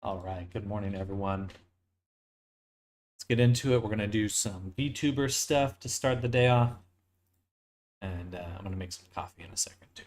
All right, good morning, everyone. Let's get into it. We're going to do some vTuber stuff to start the day off. And I'm going to make some coffee in a second, too.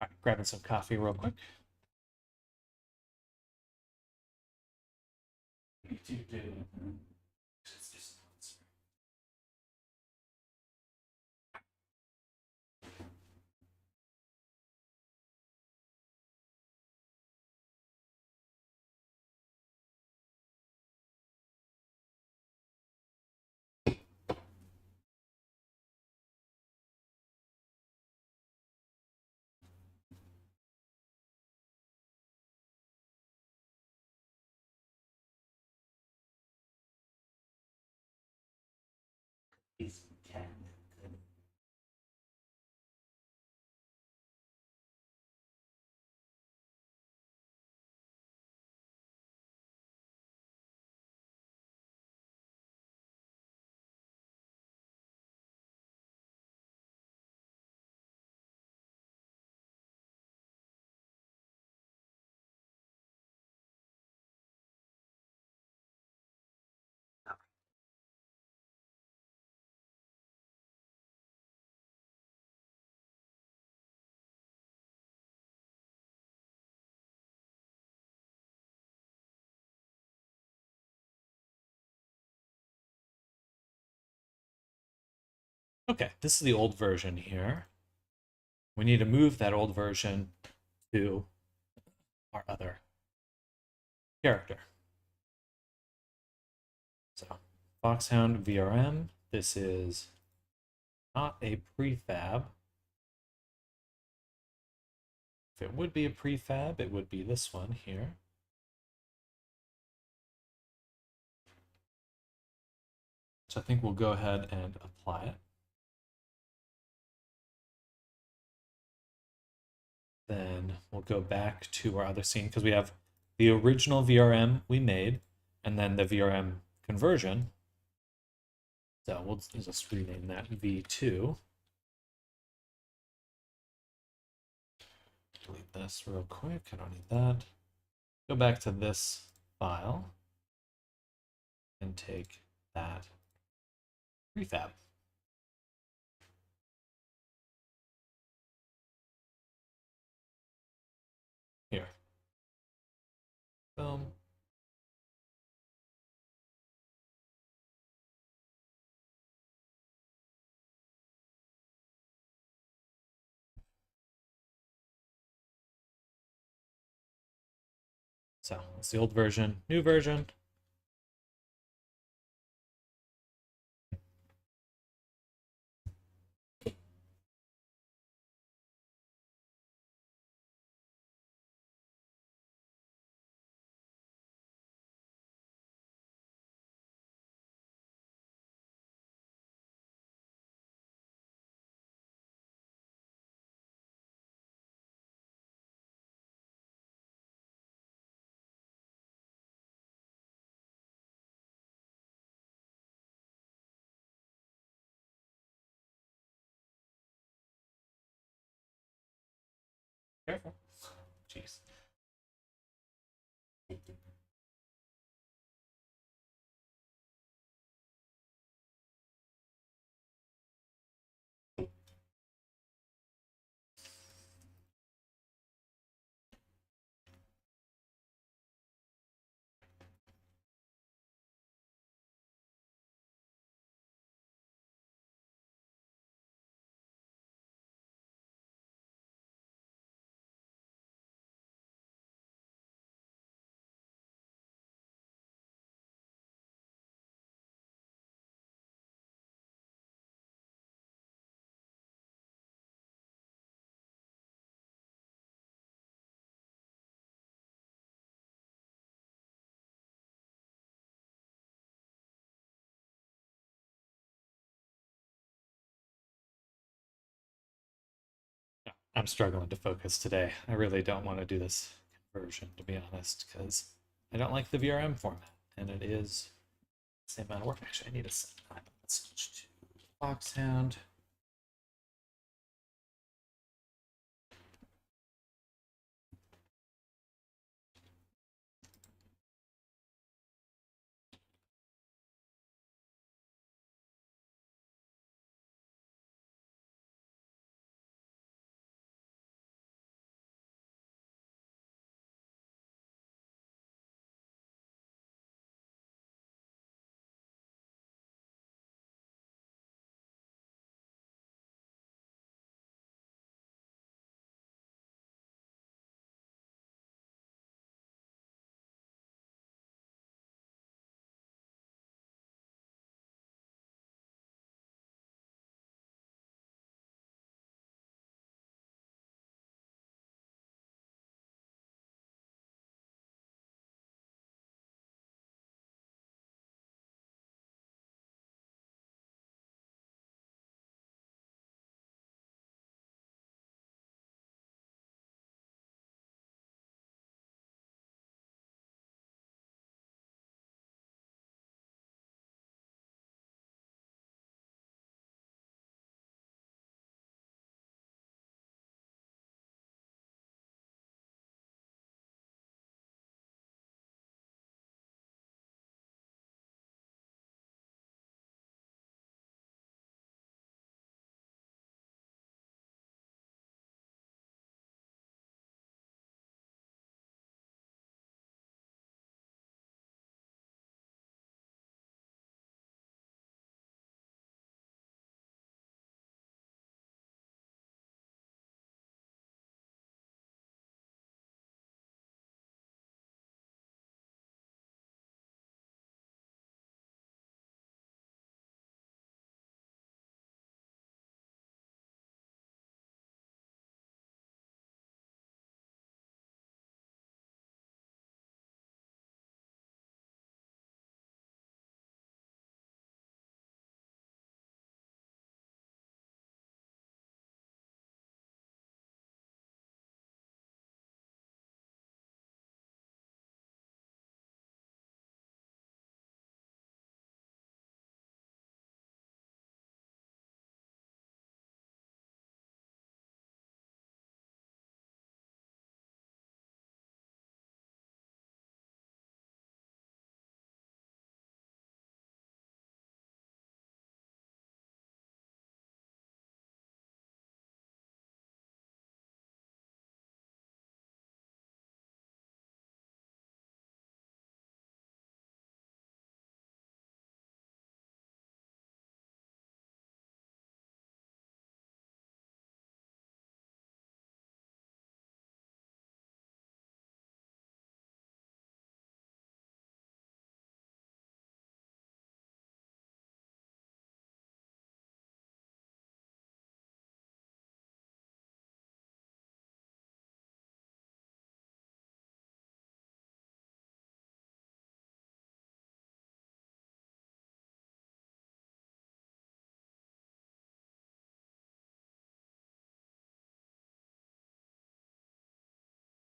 All right, grabbing some coffee real quick. Okay, this is the old version here. We need to move that old version to our other character. So, Foxhound VRM. This is not a prefab. If it would be a prefab, it would be this one here. So I think we'll go ahead and apply it. Then we'll go back to our other scene because we have the original VRM we made and then the VRM conversion. So we'll just rename that V2. Delete this real quick. I don't need that. Go back to this file and take that prefab. Here. Boom. So it's the old version, new version. Careful. Jeez. I'm struggling to focus today. I really don't want to do this conversion, to be honest, because I don't like the VRM format, and it is the same amount of work. Actually, I need to send that message to Foxhound.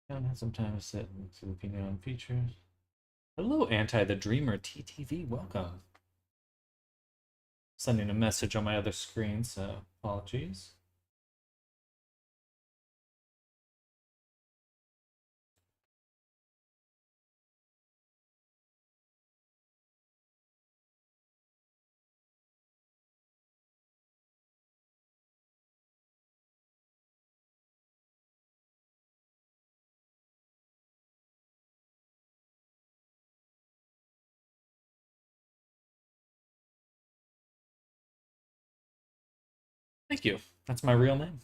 I had some time to sit and see looking on features. Hello, Anti the Dreamer TTV. Welcome. Sending a message on my other screen, so apologies. Thank you. That's my real name.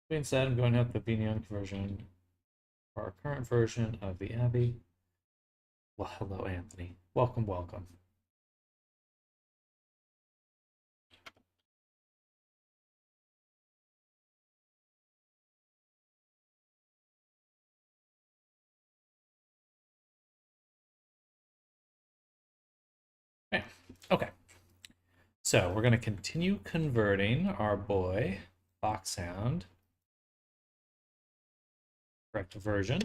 Being said, I'm going to have the Vignon conversion for our current version of the Abbey. Well, hello, Anthony. Welcome, welcome. Okay. Okay. So we're going to continue converting our boy Foxhound. Correct version.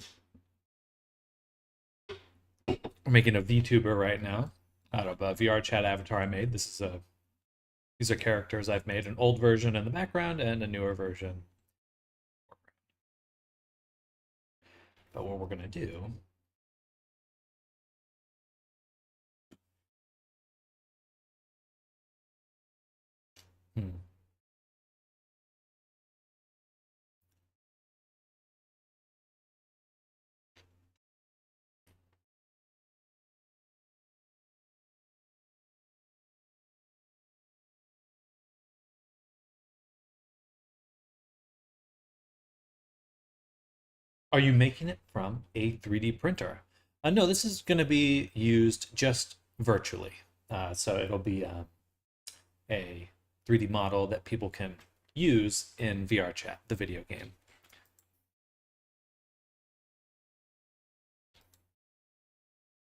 We're making a VTuber right now out of a VR chat avatar I made. These are characters I've made, an old version in the background and a newer version. But what we're going to do hmm, are you making it from a 3D printer? No, this is going to be used just virtually. So it'll be a 3D model that people can use in VR chat, the video game.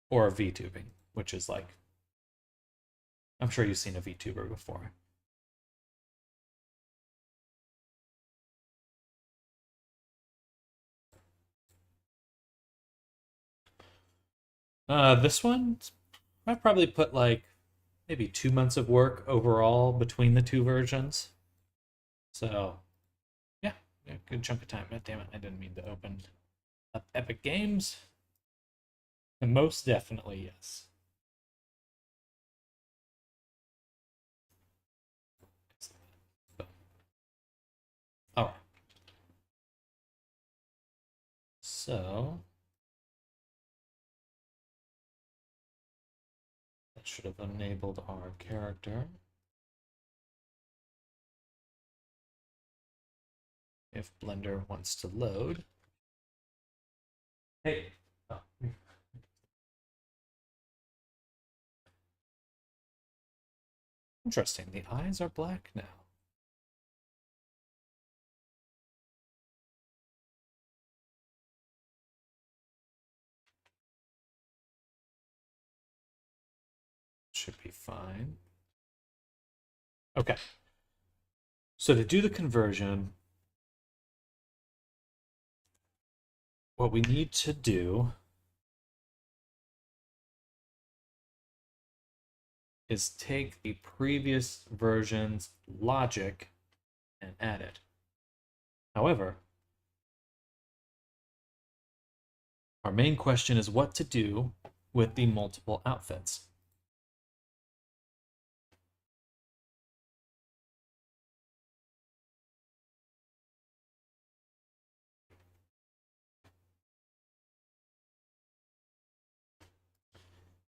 Or VTubing, which is like, I'm sure you've seen a VTuber before. This one, I've probably put like maybe 2 months of work overall between the two versions. So, yeah, good chunk of time. Damn it, I didn't mean to open up Epic Games. And most definitely, yes. All right. So, that should have enabled our character. If Blender wants to load. Hey. Oh. Interesting. The eyes are black now. Should be fine. Okay. So to do the conversion, what we need to do is take the previous version's logic and add it. However, our main question is what to do with the multiple outfits.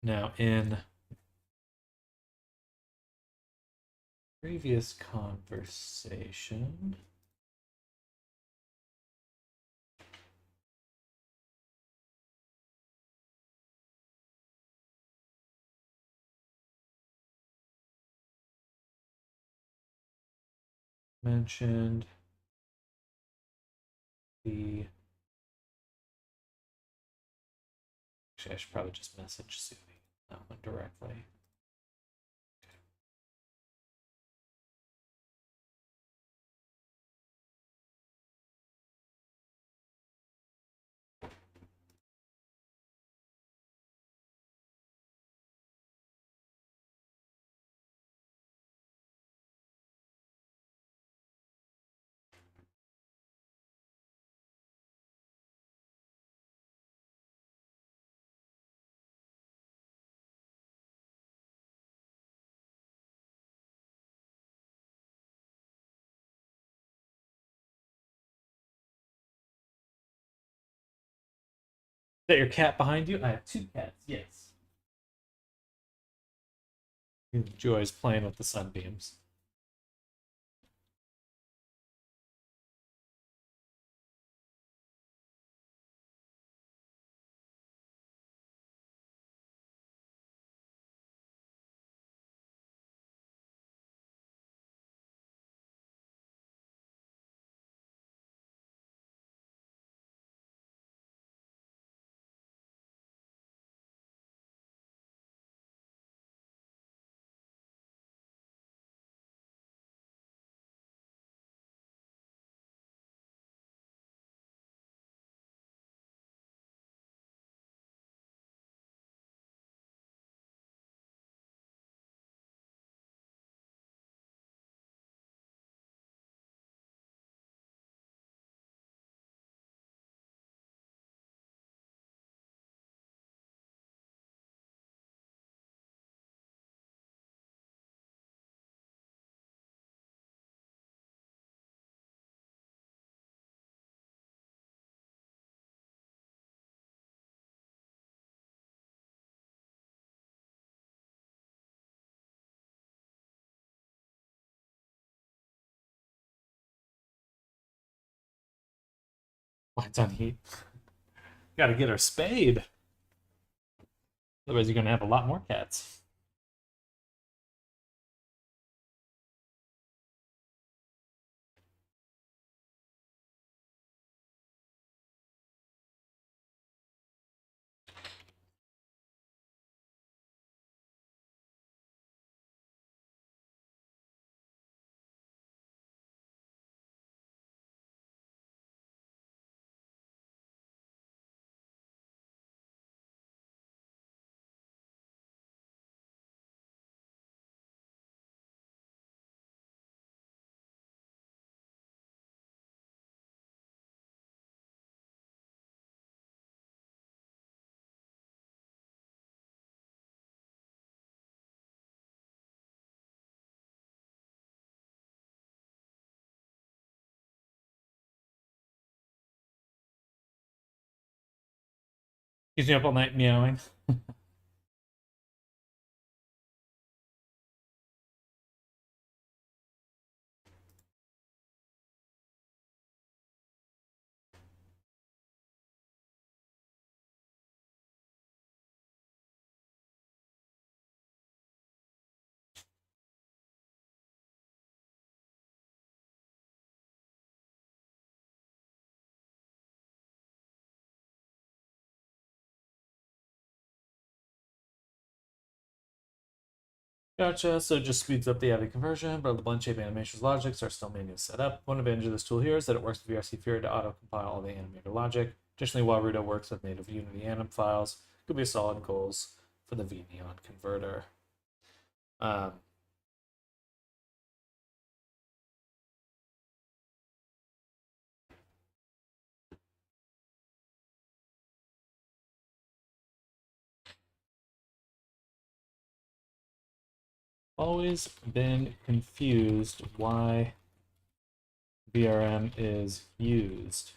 Now, in previous conversation, mentioned the... Actually, I should probably just message Sumi that one directly. Is that your cat behind you? I have two cats, yes. He enjoys playing with the sunbeams. Lights on heat. Gotta get her spayed. Otherwise, you're gonna have a lot more cats. Keeps me up all night meowing. Gotcha, so it just speeds up the AVI conversion, but the blend shape animations logics are still manually set up. One advantage of this tool here is that it works with VRC Fury to auto-compile all the animator logic. Additionally, while Rudo works with native Unity anim files, it could be solid goals for the vNeon converter. Always been confused why VRM is used,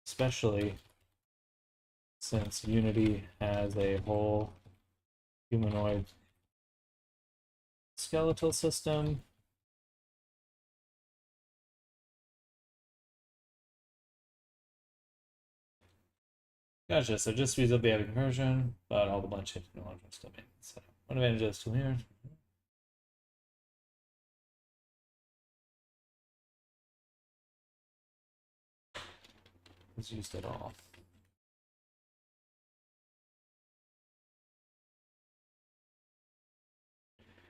especially since Unity has a whole humanoid skeletal system. Gotcha, so just speeds up the AVI conversion, but all the blend shapes no longer still made. So one advantage of this tool here. Is used at all.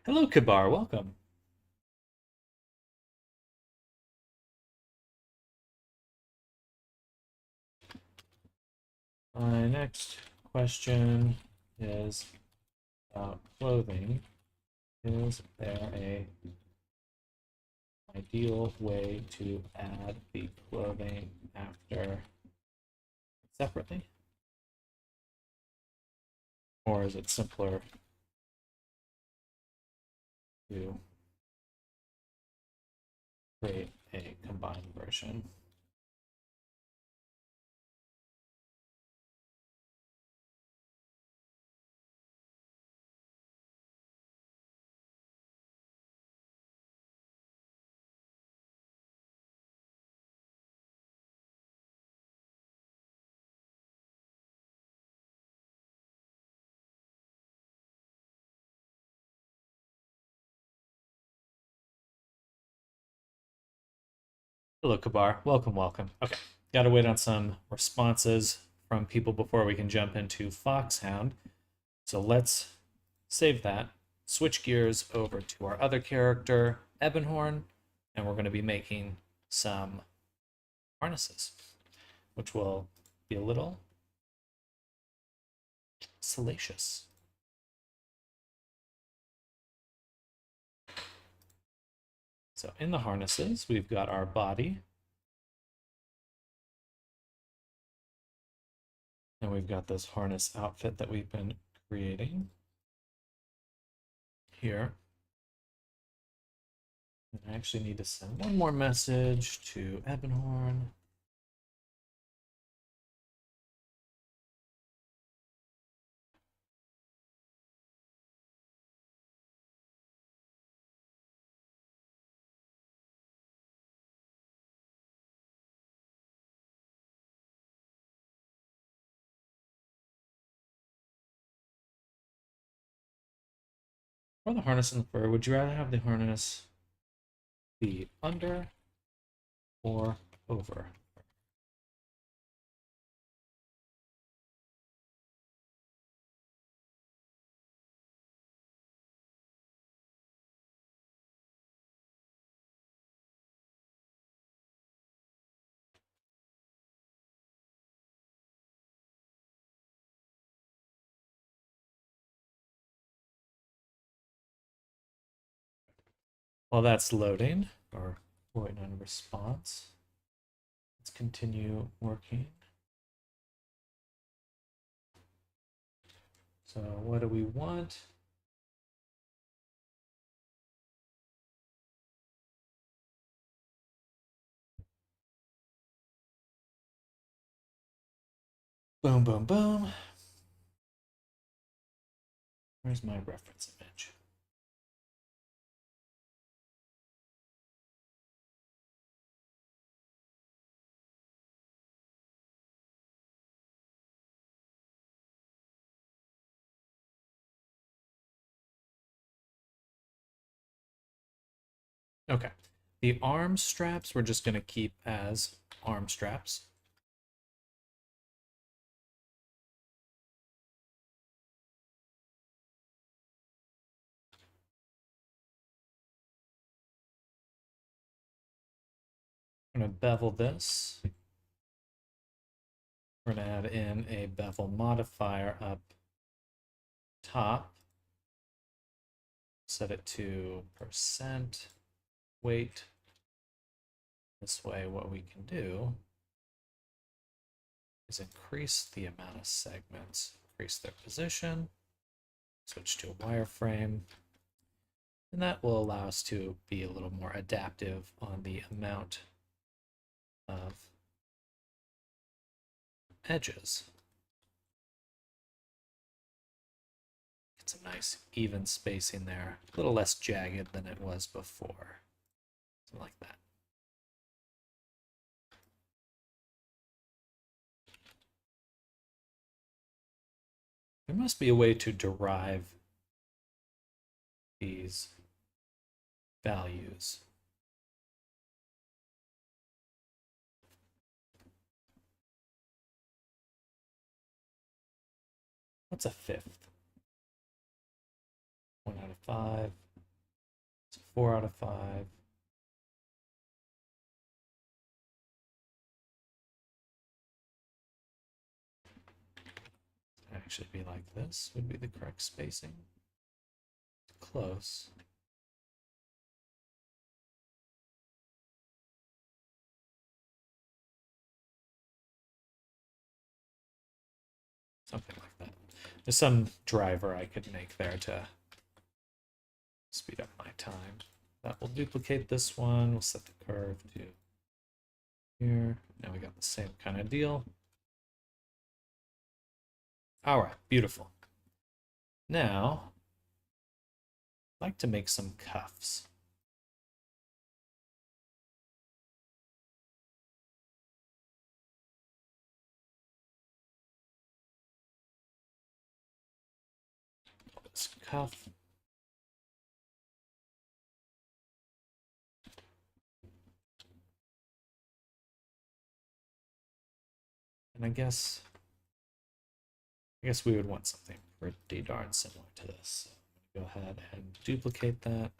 Hello, Kabar, welcome. My next question is about clothing. Is there a ideal way to add the clothing after separately? Or is it simpler to create a combined version? Hello, Kabar. Welcome, welcome. Okay, gotta wait on some responses from people before we can jump into Foxhound. So let's save that, switch gears over to our other character, Ebonhorn, and we're going to be making some harnesses, which will be a little salacious. So in the harnesses, we've got our body, and we've got this harness outfit that we've been creating here. And I actually need to send one more message to Ebonhorn. Or the harness and the fur. Would you rather have the harness be under or over? While that's loading, or waiting on a response, let's continue working. So what do we want? Boom, boom, boom. Where's my reference image? Okay. The arm straps we're just going to keep as arm straps. I'm going to bevel this. We're going to add in a bevel modifier up top. Set it to percent weight. This way, what we can do is increase the amount of segments, increase their position, switch to a wireframe, and that will allow us to be a little more adaptive on the amount of edges. Get some nice even spacing there, a little less jagged than it was before. Something like that. There must be a way to derive these values. What's a fifth? 1 out of 5. It's 4 out of 5. Actually be like this would be the correct spacing. Close. Something like that. There's some driver I could make there to speed up my time. That will duplicate this one. We'll set the curve to here. Now we got the same kind of deal. All right, beautiful. Now, I'd like to make some cuffs. This cuff. And I guess we would want something pretty darn similar to this. So I'm going to go ahead and duplicate that.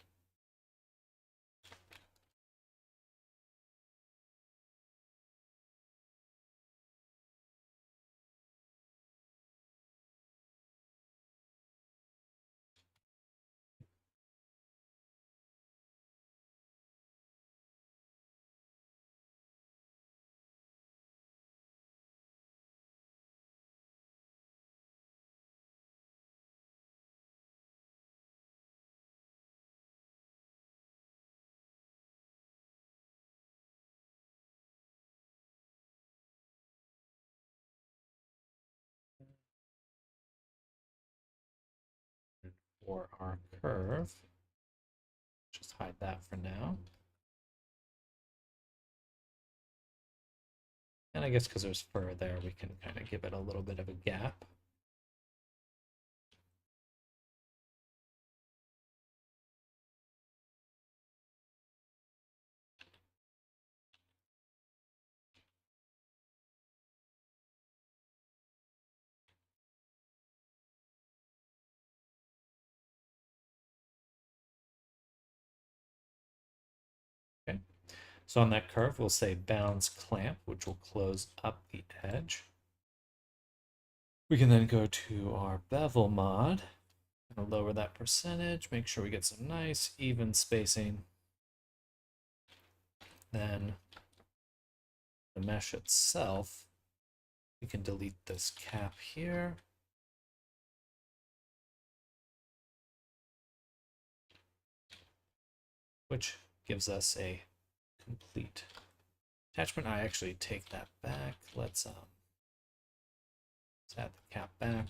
For our curve, just hide that for now. And I guess because there's fur there, we can kind of give it a little bit of a gap. So on that curve, we'll say bounds clamp, which will close up the edge. We can then go to our bevel mod and lower that percentage, make sure we get some nice even spacing. Then the mesh itself, we can delete this cap here. Which gives us a complete attachment. I actually take that back. Let's add the cap back.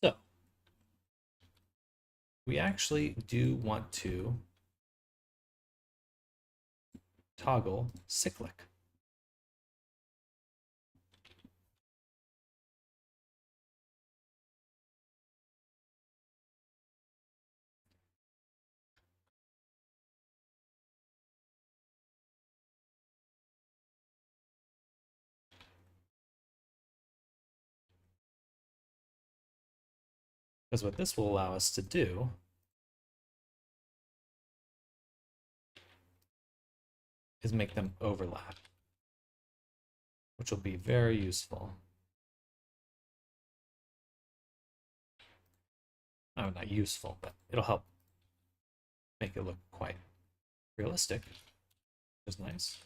So we actually do want to toggle cyclic. Because what this will allow us to do is make them overlap, which will be very useful. Oh, not useful, but it'll help make it look quite realistic, which is nice.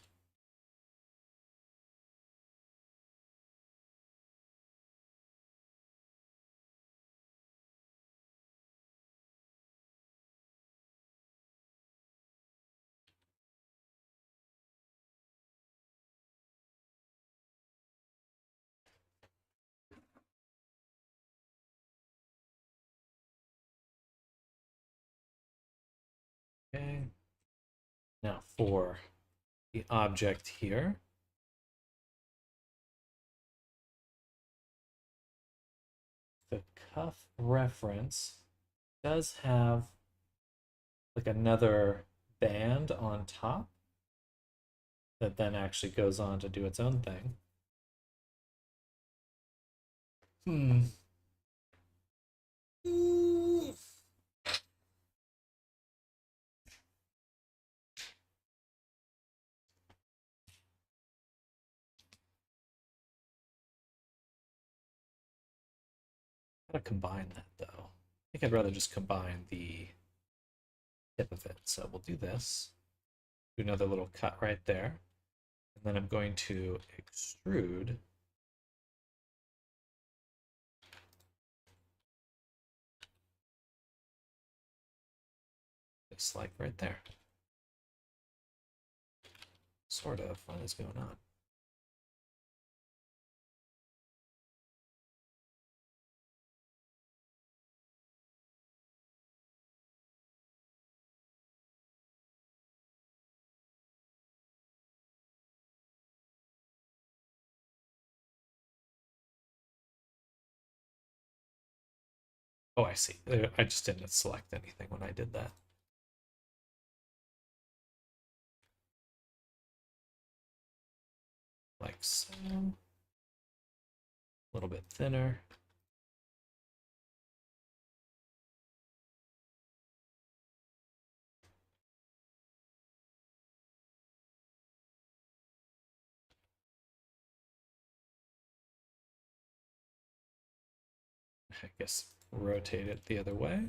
Okay. Now for the object here, the cuff reference does have like another band on top that then actually goes on to do its own thing. How to combine that though? I think I'd rather just combine the tip of it. So we'll do this. Do another little cut right there. And then I'm going to extrude just like right there. Sort of. What is going on? Oh, I see. I just didn't select anything when I did that. Like so. A little bit thinner. I guess rotate it the other way.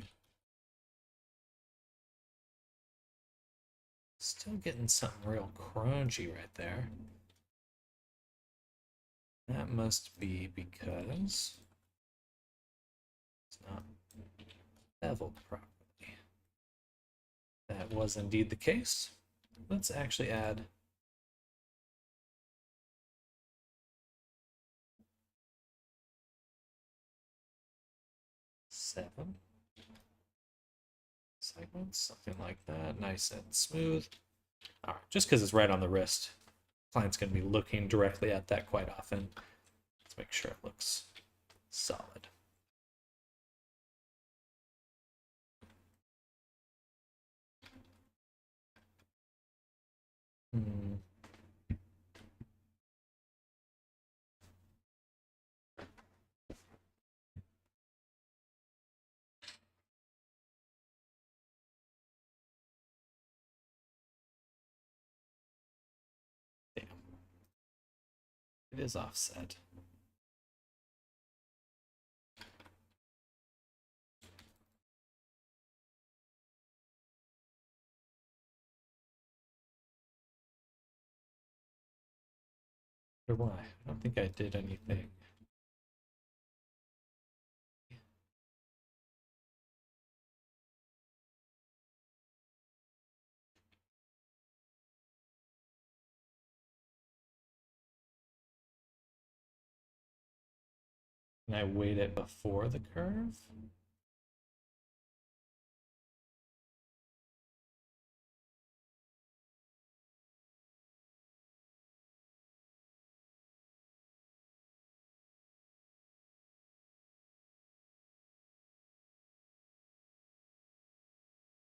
Still getting something real crunchy right there. That must be because it's not beveled properly. That was indeed the case. Let's actually add seven segments, something like that, nice and smooth. All right, just because it's right on the wrist, client's going to be looking directly at that quite often. Let's make sure it looks solid. Damn. It is offset. Or why? I don't think I did anything. Can I weight it before the curve?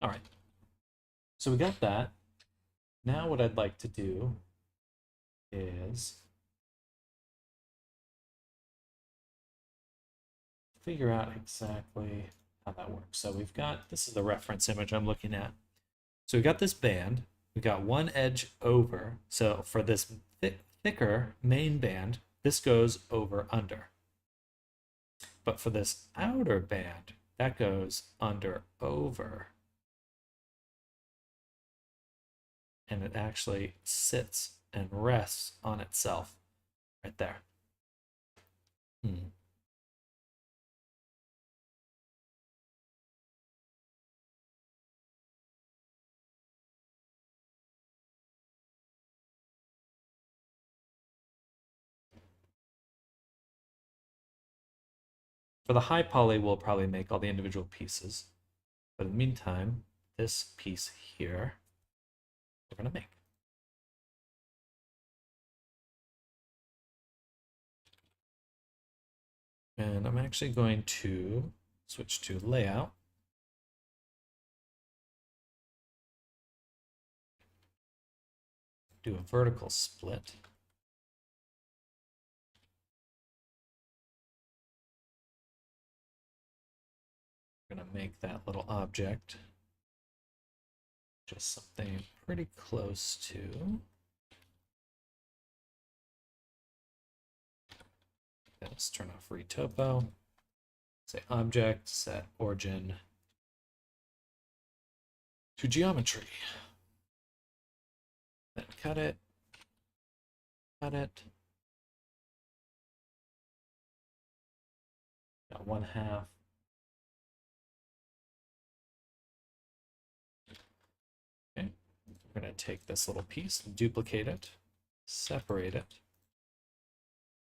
All right. So we got that. Now what I'd like to do is figure out exactly how that works. So we've got, this is the reference image I'm looking at. So we got this band, we got one edge over. So for this thicker main band, this goes over under. But for this outer band, that goes under over. And it actually sits and rests on itself right there. For the high poly, we'll probably make all the individual pieces. But in the meantime, this piece here, we're going to make. And I'm actually going to switch to layout. Do a vertical split. I'm going to make that little object just something pretty close to. Let's turn off retopo. say object, set origin to geometry. Then cut it. Got 1/2. Okay, we're going to take this little piece, duplicate it, separate it,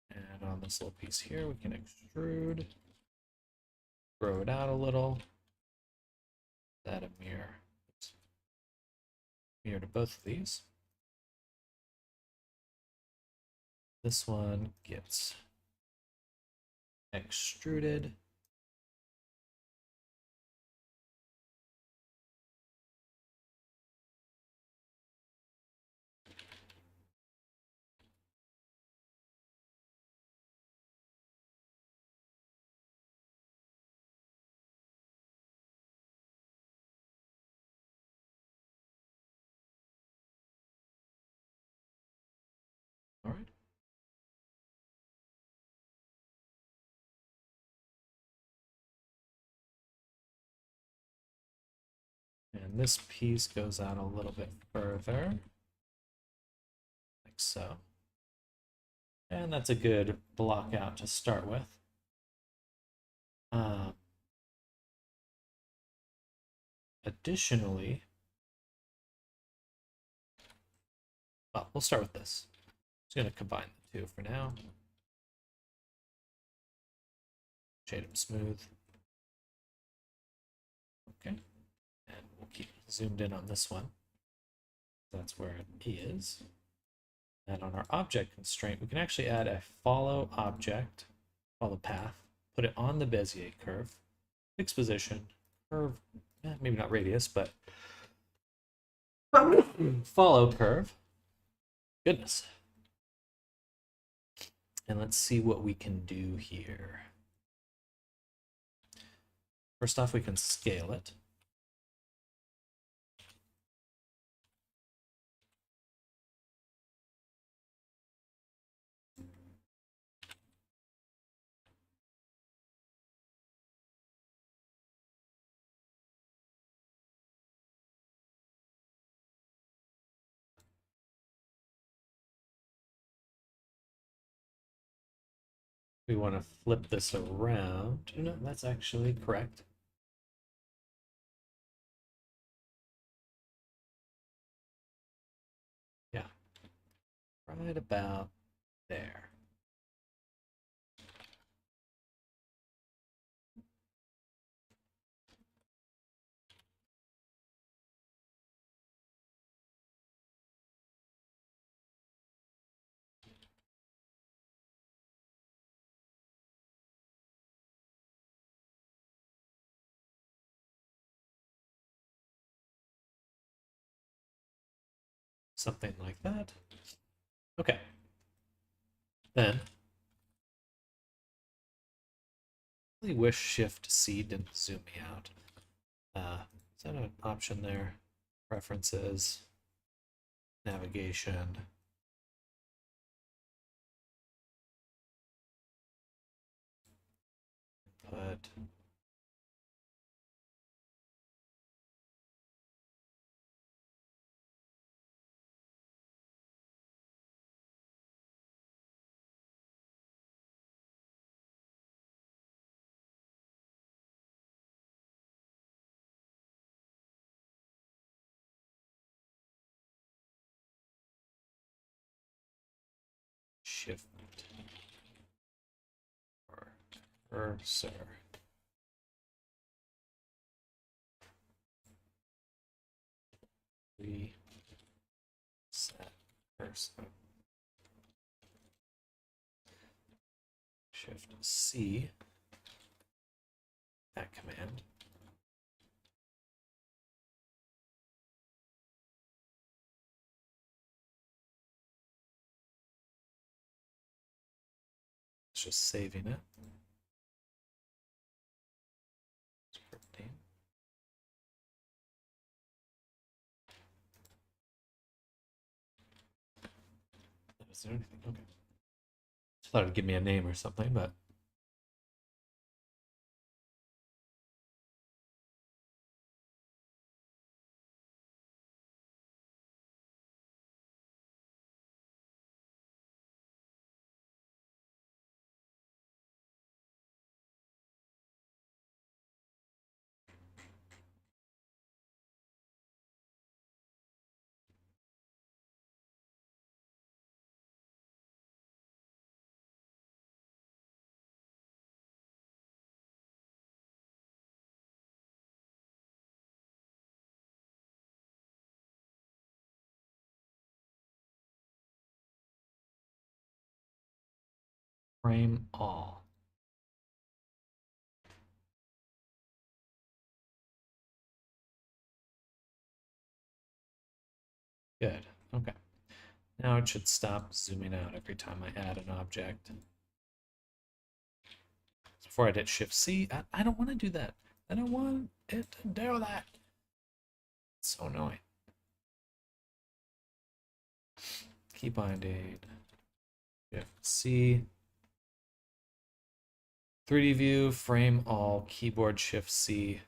and on this little piece here, we can extrude, grow it out a little, add a mirror. Mirror to both of these. This one gets extruded. All right. And this piece goes out a little bit further, like so. And that's a good block out to start with. Additionally, well, we'll start with this. Just going to combine the two for now. Shade them smooth. Okay. And we'll keep zoomed in on this one. That's where it is. And on our object constraint, we can actually add a follow object, follow path, put it on the Bezier curve, fixed position, curve, maybe not radius, but follow curve. Goodness. And let's see what we can do here. First off, we can scale it. We want to flip this around. No, that's actually correct. Yeah, right about there. Something like that. Okay. Then, I really wish Shift C didn't zoom me out. Is that an option there? Preferences, navigation. Input. Shift or cursor. Reset cursor. Shift C. That command. It's just saving it. Script name. Is there anything? Okay. Just thought it'd give me a name or something, but frame all. Good. Okay. Now it should stop zooming out every time I add an object. Before I hit Shift C, I don't want to do that. I don't want it to do that. It's so annoying. Key binding. Shift C. 3D view, frame all, keyboard Shift C.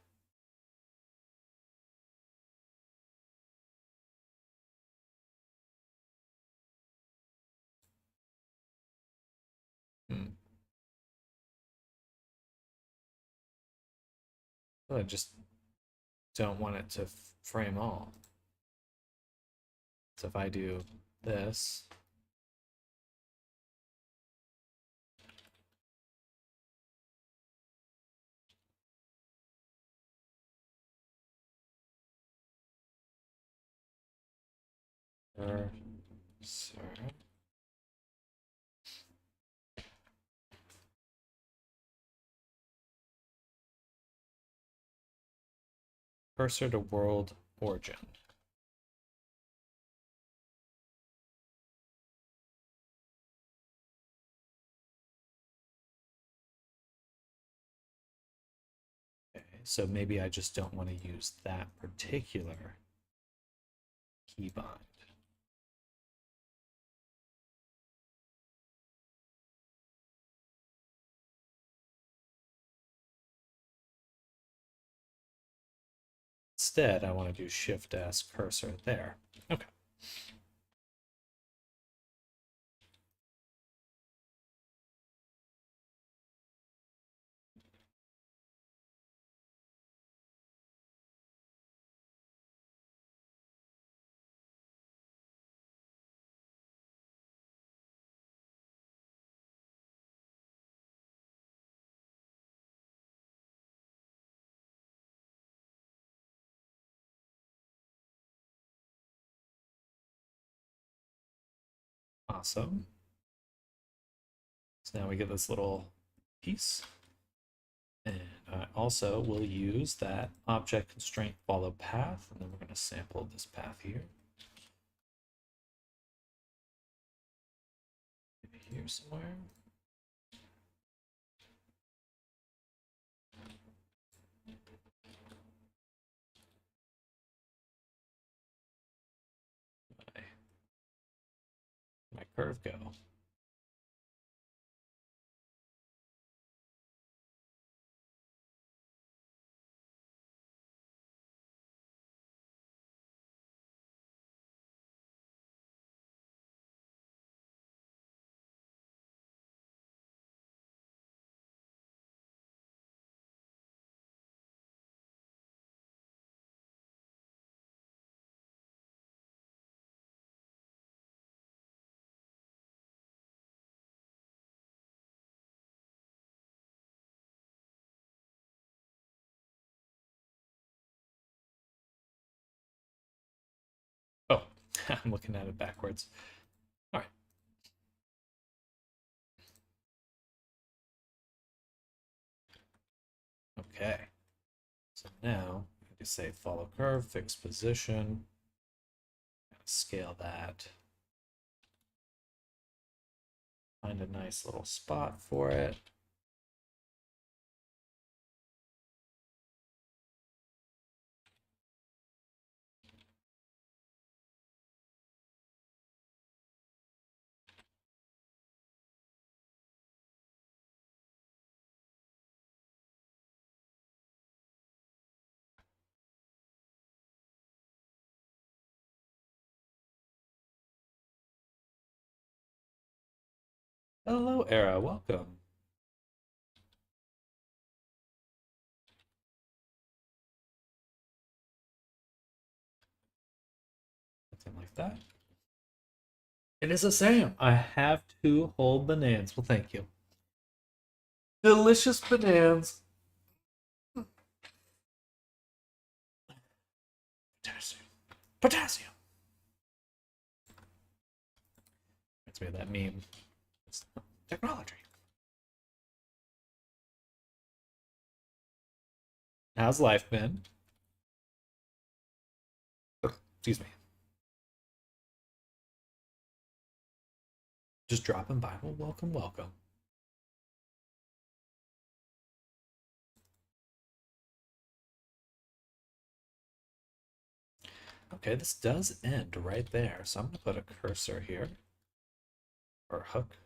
I just don't want it to frame all. So if I do this, cursor, cursor to world origin. Okay, so maybe I just don't want to use that particular keybind. Instead, I want to do Shift S cursor there. Okay. Awesome. So now we get this little piece. And I also will use that object constraint follow path, and then we're going to sample this path here. Maybe here somewhere. My curve go. Oh, I'm looking at it backwards. All right. Okay. So now I just say follow curve, fix position, scale that. Find a nice little spot for it. Hello, Era. Welcome. Something like that. It is the same. I have 2 whole bananas. Well, thank you. Delicious bananas. Potassium. Potassium. Reminds me of that meme. It's technology. How's life been? Excuse me. Just dropping by. Well, welcome, welcome. Okay, this does end right there. So I'm going to put a cursor here. Or a hook.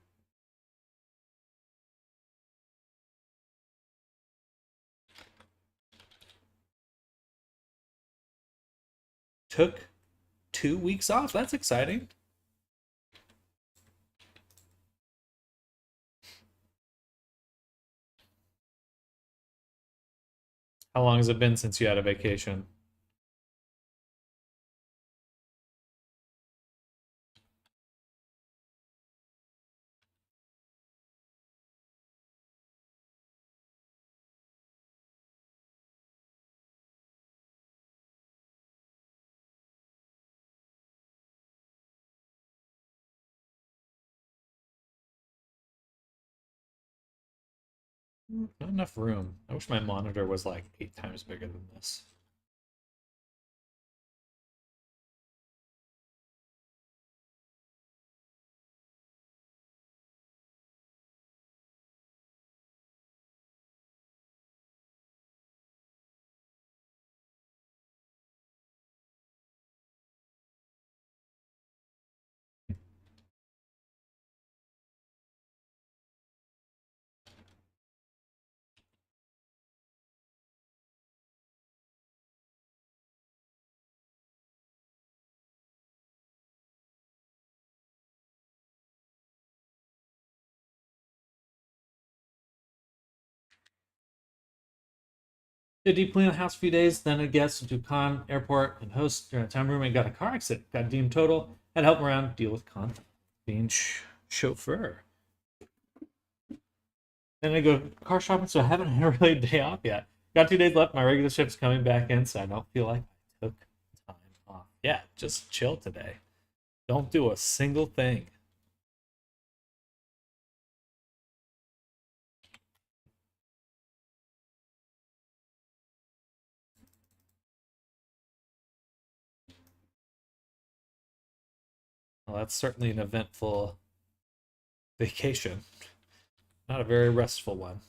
Took 2 weeks off. That's exciting. How long has it been since you had a vacation? Not enough room. I wish my monitor was like 8 times bigger than this. Did deep clean the house a few days, then a guest to con airport and host during a time roommate got a car accident, got deemed total, had to help him around deal with con being chauffeur. Then I go car shopping, so I haven't had really a day off yet. Got 2 days left. My regular shift's coming back in, so I don't feel like I took time off. Yeah, just chill today. Don't do a single thing. Well, that's certainly an eventful vacation. Not a very restful one.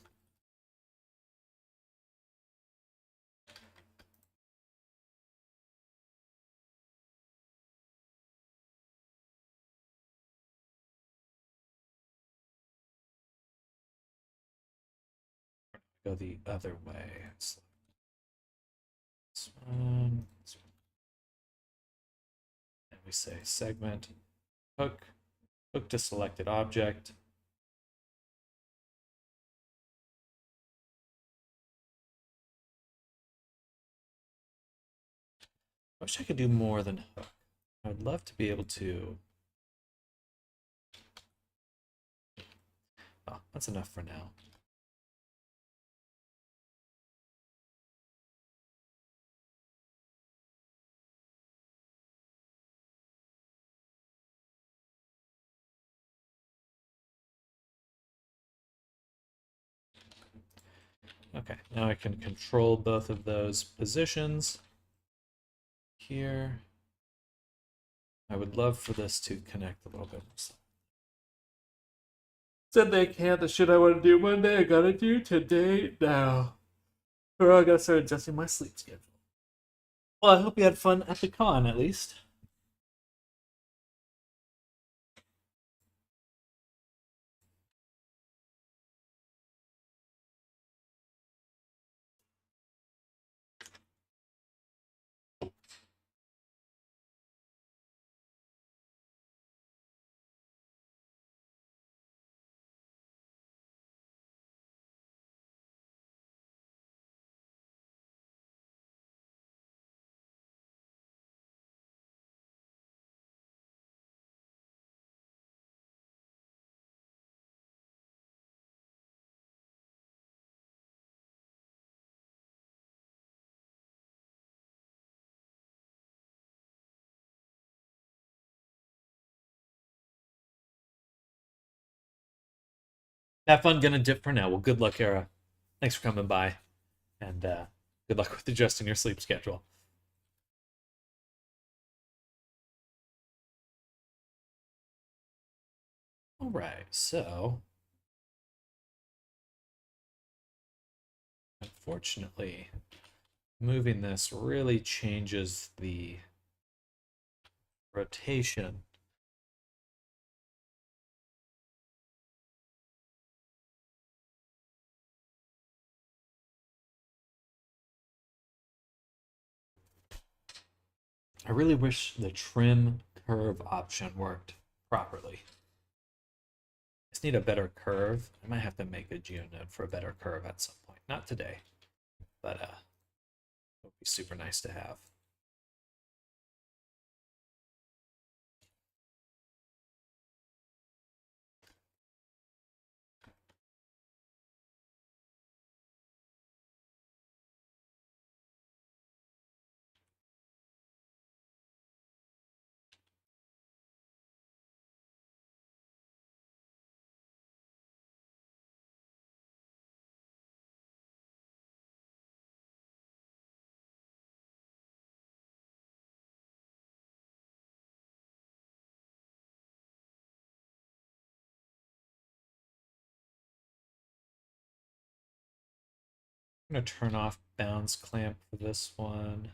Go the other way. This one. And we say segment, hook, hook to selected object. I wish I could do more than hook. I'd love to be able to. Oh, that's enough for now. Okay, now I can control both of those positions here. I would love for this to connect a little bit. Said they can't. The shit I want to do Monday, I gotta do today now. Or I gotta start adjusting my sleep schedule. Well, I hope you had fun at the con at least. Have fun, gonna dip for now. Well, good luck, Era. Thanks for coming by. And Good luck with adjusting your sleep schedule. All right, so unfortunately, moving this really changes the rotation. I really wish the trim curve option worked properly. I just need a better curve. I might have to make a geonode for a better curve at some point. Not today, but it would be super nice to have. I'm going to turn off bounds clamp for this one.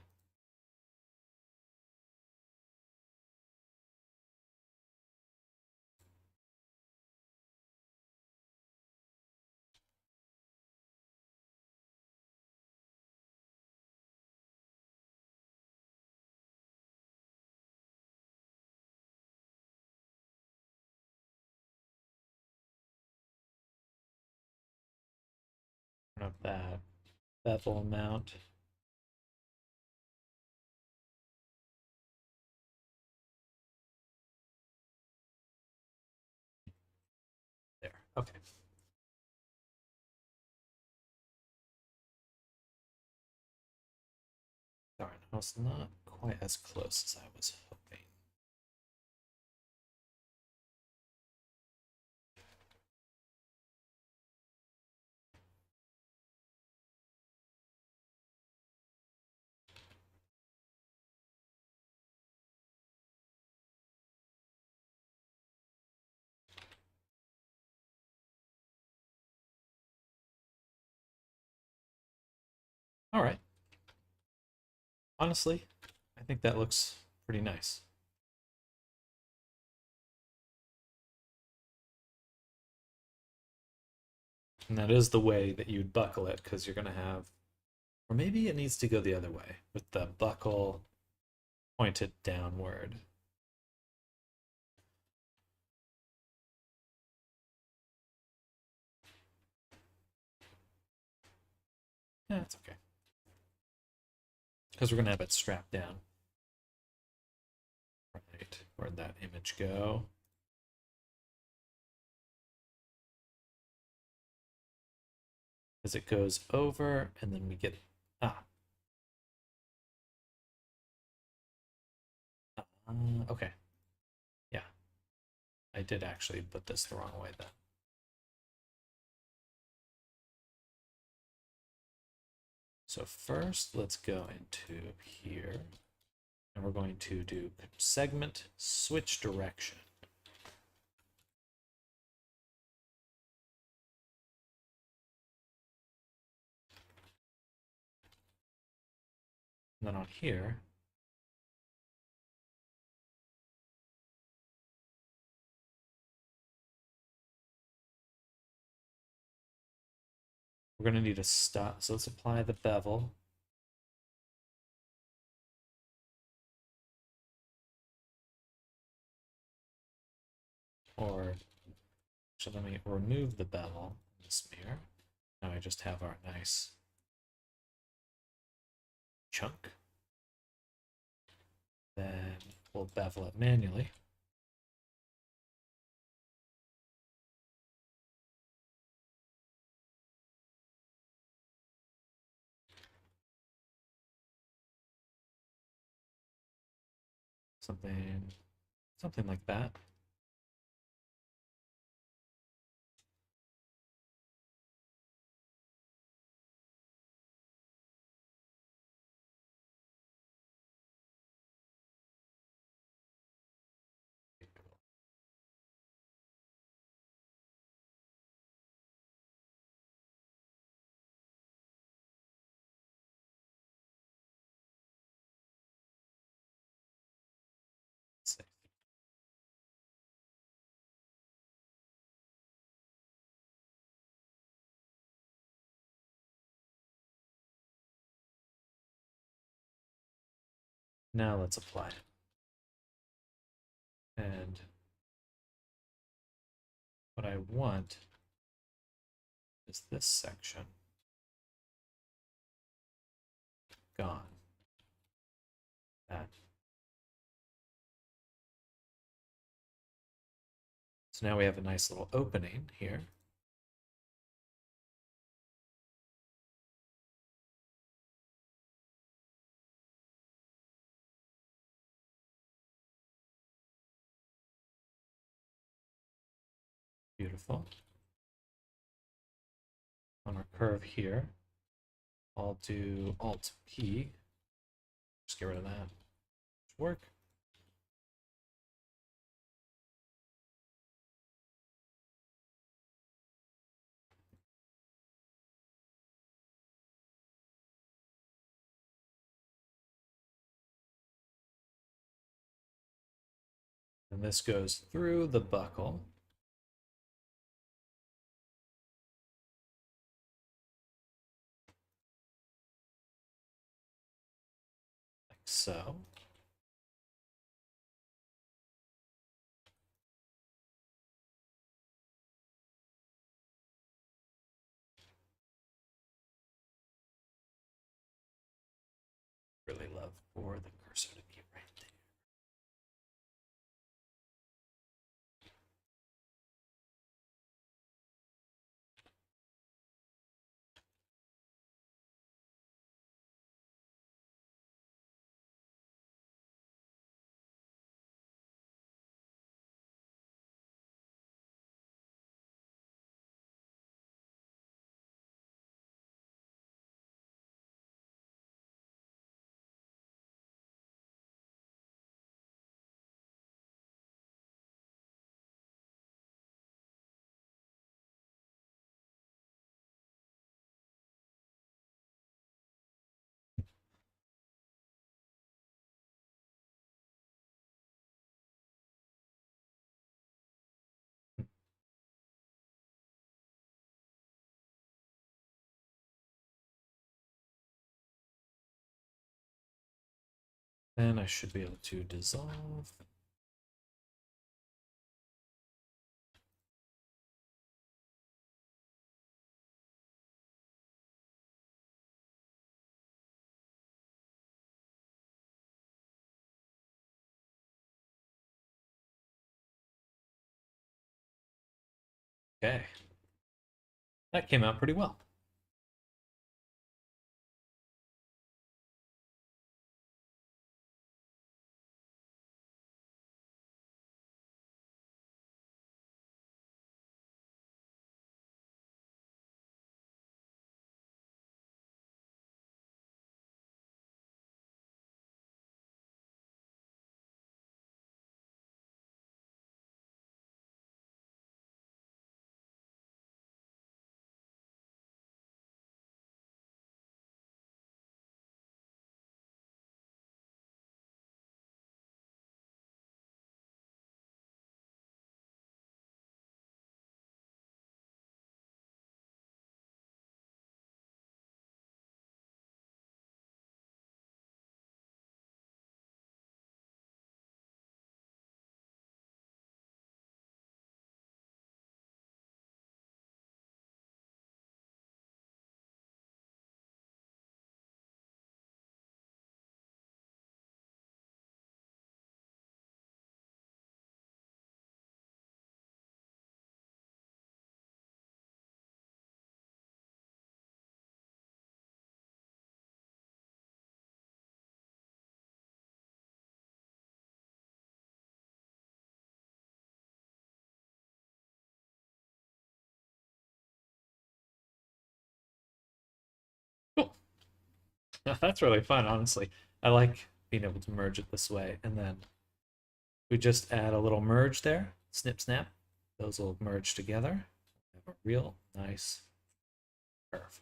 Turn up that bevel amount. There, okay. Darn, I was not quite as close as I was hoping. All right. Honestly, I think that looks pretty nice. And that is the way that you'd buckle it, because you're going to have, or maybe it needs to go the other way, with the buckle pointed downward. Yeah, it's okay. Because we're going to have it strapped down. Right, where'd that image go? As it goes over, and then we get, okay. Yeah, I did actually put this the wrong way then. So first, let's go into here, and we're going to do segment switch direction. And then on here, we're going to need to stop. So let's apply the bevel. Or, so let me remove the bevel in this mirror. Now I just have our nice chunk. Then we'll bevel it manually. Something like that. Now let's apply it. And what I want is this section gone. That. So now we have a nice little opening here. Beautiful. On our curve here, I'll do Alt P. Just get rid of that. Work. And this goes through the buckle. Like so. Really love for the cursor to be right there. Then I should be able to dissolve. Okay. That came out pretty well. Cool. That's really fun, honestly. I like being able to merge it this way. And then we just add a little merge there. Snip, snap. Those will merge together. Have a real nice curve.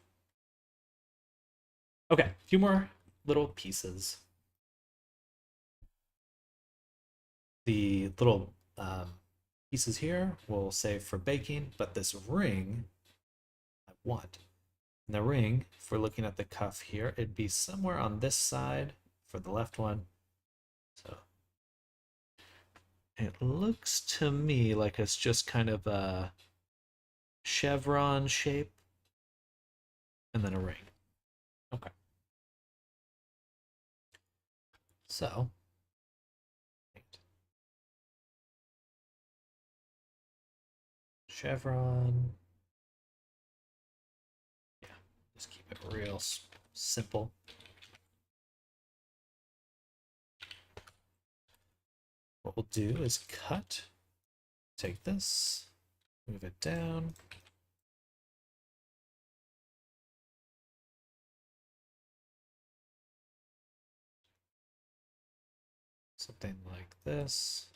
Okay, a few more little pieces. The little pieces here we'll save for baking, but this ring I want. And the ring, if we're looking at the cuff here, it'd be somewhere on this side for the left one, So it looks to me like it's just kind of a chevron shape and then a ring. Okay. So chevron. Yeah, just keep it real simple. What we'll do is cut, take this, move it down. Something like this.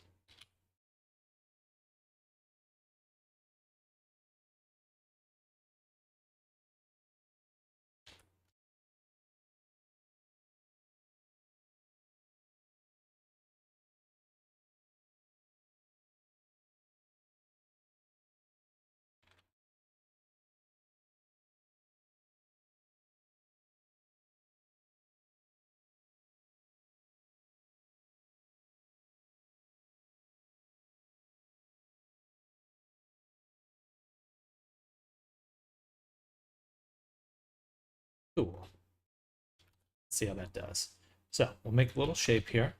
Cool. Let's see how that does. So we'll make a little shape here,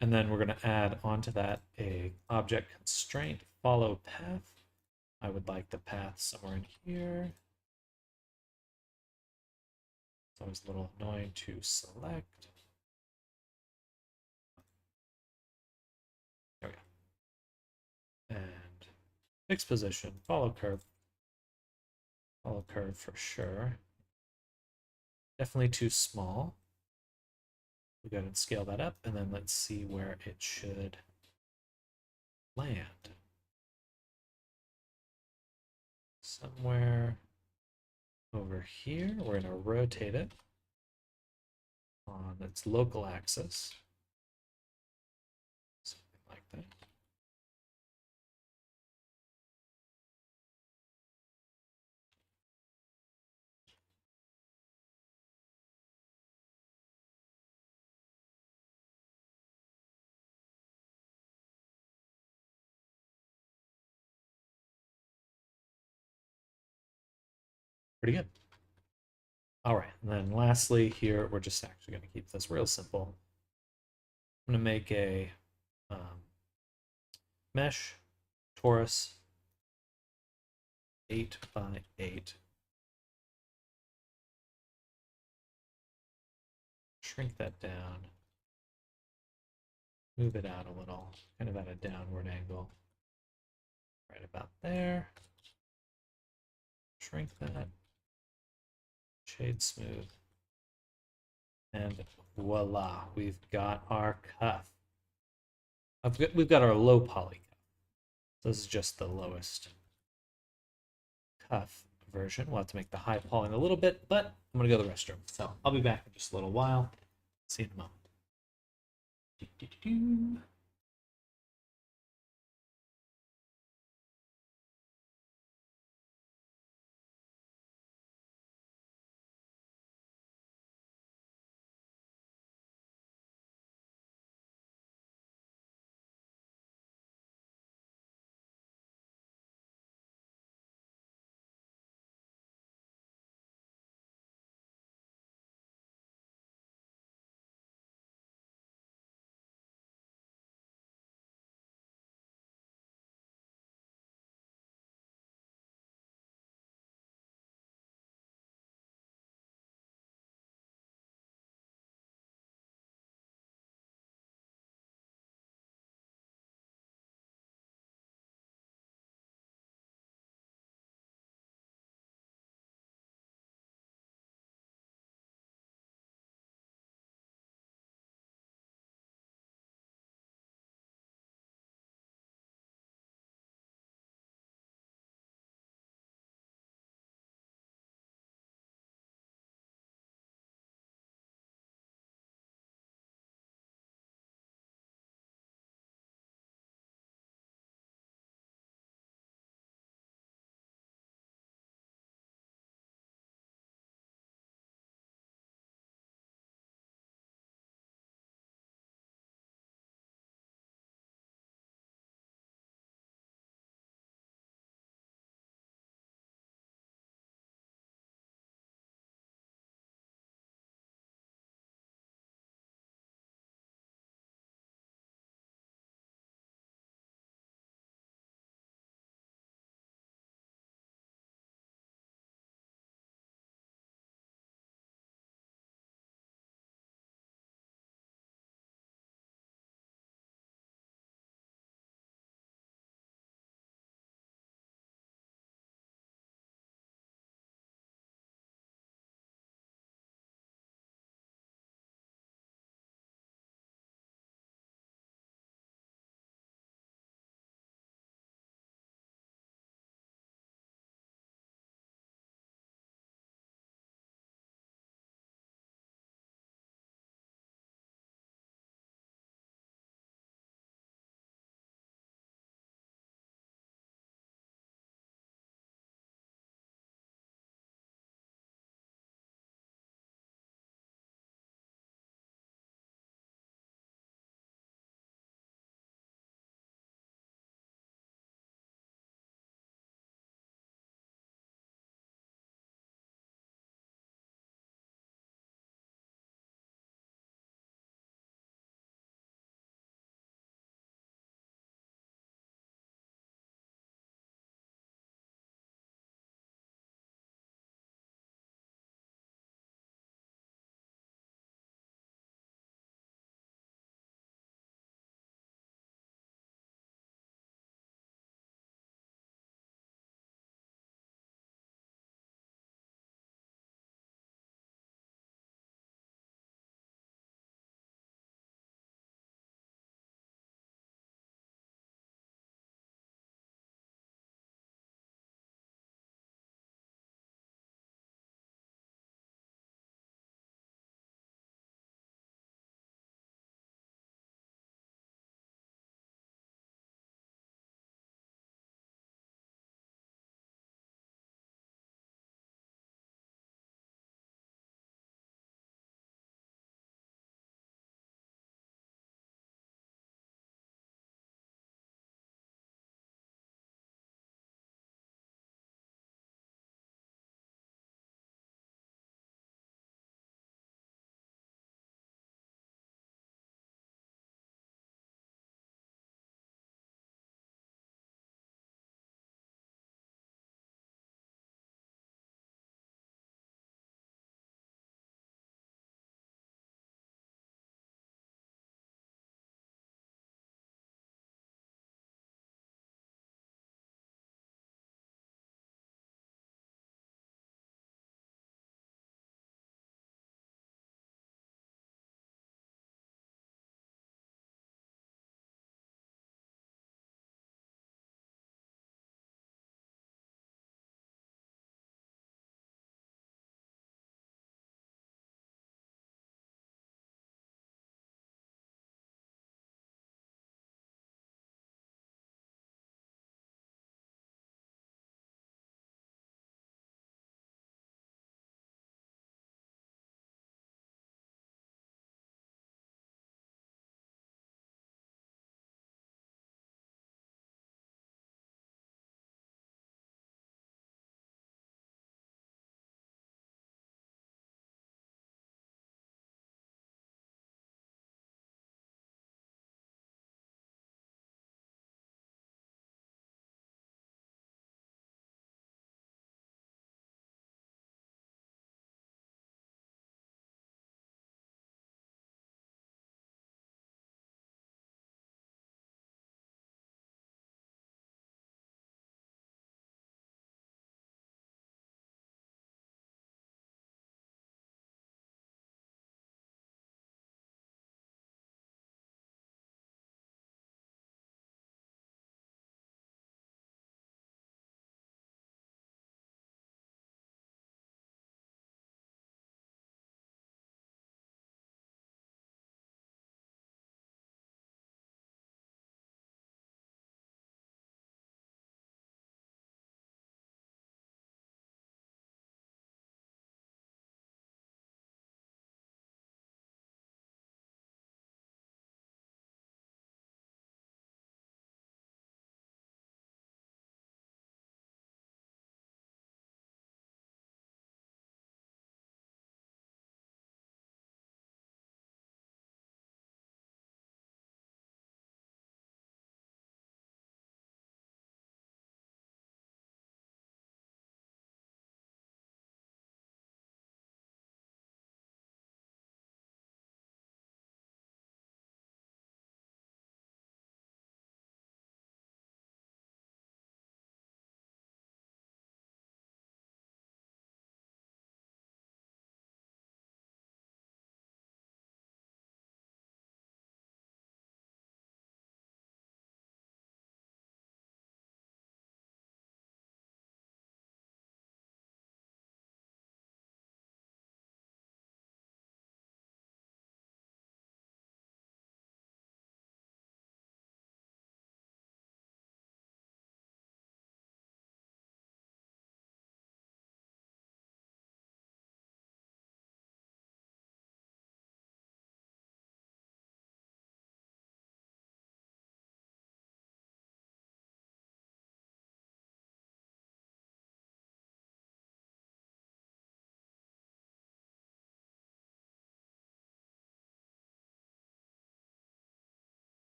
and then we're going to add onto that a object constraint follow path. I would like the path somewhere in here. It's always a little annoying to select. There we go. And fixed position, follow curve. Follow curve for sure. Definitely too small. We go ahead and scale that up, and then let's see where it should land. Somewhere over here, we're going to rotate it on its local axis. Something like that. Pretty good. All right, and then lastly here, we're just actually going to keep this real simple. I'm going to make a mesh torus 8 by 8. Shrink that down. Move it out a little, kind of at a downward angle. Right about there. Shrink that. Shade smooth. And voila, we've got our cuff. We've got our low poly cuff. This is just the lowest cuff version. We'll have to make the high poly in a little bit, but I'm going to go to the restroom. So I'll be back in just a little while. See you in a moment.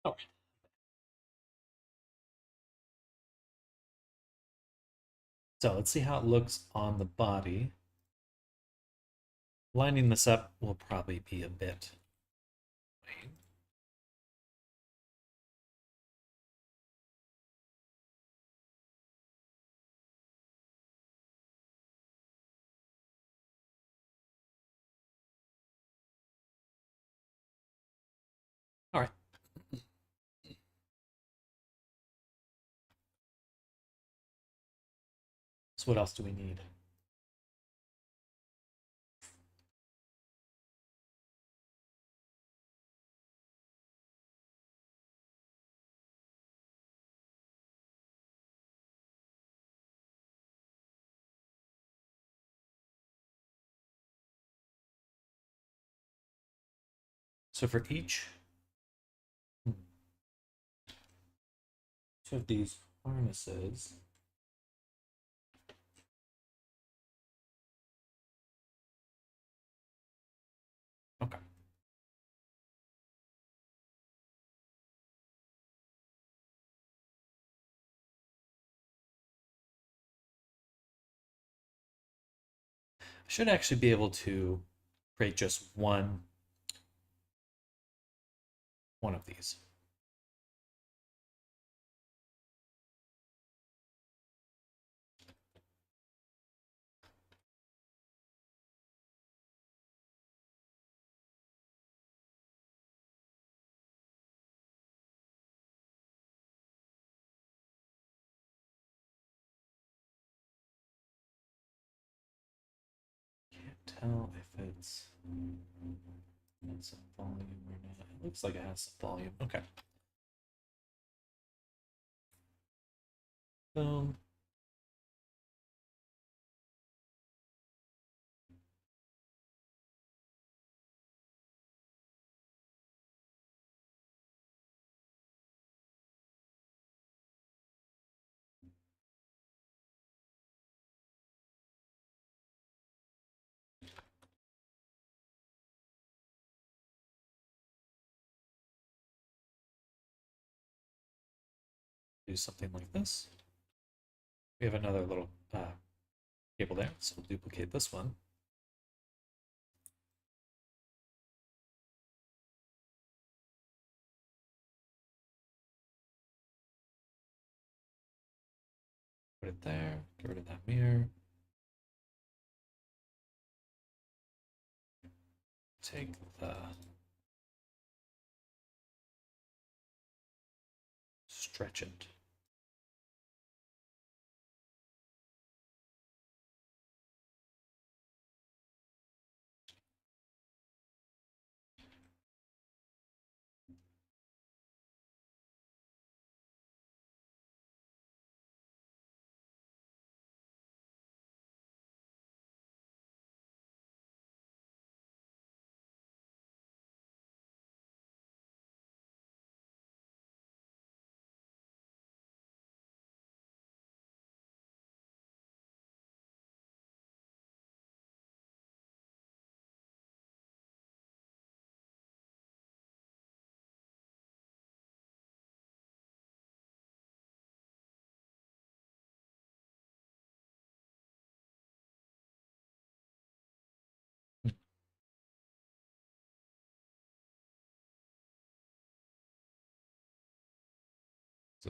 All right. So let's see how it looks on the body. Lining this up will probably be a bit. All right. So what else do we need? So for each of these harnesses, okay. I should actually be able to create just one of these. Can't tell if it's some volume or not. It looks like it has some volume. Okay. Boom. Do something like this. We have another little cable there, so we'll duplicate this one. Put it there, get rid of that mirror. Take the stretch it.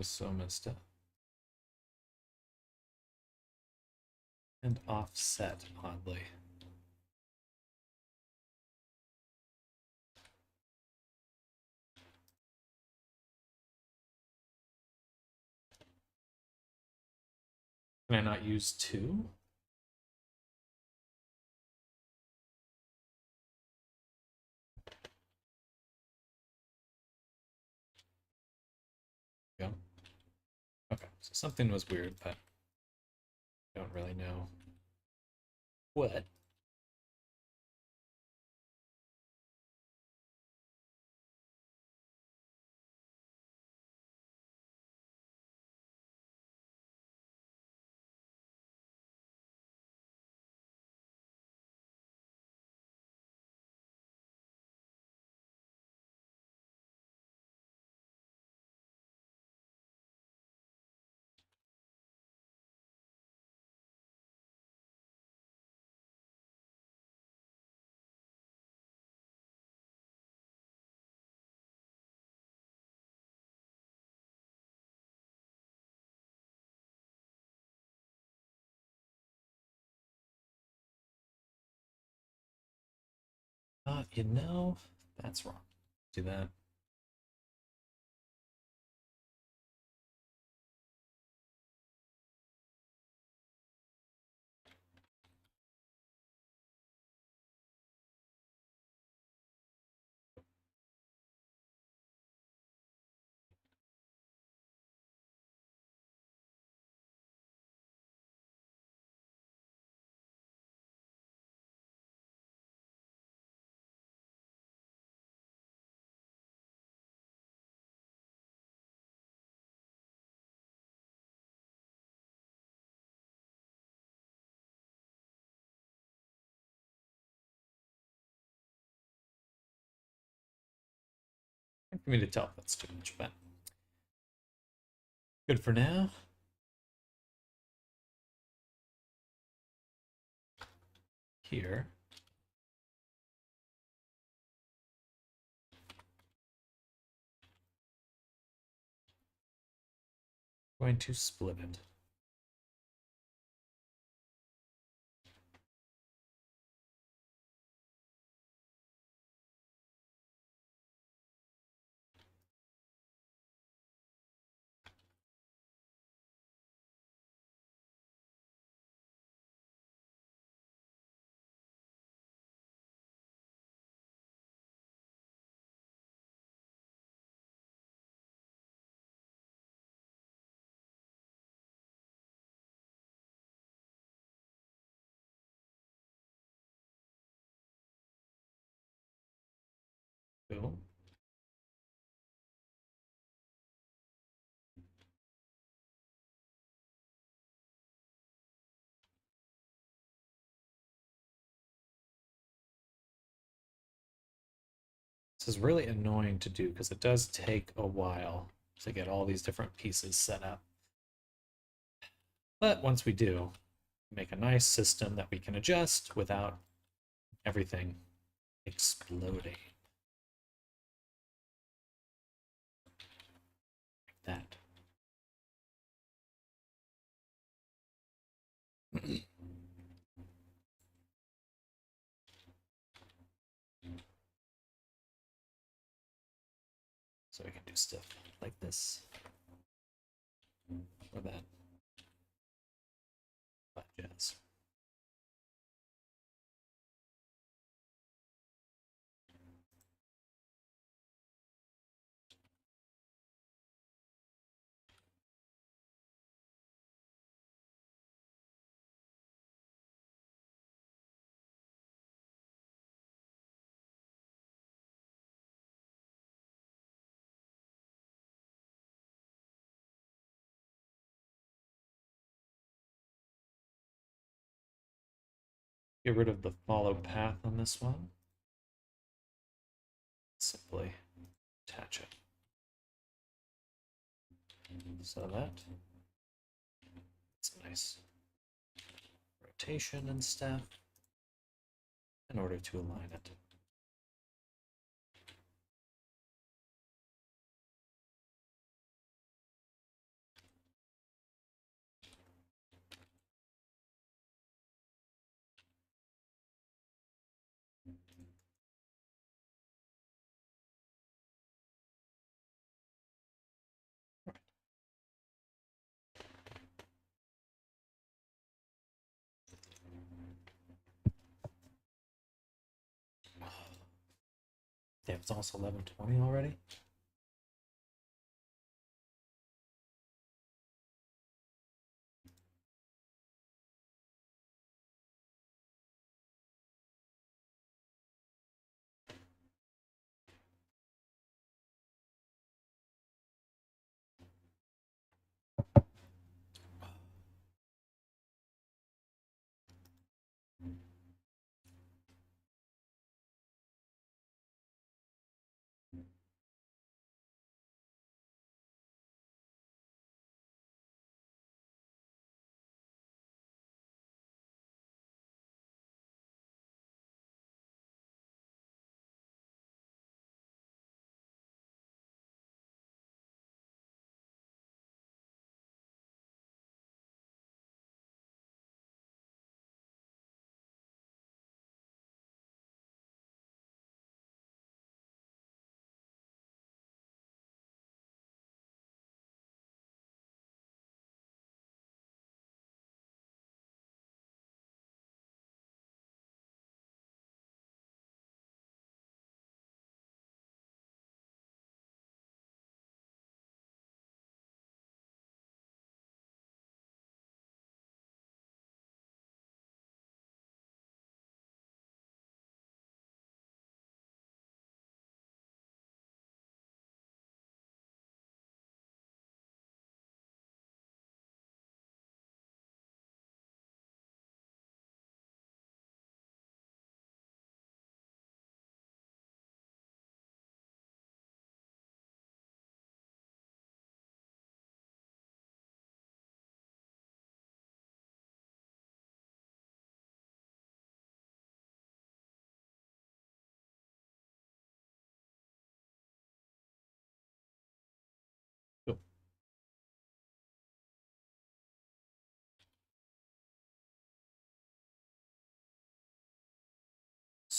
So messed up. And offset, oddly. Can I not use two? Yeah. Okay, so something was weird, but I don't really know what. You know, that's wrong. Do that. Hard for me to tell if that's too much, but good for now. Here. Going to split it. Cool. This is really annoying to do because it does take a while to get all these different pieces set up. But once we do, make a nice system that we can adjust without everything exploding. Like that. So we can do stuff like this or that. But jazz. Get rid of the follow path on this one. Simply attach it. So that's nice rotation and stuff in order to align it. Damn, it's almost 11:20 already.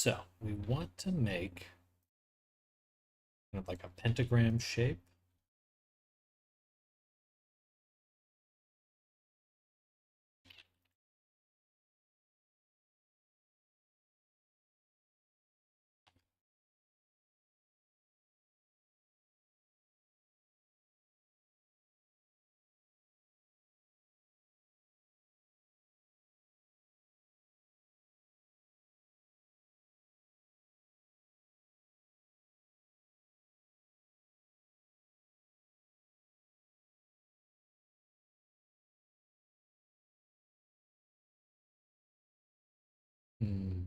So we want to make kind of like a pentagram shape. Hmm.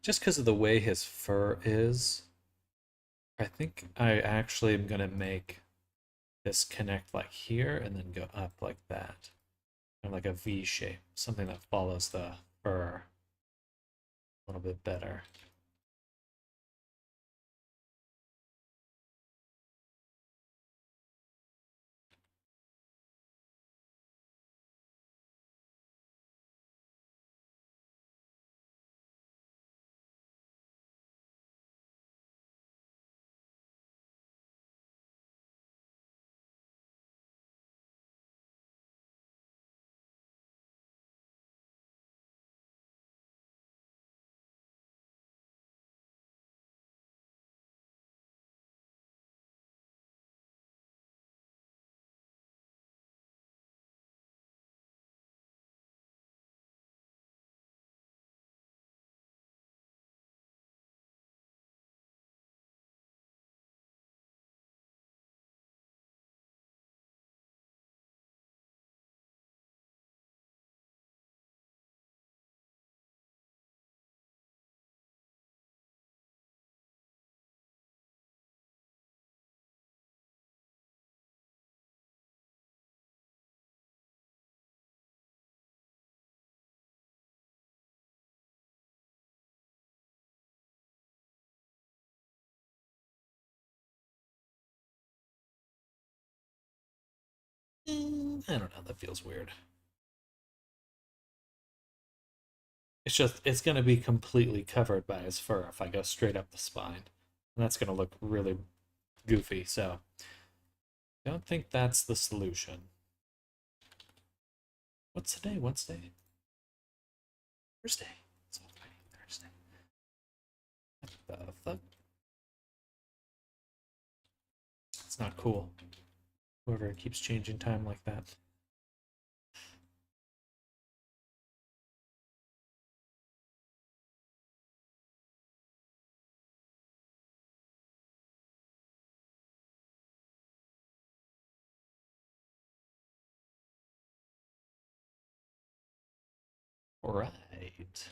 Just because of the way his fur is, I think I actually am going to make this connect like here and then go up like that. Kind of like a V shape, something that follows the fur a little bit better. I don't know, that feels weird. It's just, it's going to be completely covered by his fur if I go straight up the spine. And that's going to look really goofy, so I don't think that's the solution. What's today? Wednesday? Thursday. It's already Thursday. What the fuck? It's not cool. Whoever keeps changing time like that. Right.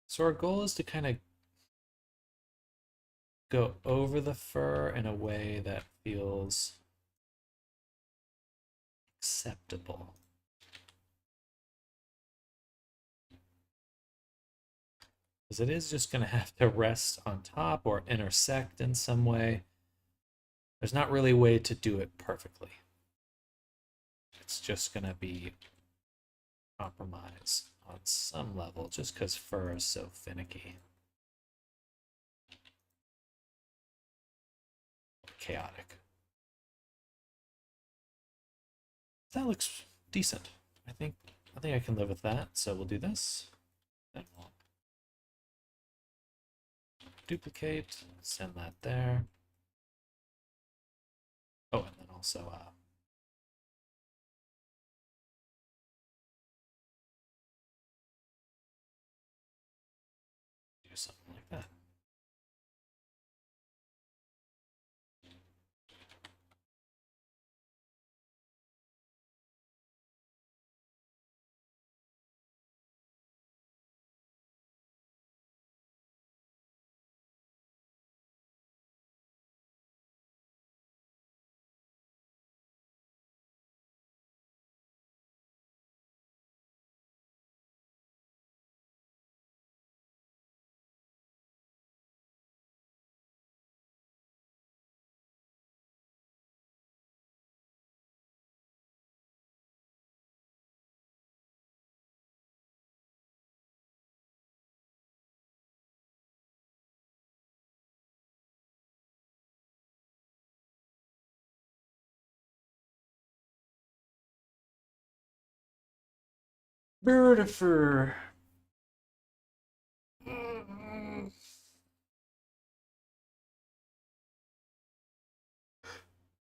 So our goal is to kind of go over the fur in a way that feels acceptable. Because it is just going to have to rest on top or intersect in some way. There's not really a way to do it perfectly. It's just going to be compromise on some level just because fur is so finicky. Chaotic. That looks decent. I think I can live with that. So we'll do this. Then we'll duplicate, send that there. Oh, and then also do something like that. Birdifer.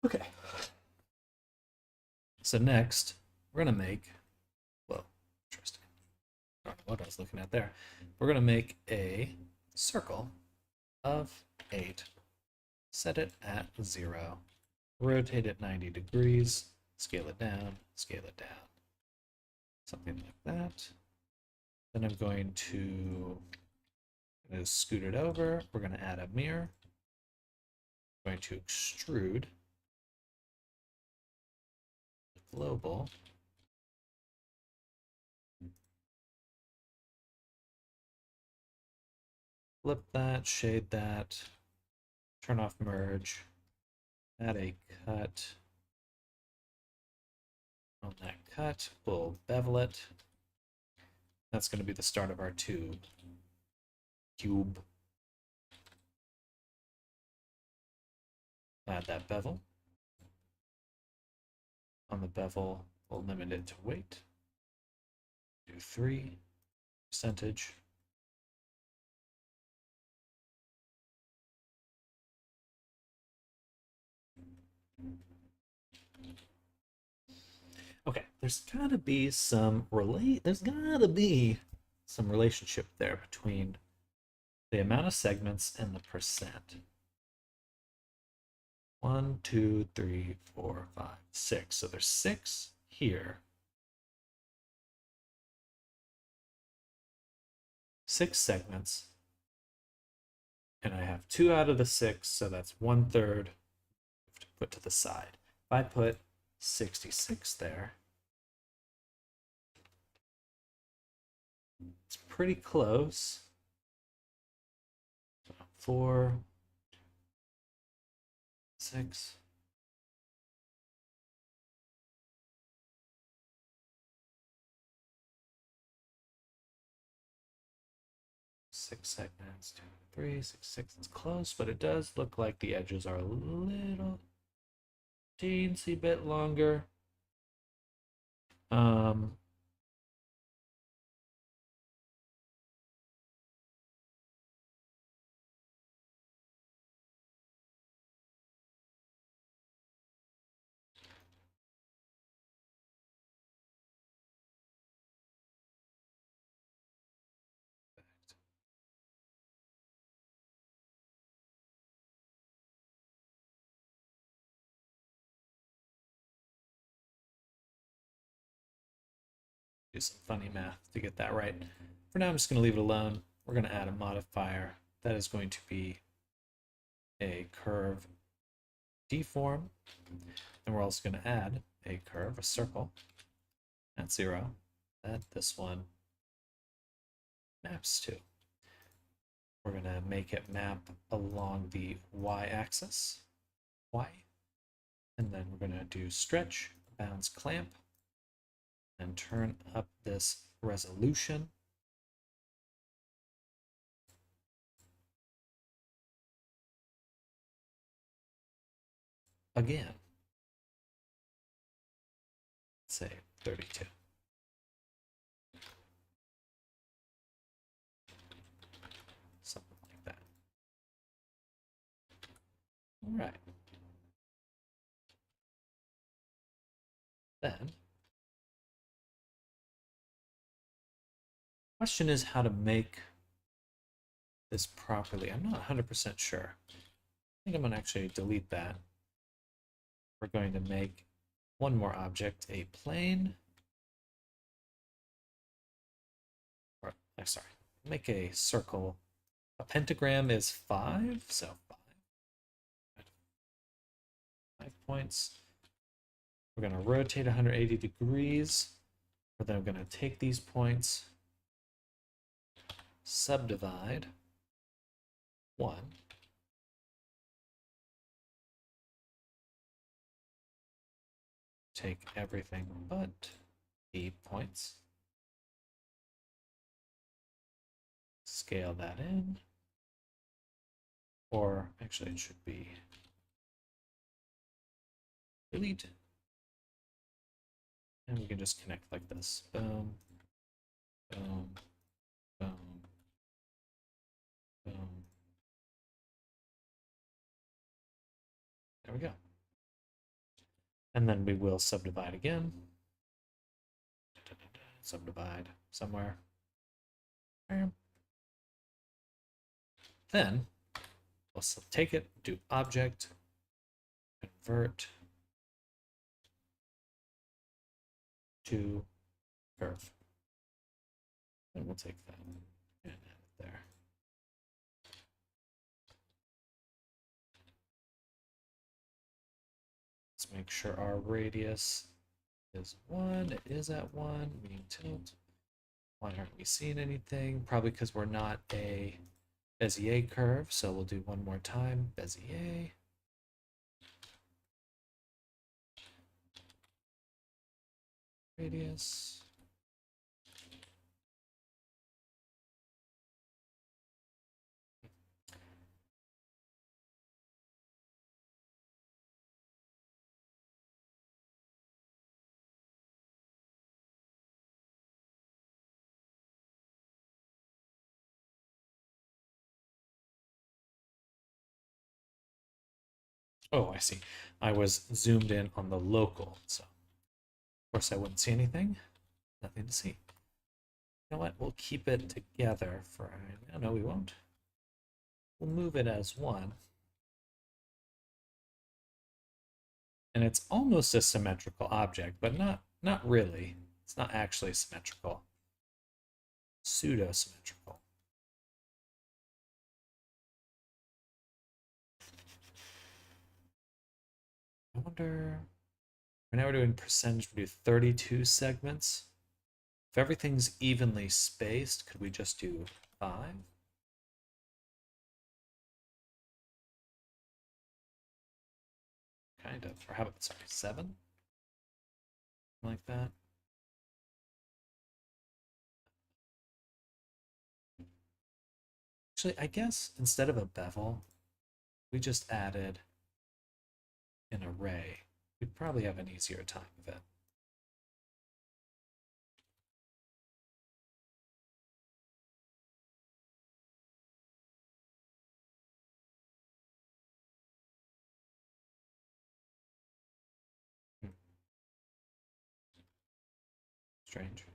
Okay. So next, we're gonna make, well, interesting. I don't know what I was looking at there. We're gonna make a circle of 8. Set it at 0. Rotate it 90 degrees. Scale it down. Scale it down. Something like that. Then I'm going to scoot it over. We're going to add a mirror. I'm going to extrude the global. Flip that, shade that, turn off merge, add a cut on that cut. We'll bevel it. That's going to be the start of our tube. Cube. Add that bevel. On the bevel, we'll limit it to weight. Do 3 percentage. Okay, there's gotta be some relationship there between the amount of segments and the percent. 1, 2, 3, 4, 5, 6. So there's 6 here. 6 segments. And I have 2 out of the 6, so that's 1/3 to put to the side. If I put 66 there, it's pretty close. 4, 6. Six segments, 2, 3, 6, 6. It's close, but it does look like the edges are a little teensy bit longer. Do some funny math to get that right. For now, I'm just going to leave it alone. We're going to add a modifier. That is going to be a curve deform. And we're also going to add a curve, a circle, at 0, that this one maps to. We're going to make it map along the y-axis, y. And then we're going to do stretch, bounce, clamp, and turn up this resolution. Again, say 32. Something like that. All right. Then, question is how to make this properly. I'm not 100% sure. I think I'm going to actually delete that. We're going to make one more object, a plane. Or, sorry, make a circle. A pentagram is 5, so 5 points. We're going to rotate 180 degrees. We're then going to take these points, subdivide 1. Take everything but 8 points. Scale that in. Or actually it should be delete. And we can just connect like this. Boom, There we go. And then we will subdivide again. Subdivide somewhere. Then we'll take it, do object, convert to curve. And we'll take that and add it there. Let's make sure our radius is 1. It is at 1. Mean tilt. Why aren't we seeing anything? Probably because we're not a Bezier curve. So we'll do one more time. Bezier. Radius. Oh, I see. I was zoomed in on the local, so of course I wouldn't see anything. Nothing to see. You know what? We'll keep it together for. No, we won't. We'll move it as 1. And it's almost a symmetrical object, but not really. It's not actually symmetrical. Pseudo-symmetrical. I wonder. Right now we're doing percentage. We do 32 segments. If everything's evenly spaced, could we just do 5? Kind of. Or how about, sorry, 7? Like that. Actually, I guess instead of a bevel, we just added an array. We'd probably have an easier time of it. Strange.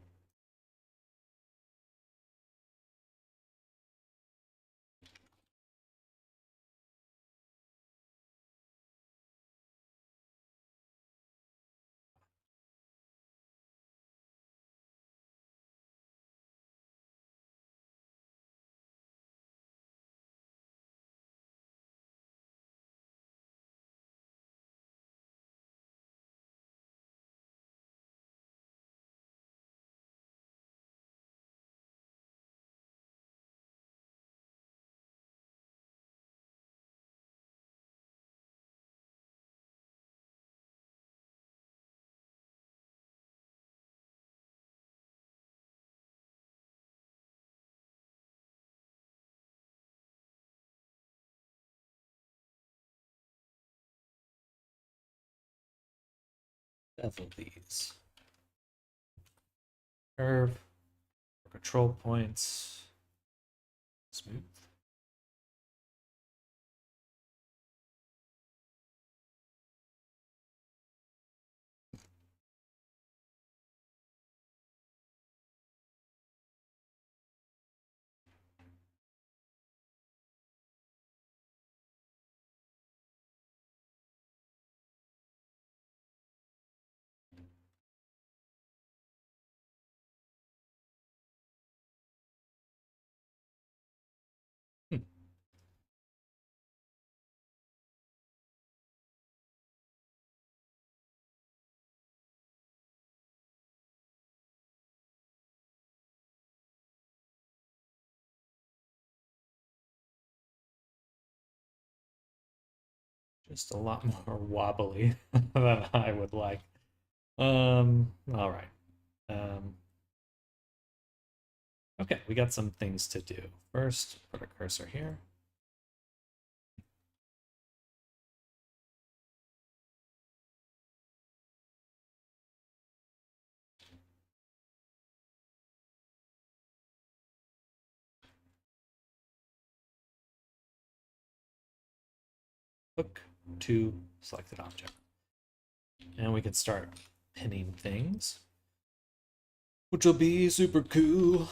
Bevel these. Curve. Control points. Smooth. Just a lot more wobbly than I would like. All right. Okay, we got some things to do. First, put a cursor here. Hook to selected object. And we can start pinning things, which will be super cool.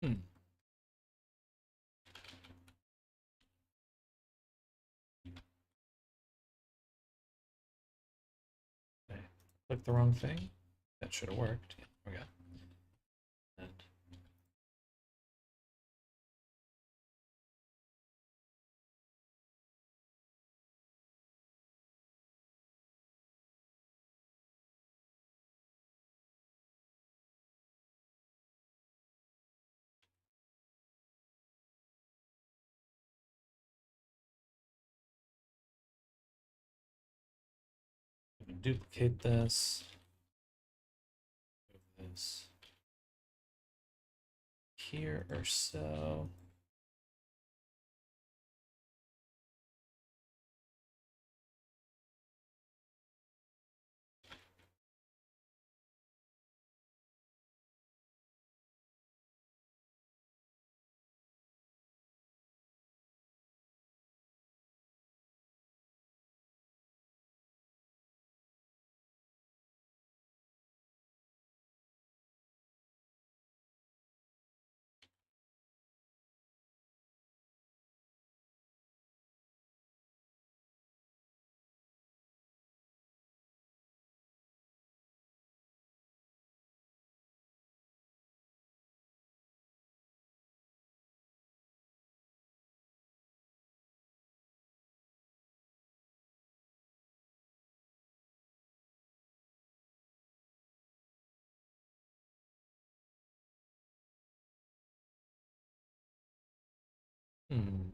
Hmm. Okay. Click the wrong thing. That should have worked. Yeah, we got. And we can duplicate this. Move this here or so. Hmm.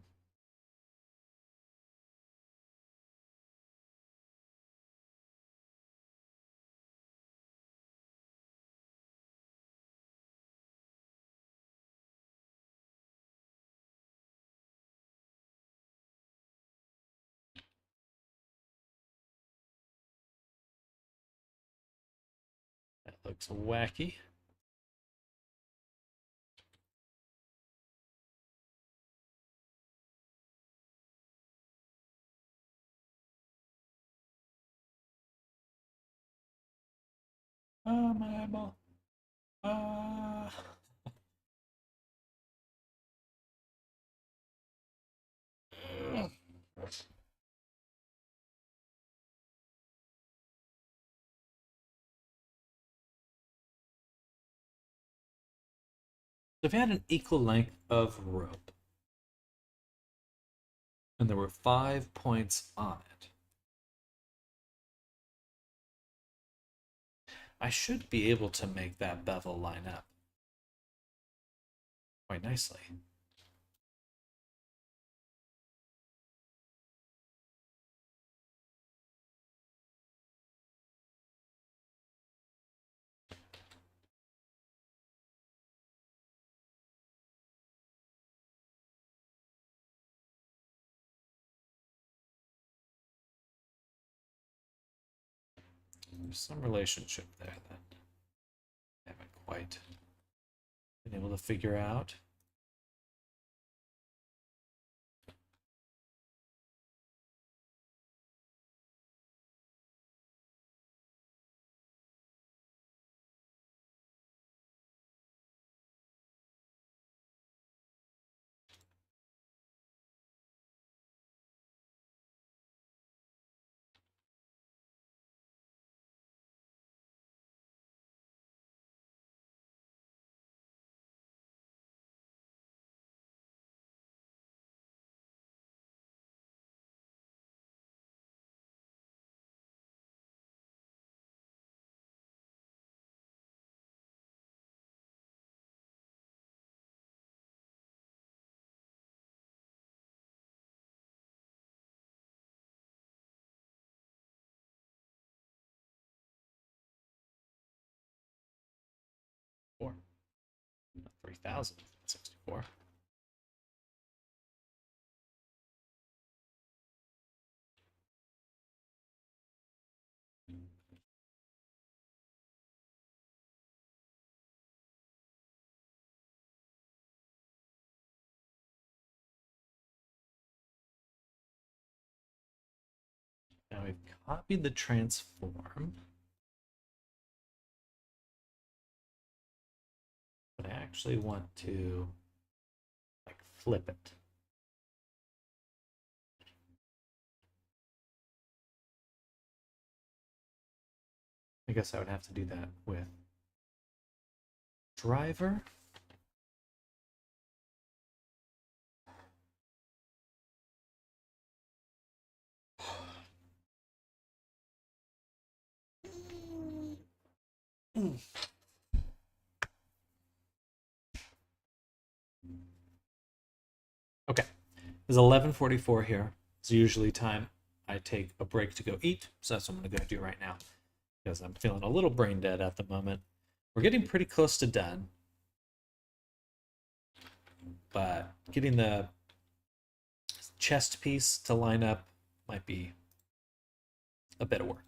That looks wacky. My eyeball. Uh, if you had an equal length of rope and there were 5 points on it, I should be able to make that bevel line up quite nicely. There's some relationship there that I haven't quite been able to figure out. Four. 3,064. Now we've copied the transform, but I actually want to like flip it. I guess I would have to do that with driver. Okay, it's 11:44 here. It's usually time I take a break to go eat, so that's what I'm going to go do right now because I'm feeling a little brain dead at the moment. We're getting pretty close to done, but getting the chest piece to line up might be a bit of work.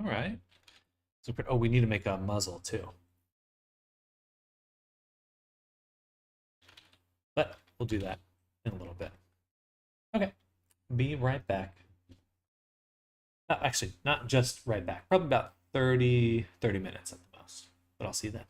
All right. So, oh, we need to make a muzzle too. But we'll do that in a little bit. Okay. Be right back. Actually, not just right back. Probably about 30 minutes at the most. But I'll see you then.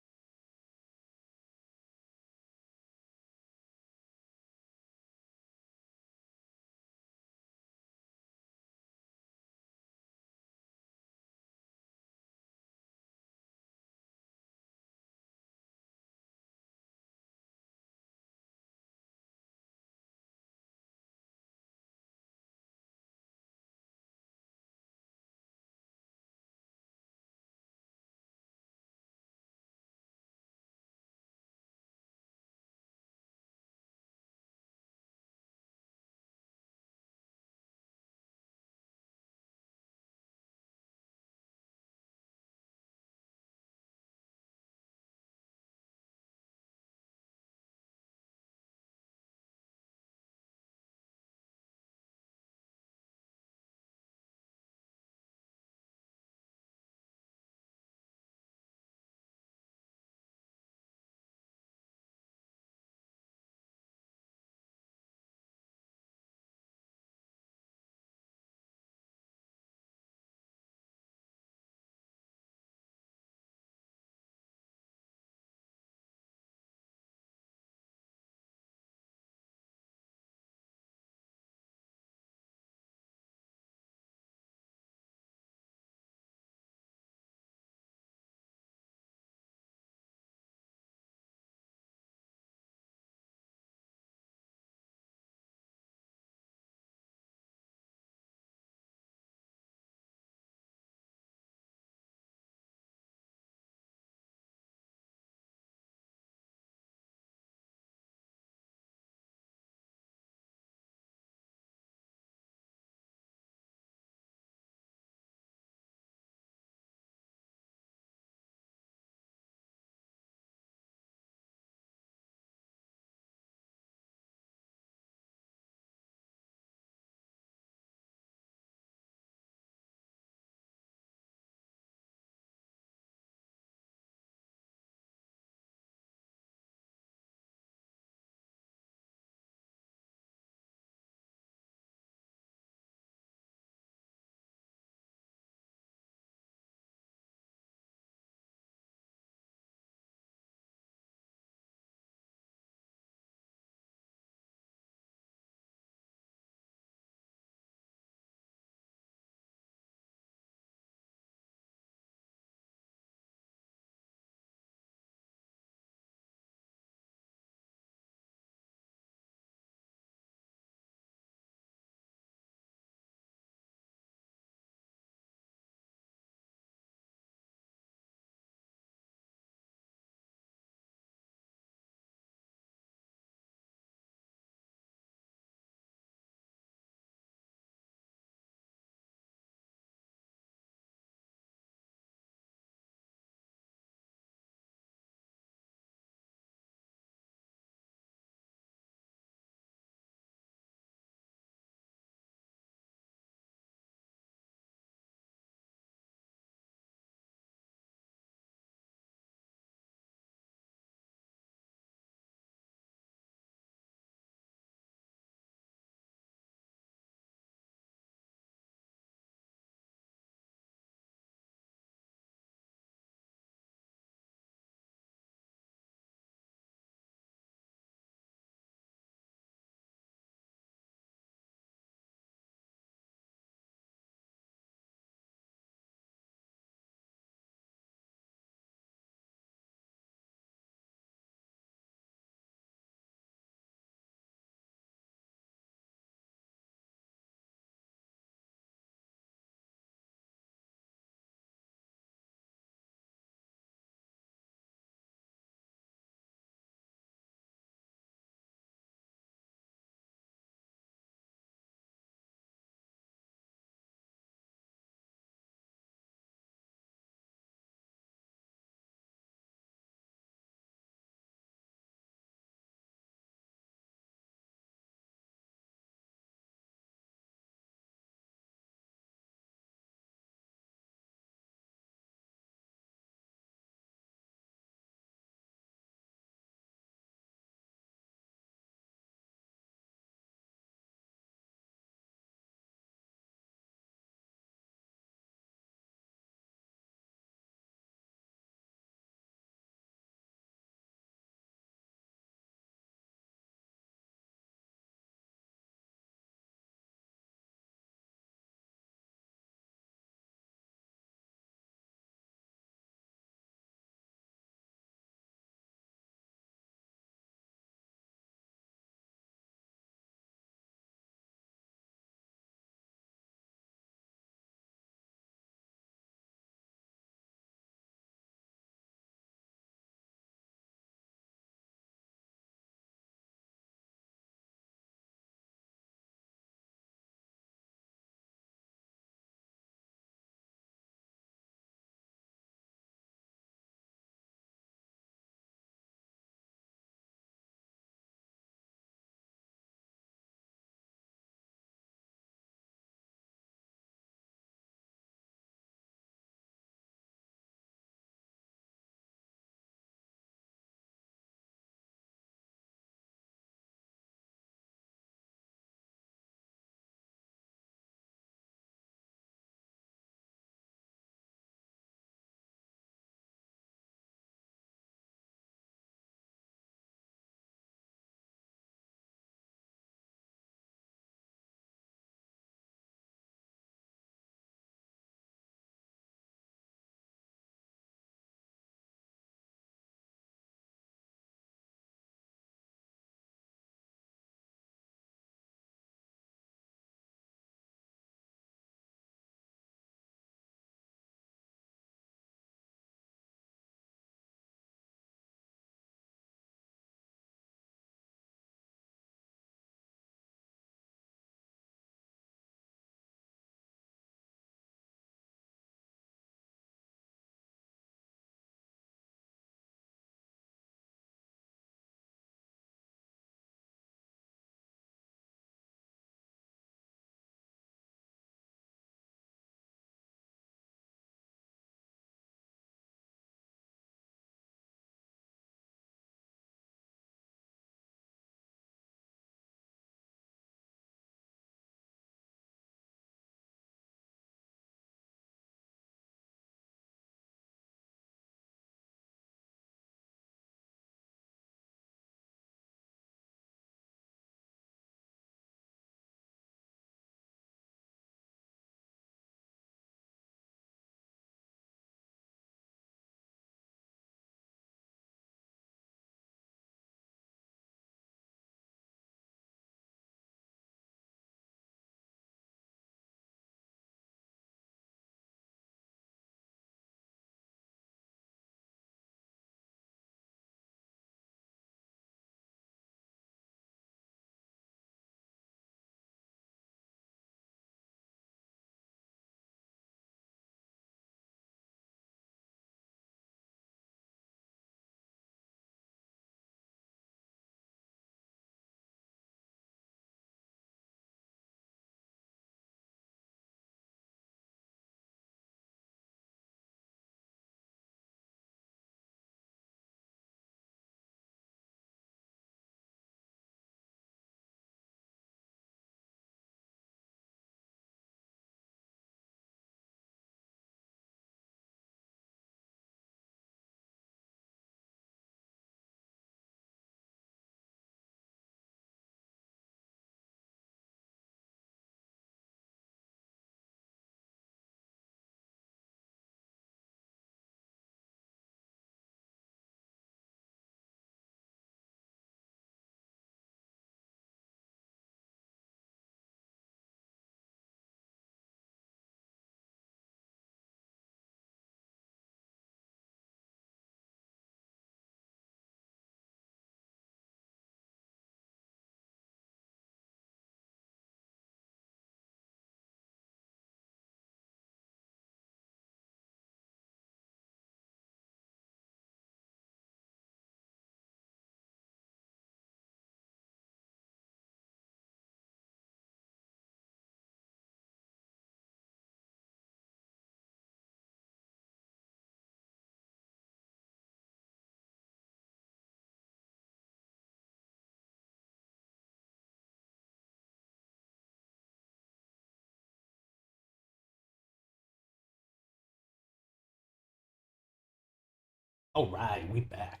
All right, we back.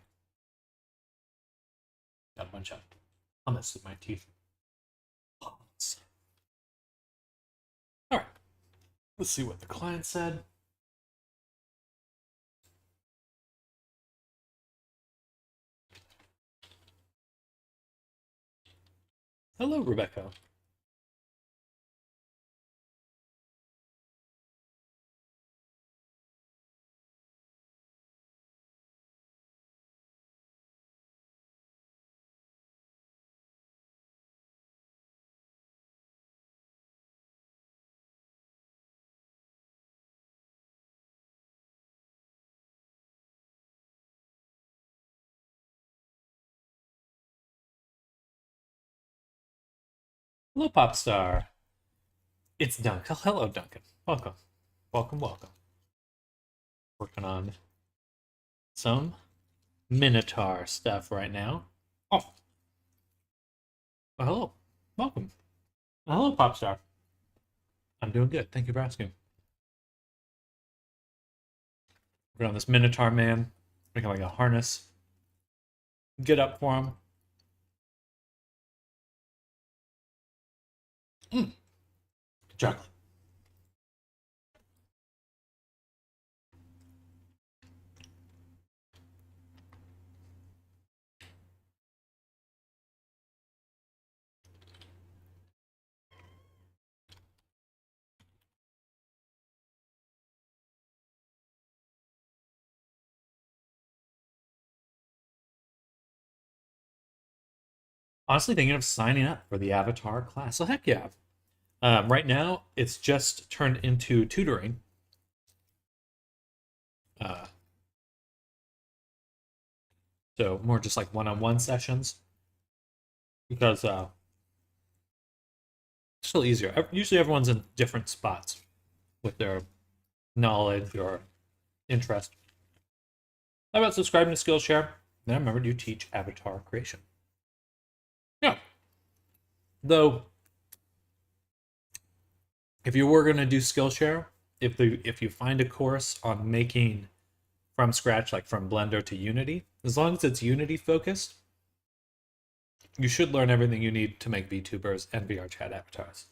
Got a bunch of hummus in my teeth. Hummus. All right, let's see what the client said. Hello, Rebecca. Hello, Popstar. It's Duncan. Hello, Duncan. Welcome. Welcome, welcome. Working on some Minotaur stuff right now. Oh, well, hello. Welcome. Hello, Popstar. I'm doing good. Thank you for asking. Working on this Minotaur man. Making like a harness. Get up for him. Chocolate. Honestly thinking of signing up for the Avatar class. So heck yeah. Right now, it's just turned into tutoring. Uh, so more just like one-on-one sessions. Because it's still easier. Usually everyone's in different spots with their knowledge or interest. How about subscribing to Skillshare? Then remember, you teach avatar creation. Yeah. Though, if you were going to do Skillshare, if you find a course on making from scratch, like from Blender to Unity, as long as it's Unity focused, you should learn everything you need to make VTubers and VR chat avatars.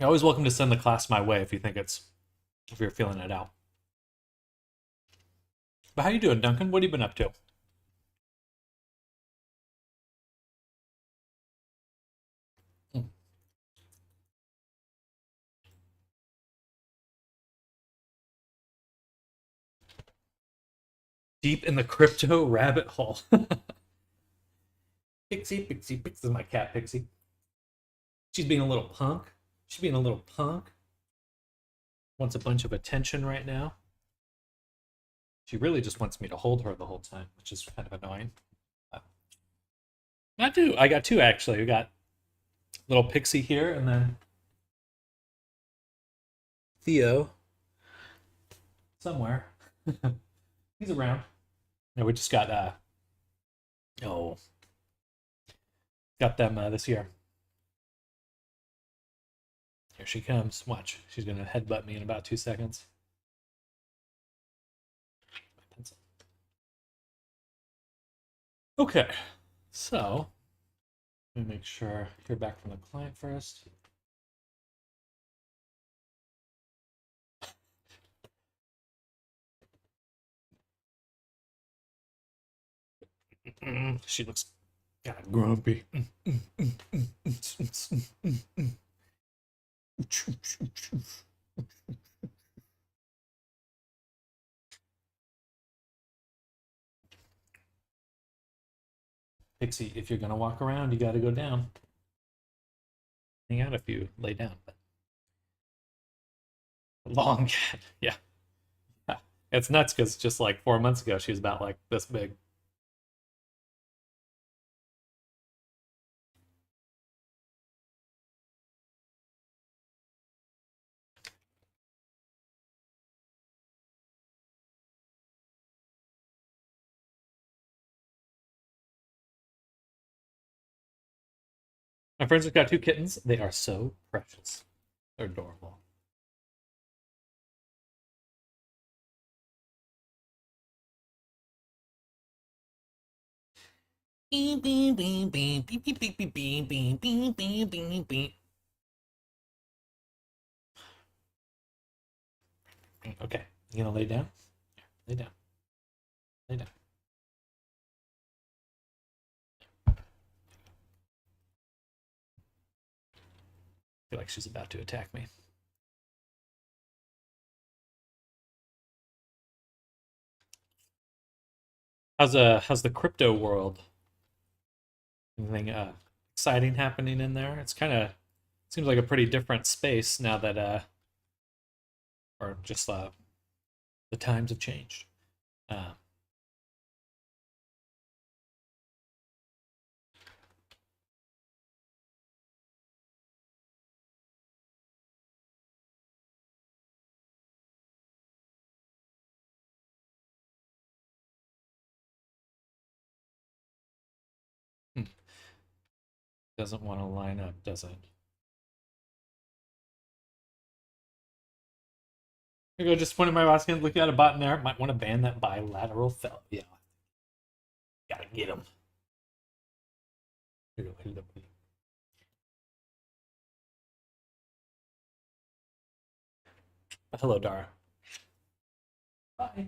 You're always welcome to send the class my way if you're feeling it out. But how you doing, Duncan? What have you been up to? Deep in the crypto rabbit hole. Pixie, Pixie, Pixie. This is my cat, Pixie. She's being a little punk. She's being a little punk. Wants a bunch of attention right now. She really just wants me to hold her the whole time, which is kind of annoying. Not two. I got two actually. We got little Pixie here, and then Theo somewhere. He's around. Yeah, we just got oh, got them this year. Here she comes. Watch. She's gonna headbutt me in about 2 seconds. Okay, so let me make sure hear back from the client first. She looks kind of grumpy. Pixie, if you're gonna walk around, you gotta go down. Hang out if you lay down, but long cat, yeah. Yeah. It's nuts because just like 4 months ago, she was about like this big. My friends have got two kittens. They are so precious. They're adorable. Okay, you gonna lay down? Lay down. Lay down. I feel like she's about to attack me. How's the crypto world? Anything exciting happening in there? It's kind of seems like a pretty different space now that or just the times have changed. Uh, hmm, doesn't want to line up, does it? Here you go, just pointing my mouse again, looking at a button there. Might want to ban that bilateral fell. Yeah, gotta get him. Here you go. Hello, Dara. Bye.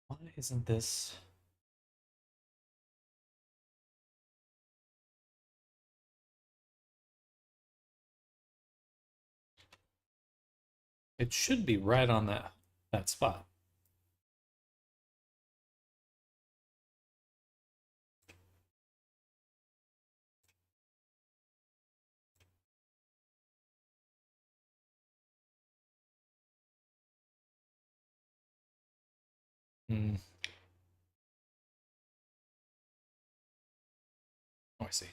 Why isn't this? It should be right on that spot. Hmm. Oh, I see.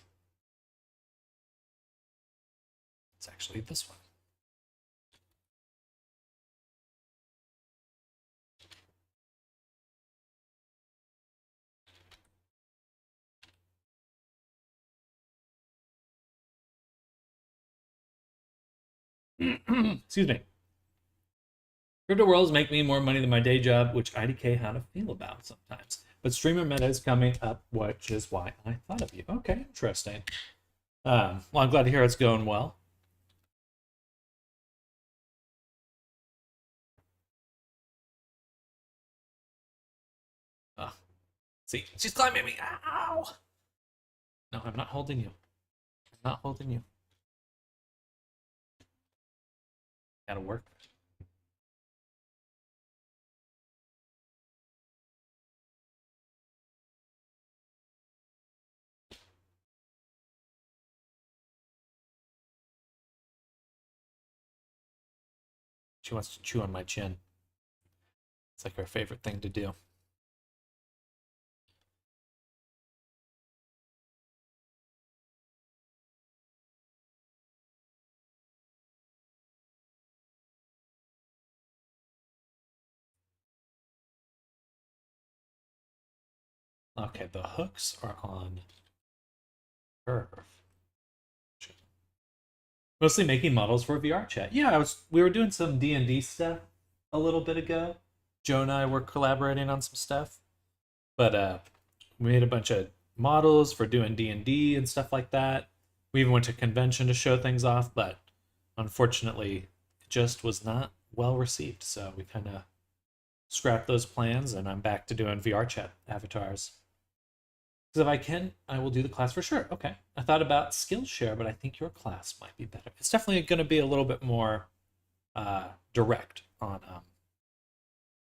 It's actually this one. Excuse me. Crypto worlds make me more money than my day job, which IDK how to feel about sometimes. But streamer meta is coming up, which is why I thought of you. Okay, interesting. Well, I'm glad to hear it's going well. Oh, see, she's climbing me. Ow! No, I'm not holding you. I'm not holding you. Gotta work. She wants to chew on my chin. It's like her favorite thing to do. Okay, the hooks are on curve. Mostly making models for VR chat. Yeah, we were doing some D&D stuff a little bit ago. Joe and I were collaborating on some stuff. But we made a bunch of models for doing D&D and stuff like that. We even went to convention to show things off, but unfortunately, it just was not well received. So we kind of scrapped those plans, and I'm back to doing VR chat avatars. Because if I can, I will do the class for sure. Okay. I thought about Skillshare, but I think your class might be better. It's definitely going to be a little bit more direct on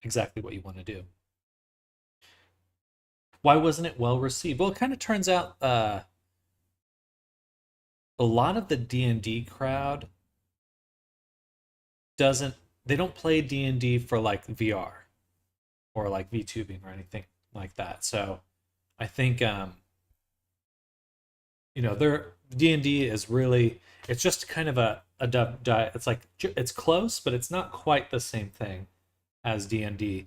exactly what you want to do. Why wasn't it well received? Well, it kind of turns out a lot of the D&D crowd doesn't they don't play D&D for like VR or like VTubing or anything like that. So I think their D&D is really it's just kind of a it's like it's close, but it's not quite the same thing as D&D.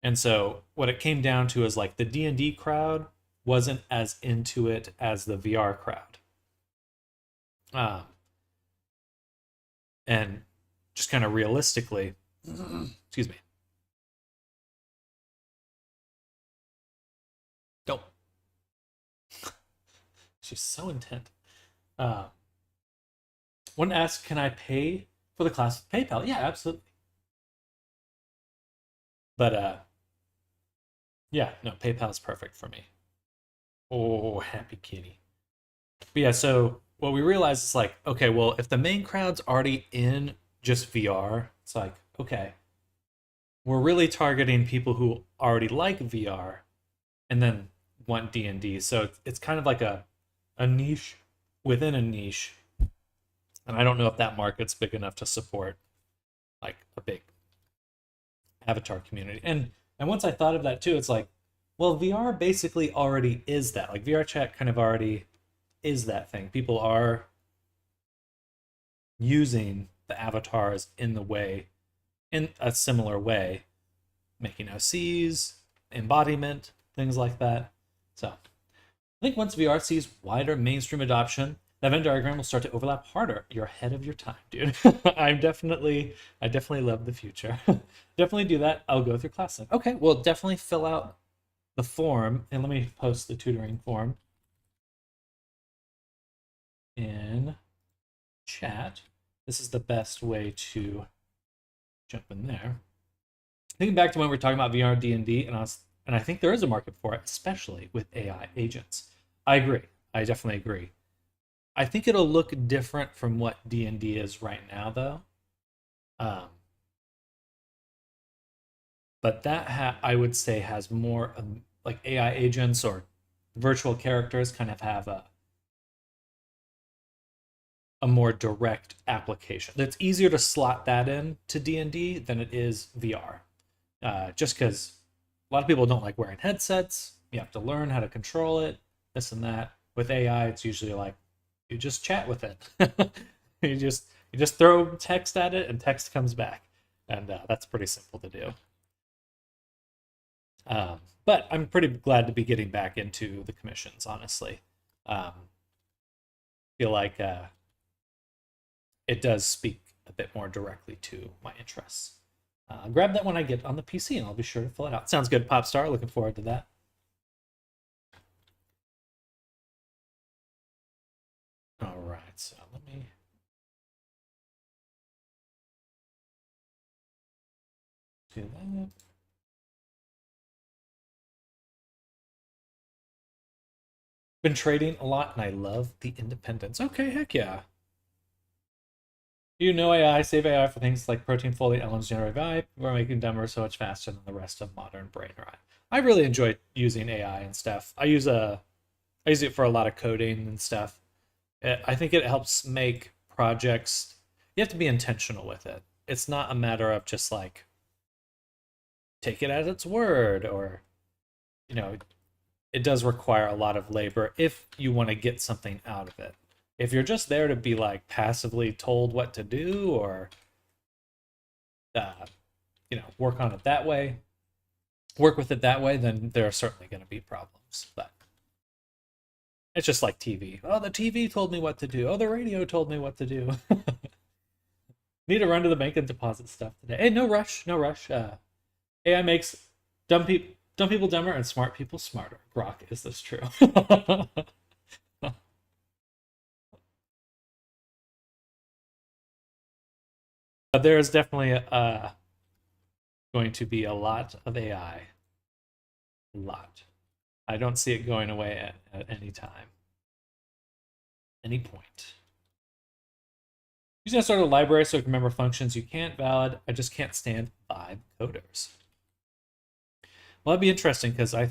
And so what it came down to is like the D&D crowd wasn't as into it as the VR crowd. And just kind of realistically, excuse me. Don't. She's so intent. One asks, can I pay for the class with PayPal? Yeah, absolutely. But yeah, no, PayPal's perfect for me. Oh, happy kitty. But yeah, so what we realized is like, okay, well, if the main crowd's already in just VR, it's like, okay, we're really targeting people who already like VR and then want D&D. So it's kind of like a niche within a niche. And I don't know if that market's big enough to support like a big avatar community. And once I thought of that too, it's like, well, VR basically already is that. Like VR chat kind of already is that thing. People are using the avatars in a similar way, making OCs, embodiment, things like that. So I think once VR sees wider mainstream adoption, that Venn diagram will start to overlap harder. You're ahead of your time, dude. I definitely love the future. Definitely do that. I'll go through classic. Okay, well, definitely fill out the form, and let me post the tutoring form in chat. This is the best way to jump in there. Thinking back to when we were talking about VR D&D, and I think there is a market for it, especially with AI agents. I agree. I definitely agree. I think it'll look different from what D&D is right now, though. But that I would say has more like AI agents or virtual characters kind of have a more direct application. It's easier to slot that in to D&D than it is VR. Just because a lot of people don't like wearing headsets. You have to learn how to control it, this and that. With AI, it's usually like you just chat with it. you just throw text at it and text comes back, and that's pretty simple to do. But I'm pretty glad to be getting back into the commissions, honestly. Feel like it does speak a bit more directly to my interests. Grab that when I get on the PC, and I'll be sure to fill it out. Sounds good, Popstar. Looking forward to that. All right, so let me do that. Been trading a lot, and I love the independence. Okay, heck yeah. You know AI, save AI for things like protein folding, elements generative AI. We're making dumber so much faster than the rest of modern brain rot. I really enjoy using AI and stuff. I use it for a lot of coding and stuff. I think it helps make projects. You have to be intentional with it. It's not a matter of just like take it at its word, or you know, it does require a lot of labor if you want to get something out of it. If you're just there to be like passively told what to do, or work on it that way, work with it that way, then there are certainly going to be problems. But it's just like TV. Oh, the TV told me what to do. Oh, the radio told me what to do. Need to run to the bank and deposit stuff today. Hey, no rush, no rush. AI makes dumb people dumber and smart people smarter. Grok, is this true? But there is definitely going to be a lot of AI. A lot. I don't see it going away at any time. Any point. Using a sort of library so I can remember functions you can't. Valid. I just can't stand vibe coders. Well, that'd be interesting because I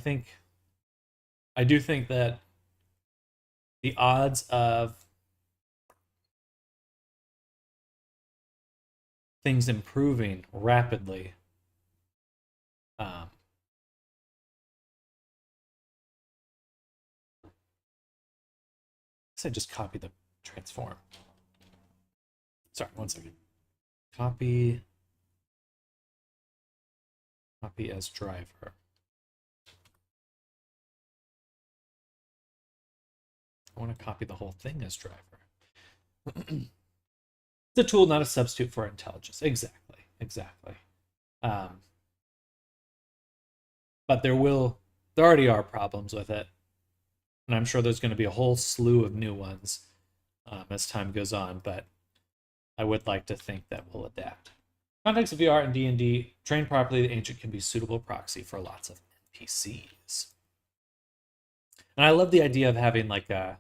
do think that the odds of things improving rapidly I just copy the transform. Sorry, one second. Copy copy as driver. I want to copy the whole thing as driver. It's a tool, not a substitute for intelligence. Exactly, exactly. But there already are problems with it. And I'm sure there's going to be a whole slew of new ones as time goes on, but I would like to think that we'll adapt. Context of VR and D&D, trained properly, the agent can be suitable proxy for lots of NPCs. And I love the idea of having like a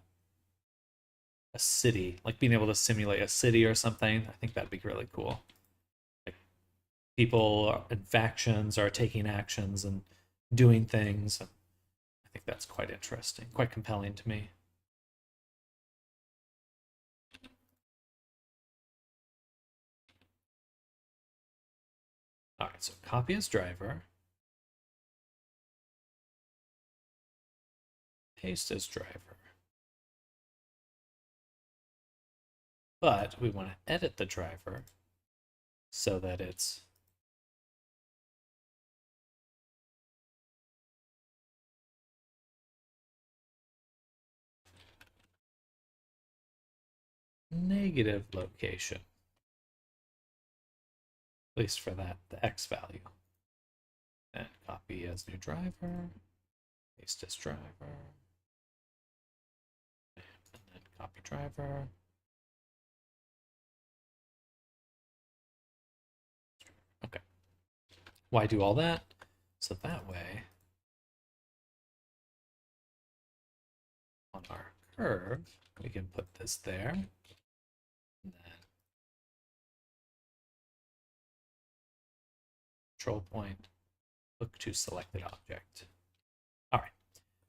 city, like being able to simulate a city or something. I think that'd be really cool. Like people and factions are taking actions and doing things. And I think that's quite interesting, quite compelling to me. All right, so copy as driver. Paste as driver. But we want to edit the driver so that it's negative location, at least for that, the X value. And copy as new driver, paste as driver, and then copy driver. Okay. Why do all that? So that way, on our curve, we can put this there. And then control point, hook to selected object. All right.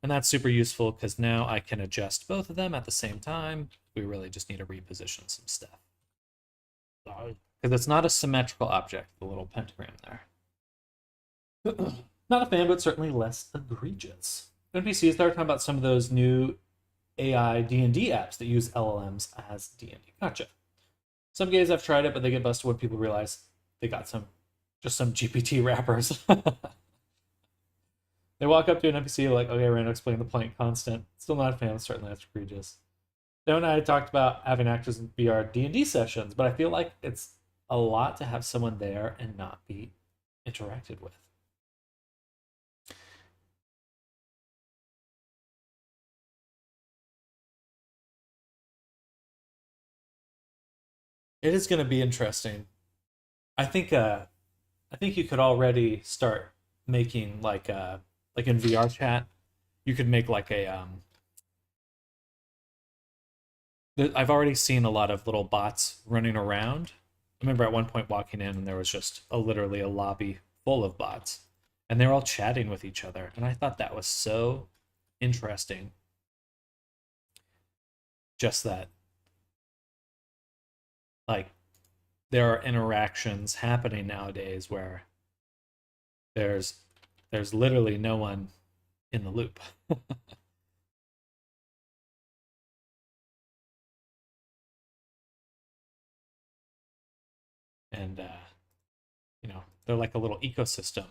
And that's super useful because now I can adjust both of them at the same time. We really just need to reposition some stuff. Because it's not a symmetrical object, the little pentagram there. Not a fan, but certainly less egregious. NPCs, they're talking about some of those new AI D&D apps that use LLMs as D&D. Gotcha. Some games I've tried it, but they get busted when people realize they got just some GPT wrappers. They walk up to an NPC like, okay, we're going to explain the Planck constant. Still not a fan, certainly that's egregious. Joe and I talked about having actors in VR D&D sessions, but I feel like it's a lot to have someone there and not be interacted with. It is going to be interesting. I think you could already start making like in VR chat, you could make like I've already seen a lot of little bots running around. I remember at one point walking in and there was just literally a lobby full of bots and they were all chatting with each other. And I thought that was so interesting. Just that, like, there are interactions happening nowadays where there's literally no one in the loop. And they're like a little ecosystem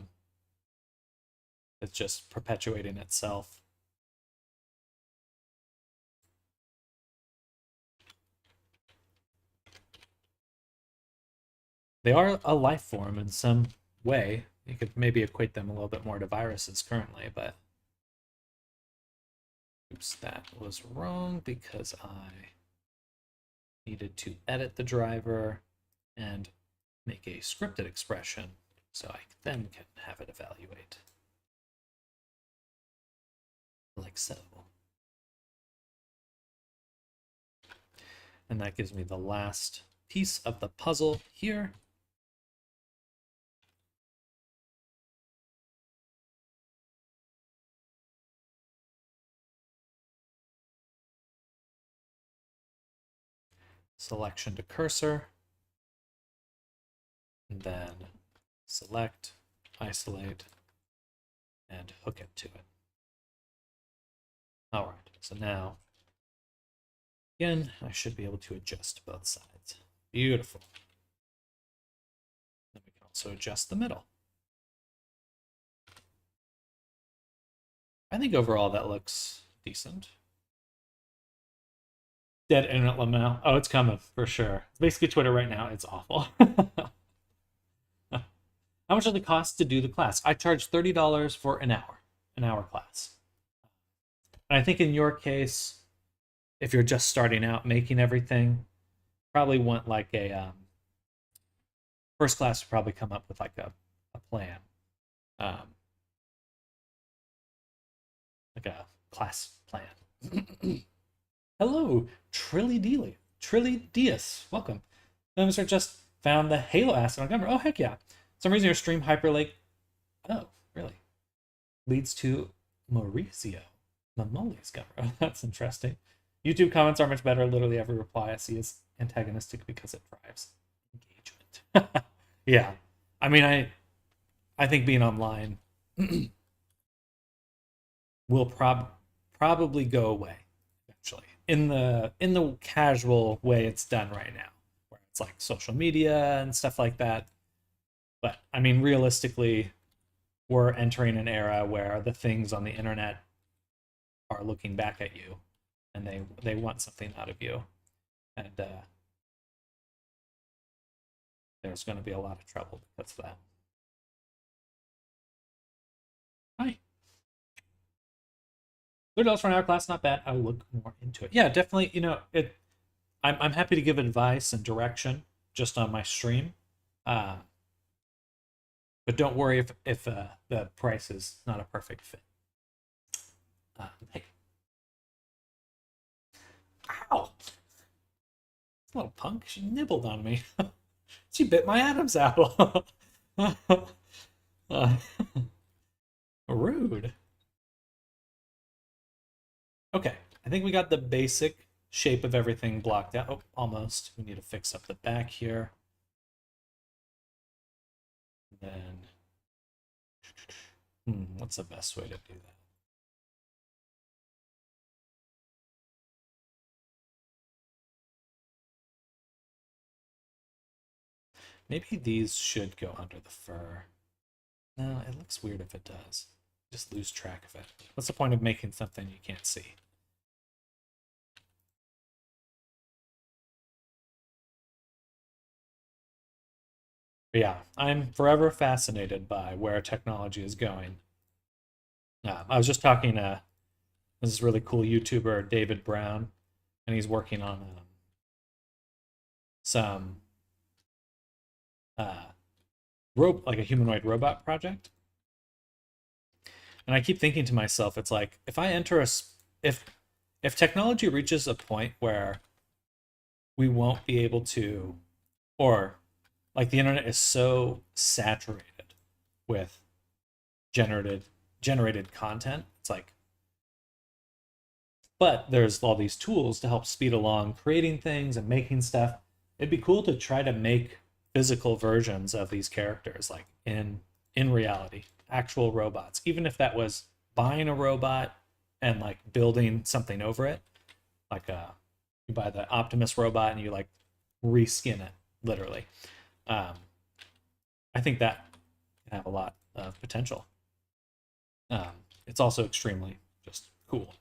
that's just perpetuating itself. They are a life form in some way. You could maybe equate them a little bit more to viruses currently, but oops, that was wrong because I needed to edit the driver and make a scripted expression so I then can have it evaluate. Like so. And that gives me the last piece of the puzzle here. Selection to cursor. And then select, isolate, and hook it to it. All right, so now, again, I should be able to adjust both sides. Beautiful. Then we can also adjust the middle. I think overall that looks decent. Dead internet now. Oh, it's coming for sure. It's basically Twitter right now. It's awful. How much does it cost to do the class? I charge $30 for an hour class. And I think in your case, if you're just starting out making everything, probably want like a first class would probably come up with like a plan, like a class plan. Hello, Trilly Diaz, welcome. Mr. just found the Halo asset on camera. Oh heck yeah! For some reason your stream Hyperlink. Oh really? Leads to Mauricio Mamoli's camera. That's interesting. YouTube comments are much better. Literally every reply I see is antagonistic because it drives engagement. Yeah, I mean I think being online will probably go away eventually in the casual way it's done right now, where it's like social media and stuff like that. But I mean, realistically, we're entering an era where the things on the internet are looking back at you, and they want something out of you, and there's going to be a lot of trouble because of that. Hi. $30 for an hour class, not bad. I'll look more into it. Yeah, definitely. You know, I'm happy to give advice and direction just on my stream, but don't worry if the price is not a perfect fit. Hey, ow! Little punk, she nibbled on me. She bit my Adam's apple. Rude. Okay, I think we got the basic shape of everything blocked out. Oh, almost. We need to fix up the back here. And then, what's the best way to do that? Maybe these should go under the fur. No, it looks weird if it does. Just lose track of it. What's the point of making something you can't see? But yeah, I'm forever fascinated by where technology is going. I was just talking to this really cool YouTuber, David Brown, and he's working on some like a humanoid robot project. And I keep thinking to myself, it's like if I enter if technology reaches a point where we won't be able to, or like the internet is so saturated with generated content, it's like, but there's all these tools to help speed along creating things and making stuff. It'd be cool to try to make physical versions of these characters, like in reality, actual robots, even if that was buying a robot and like building something over it, like you buy the Optimus robot and you like reskin it literally. I think that can have a lot of potential. It's also extremely just cool.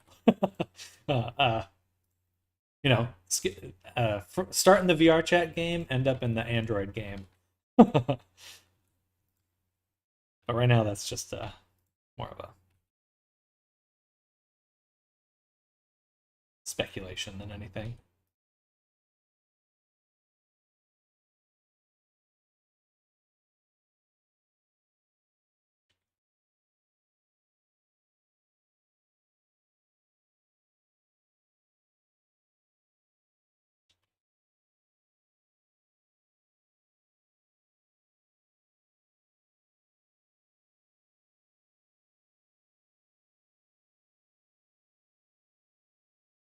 You know, start in the VR chat game, end up in the Android game. But right now, that's just more of a speculation than anything.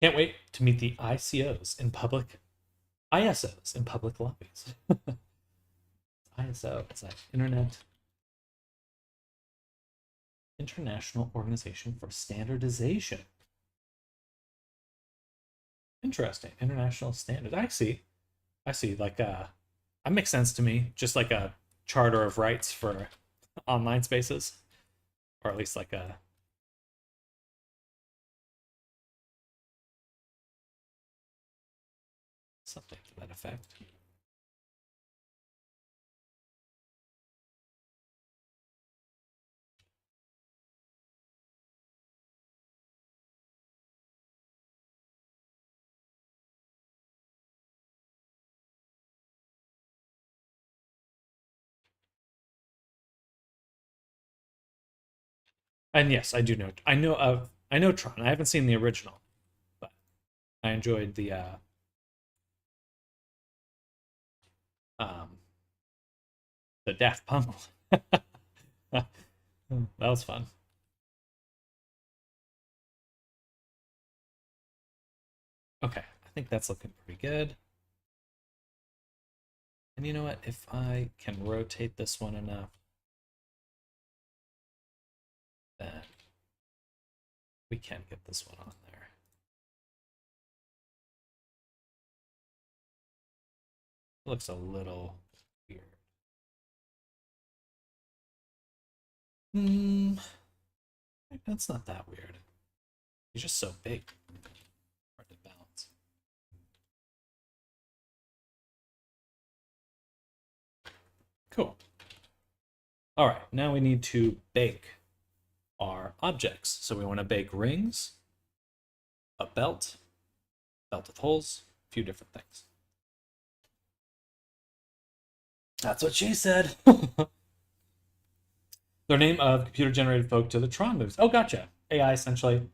Can't wait to meet the ICOs in public, ISOs in public lobbies. ISO, it's like International Organization for Standardization. Interesting. International standard. I see. Like that makes sense to me. Just like a charter of rights for online spaces, or at least like a that effect. And yes, I do know. I know Tron. I haven't seen the original, but I enjoyed um the Daft Punk one. That was fun. Okay, I think that's looking pretty good. And you know what? If I can rotate this one enough, then we can get this one on there. It looks a little weird. That's not that weird. He's just so big. Hard to balance. Cool. All right, now we need to bake our objects. So we want to bake rings, a belt with holes, a few different things. That's what she said. Their name of computer-generated folk to the Tron movies. Oh, gotcha. AI, essentially.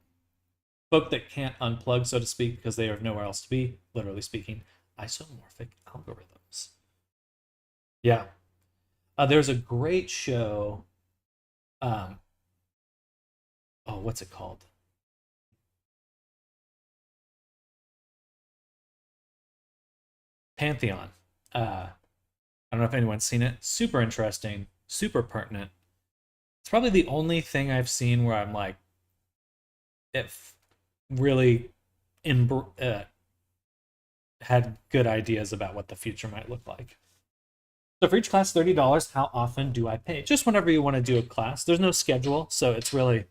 Folk that can't unplug, so to speak, because they have nowhere else to be, literally speaking. Isomorphic algorithms. Yeah. There's a great show. Oh, what's it called? Pantheon. I don't know if anyone's seen it. Super interesting, super pertinent. It's probably the only thing I've seen where I'm like, if really had good ideas about what the future might look like. So for each class, $30. How often do I pay? Just whenever you want to do a class. There's no schedule, so it's really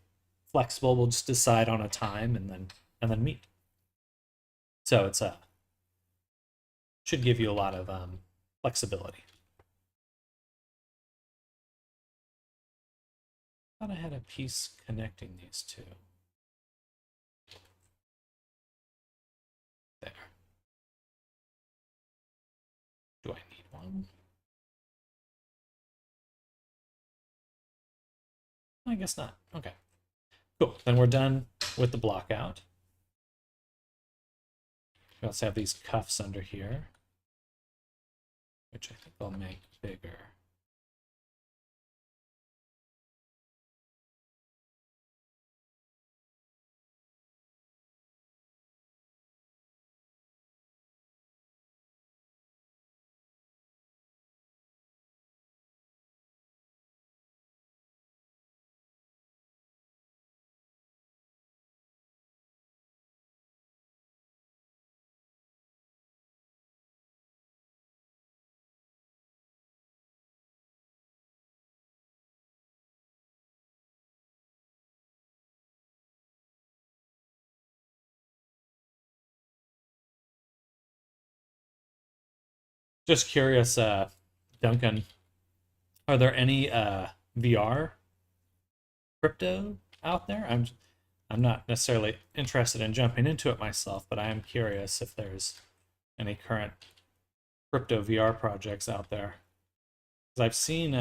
flexible. We'll just decide on a time and then meet. So it's should give you a lot of flexibility. I thought I had a piece connecting these two. There. Do I need one? I guess not. Okay. Cool. Then we're done with the block out. We also have these cuffs under here, which I think I'll make bigger. Just curious, Duncan, are there any VR crypto out there? I'm not necessarily interested in jumping into it myself, but I am curious if there's any current crypto VR projects out there. Because I've seen,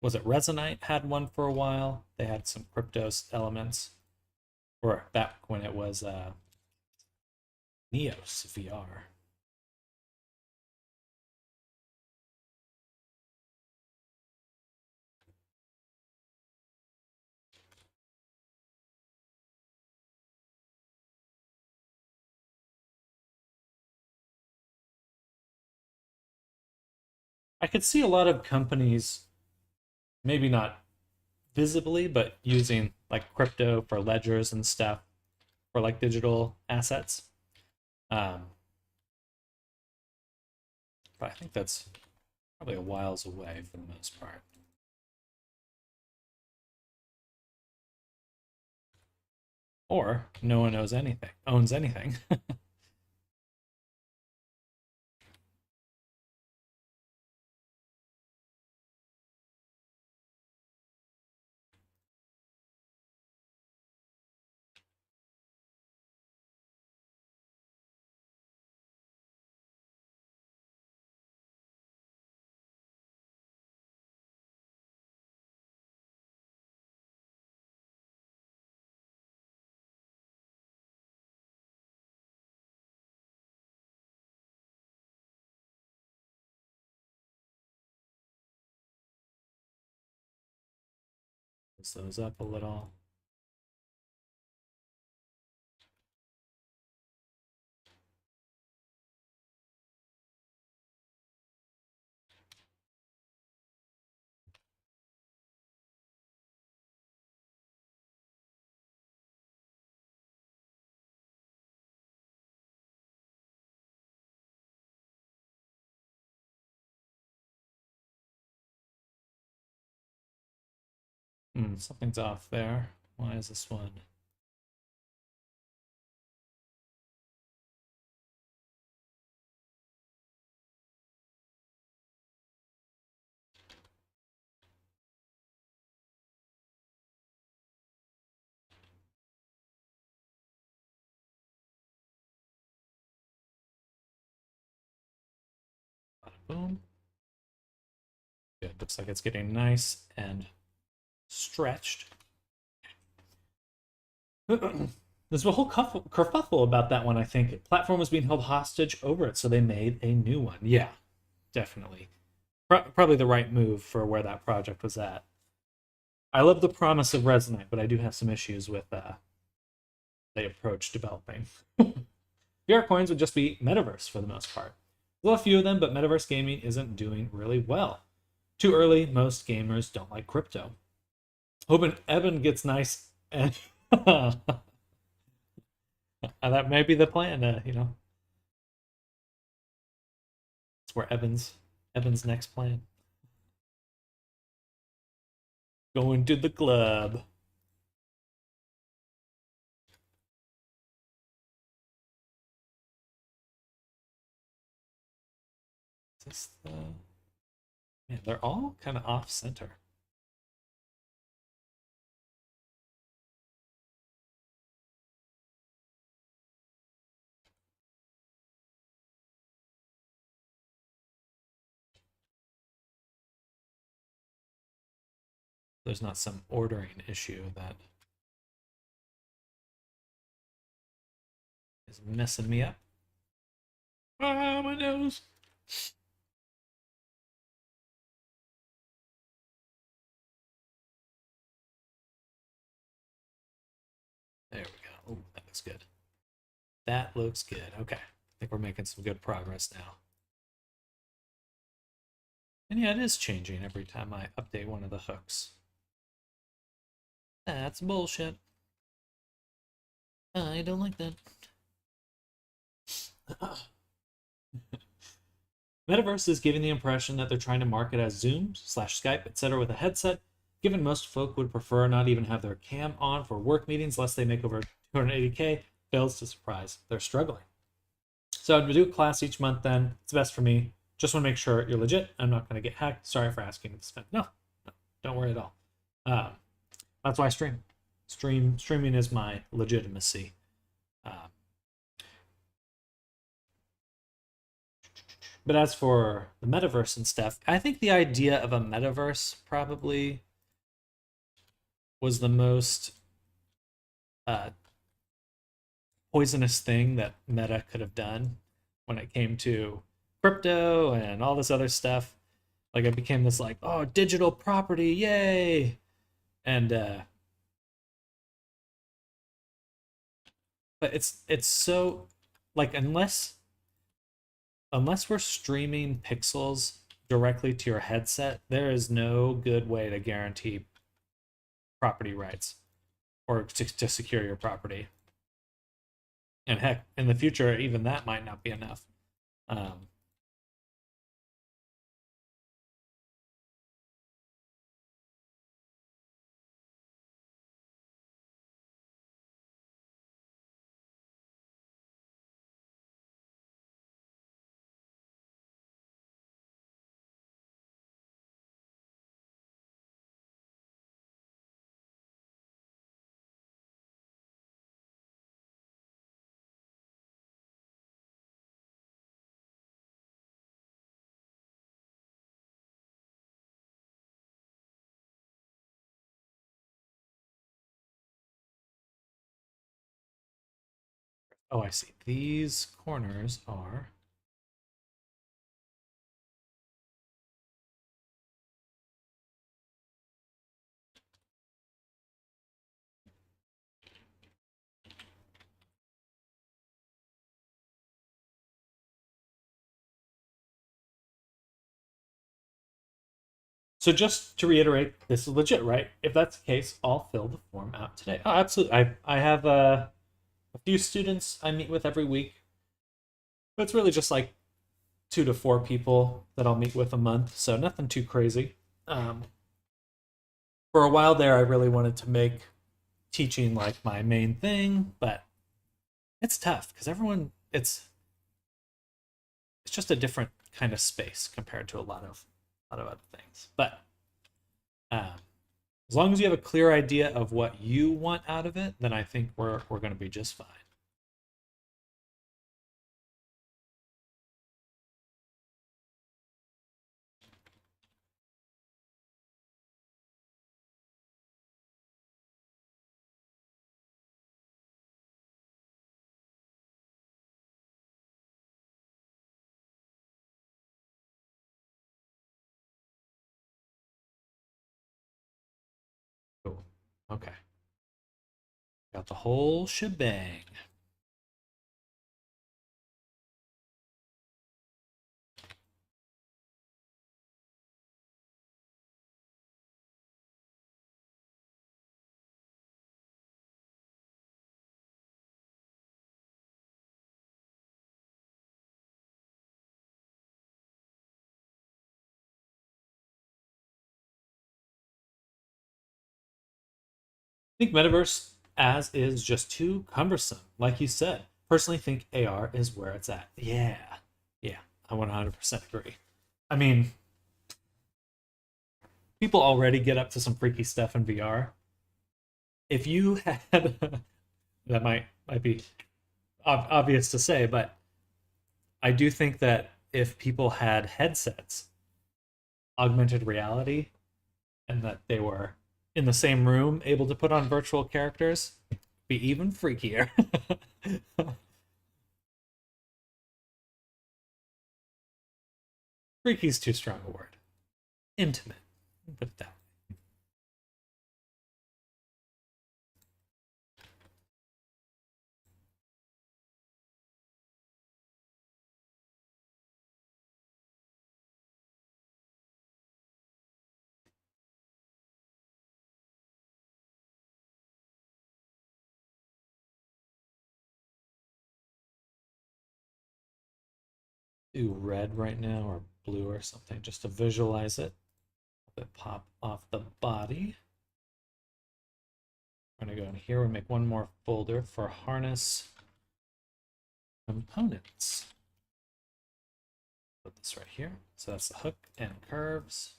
was it Resonite had one for a while? They had some crypto elements, or back when it was Neos VR. I could see a lot of companies, maybe not visibly, but using like crypto for ledgers and stuff for like digital assets. But I think that's probably a whiles away for the most part. Or no one owns anything. Close those up a little. Something's off there. Why is this one? Boom. Good. Looks like it's getting nice and stretched. There's a whole kerfuffle about that one, I think. Platform was being held hostage over it, so they made a new one. Yeah, definitely. Probably the right move for where that project was at. I love the promise of Resonate, but I do have some issues with the approach developing. VR coins would just be metaverse for the most part. Well, a few of them, but metaverse gaming isn't doing really well. Too early, most gamers don't like crypto. Hoping Evan gets nice and that may be the plan, you know. It's where Evan's next plan. Going to the club. Is this the... Man, they're all kind of off center. There's not some ordering issue that is messing me up. Ah, my nose. There we go. Oh, that looks good. That looks good. Okay. I think we're making some good progress now. And yeah, it is changing every time I update one of the hooks. That's bullshit. I don't like that. Metaverse is giving the impression that they're trying to market as Zoom / Skype, etc. with a headset, given most folk would prefer not even have their cam on for work meetings lest they make over 280K, fails to surprise. They're struggling. So I'd do a class each month then. It's best for me. Just want to make sure you're legit. I'm not going to get hacked. Sorry for asking to spend. No, don't worry at all. That's why I stream. Streaming is my legitimacy. But as for the metaverse and stuff, I think the idea of a metaverse probably was the most poisonous thing that Meta could have done when it came to crypto and all this other stuff. Like it became this like, oh, digital property, yay! And but it's so like unless we're streaming pixels directly to your headset, there is no good way to guarantee property rights or to secure your property. And heck, in the future, even that might not be enough. Oh, I see. These corners are... So just to reiterate, this is legit, right? If that's the case, I'll fill the form out today. Oh, absolutely. I have a few students I meet with every week, but it's really just like 2 to 4 people that I'll meet with a month, so nothing too crazy. For a while there, I really wanted to make teaching like my main thing, but it's tough because it's just a different kind of space compared to a lot of other things. But as long as you have a clear idea of what you want out of it, then I think we're going to be just fine. Cool. Okay. Got the whole shebang. I think metaverse as is just too cumbersome. Like you said, personally think AR is where it's at. Yeah. Yeah, I 100% agree. I mean, people already get up to some freaky stuff in VR. If you had that might be obvious to say, but I do think that if people had headsets, augmented reality, and that they were in the same room able to put on virtual characters, be even freakier. Freaky's too strong a word. Intimate. Put it that way. Do red right now or blue or something just to visualize it. Let it pop off the body. I'm going to go in here and make one more folder for harness components. Put this right here. So that's the hook and curves.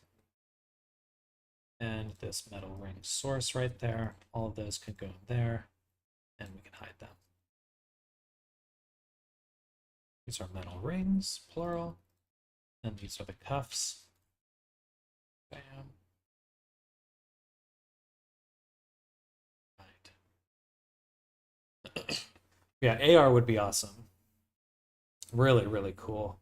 And this metal ring source right there. All of those can go in there, and we can hide them. These are metal rings, plural. And these are the cuffs. Bam. Right. Yeah, AR would be awesome. Really, really cool.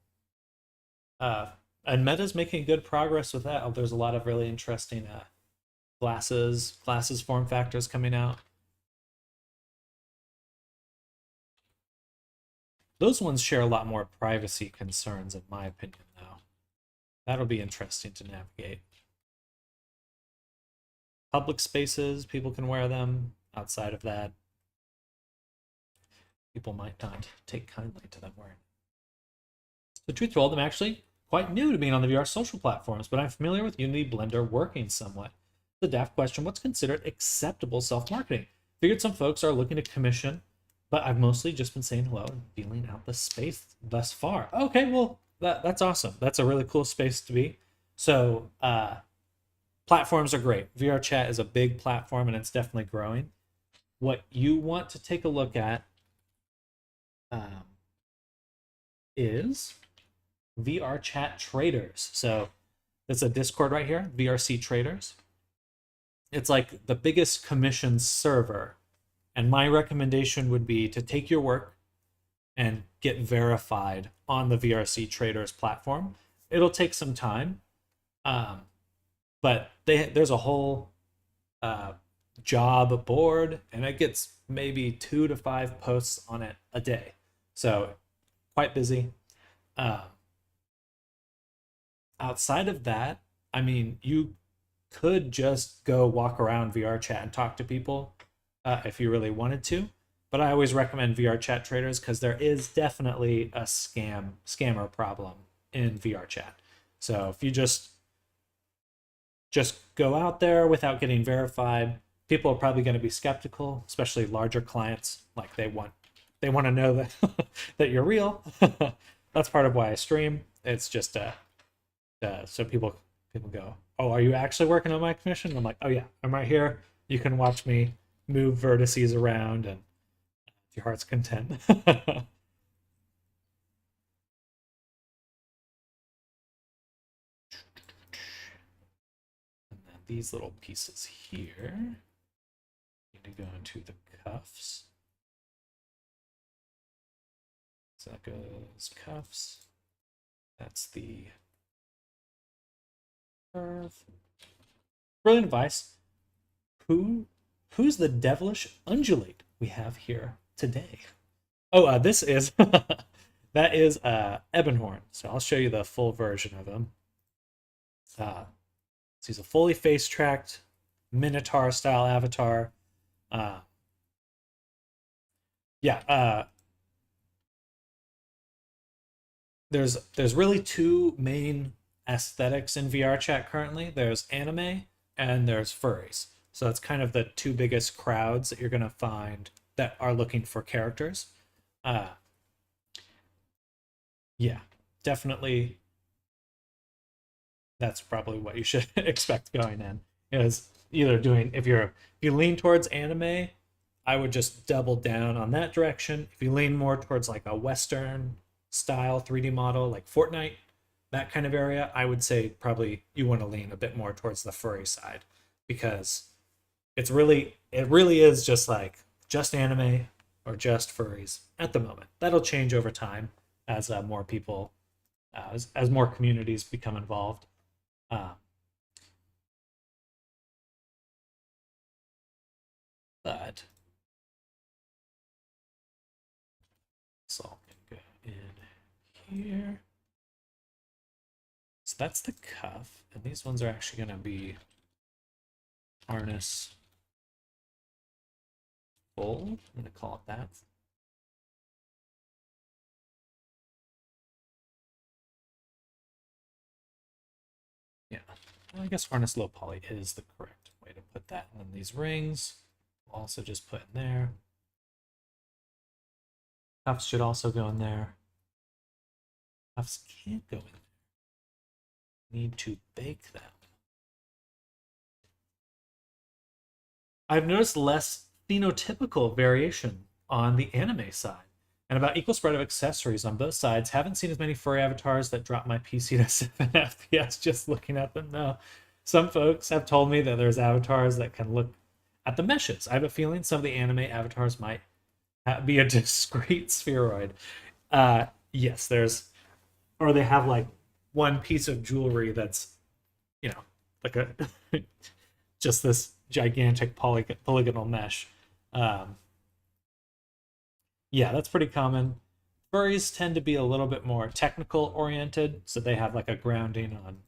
And Meta's making good progress with that. There's a lot of really interesting glasses form factors coming out. Those ones share a lot more privacy concerns, in my opinion, though. That'll be interesting to navigate. Public spaces, people can wear them. Outside of that, people might not take kindly to them wearing. The truth told, I'm actually quite new to being on the VR social platforms, but I'm familiar with Unity Blender working somewhat. The daft question, what's considered acceptable self-marketing? Figured some folks are looking to commission, but I've mostly just been saying hello and feeling out the space thus far. Okay, well, that's awesome. That's a really cool space to be. So platforms are great. VR chat is a big platform and it's definitely growing. What you want to take a look at is VR chat traders. So that's a Discord right here, VRC traders. It's like the biggest commission server. And my recommendation would be to take your work and get verified on the VRC traders platform. It'll take some time, but there's a whole job board, and it gets maybe 2 to 5 posts on it a day. So quite busy. Outside of that, I mean, you could just go walk around VR chat and talk to people if you really wanted to. But I always recommend VR chat traders because there is definitely a scammer problem in VR chat. So if you just go out there without getting verified, people are probably going to be skeptical, especially larger clients. Like they want to know that that you're real. That's part of why I stream. It's just so people go, oh, are you actually working on my commission? And I'm like, oh yeah, I'm right here. You can watch me move vertices around, and if your heart's content. And then these little pieces here need to go into the cuffs. So that goes cuffs. That's the curve. Brilliant advice. Who's the devilish undulate we have here today? Oh, this is that is Ebonhorn. So I'll show you the full version of him. So he's a fully face tracked Minotaur style avatar. Yeah. There's really two main aesthetics in VR chat currently. There's anime and there's furries. So it's kind of the two biggest crowds that you're gonna find that are looking for characters. Uh, yeah, definitely. That's probably what you should expect going in. Is either doing if you lean towards anime, I would just double down on that direction. If you lean more towards like a Western style 3D model, like Fortnite, that kind of area, I would say probably you want to lean a bit more towards the furry side because it really is just anime or just furries at the moment. That'll change over time as more people, as more communities become involved. Uh, but so I'm gonna go in here. So that's the cuff, and these ones are actually gonna be harness full. I'm gonna call it that. Yeah, well, I guess harness low poly is the correct way to put that. And then these rings, we'll also just put in there. Cuffs should also go in there. Cuffs can't go in there. Need to bake them. I've noticed less phenotypical variation on the anime side, and about equal spread of accessories on both sides. Haven't seen as many furry avatars that drop my PC to 7 FPS just looking at them. No, some folks have told me that there's avatars that can look at the meshes. I have a feeling some of the anime avatars might be a discrete spheroid. Yes, or they have like one piece of jewelry that's, like a just this gigantic polygonal mesh. Um, yeah, that's pretty common. Furries tend to be a little bit more technical oriented, so they have like a grounding on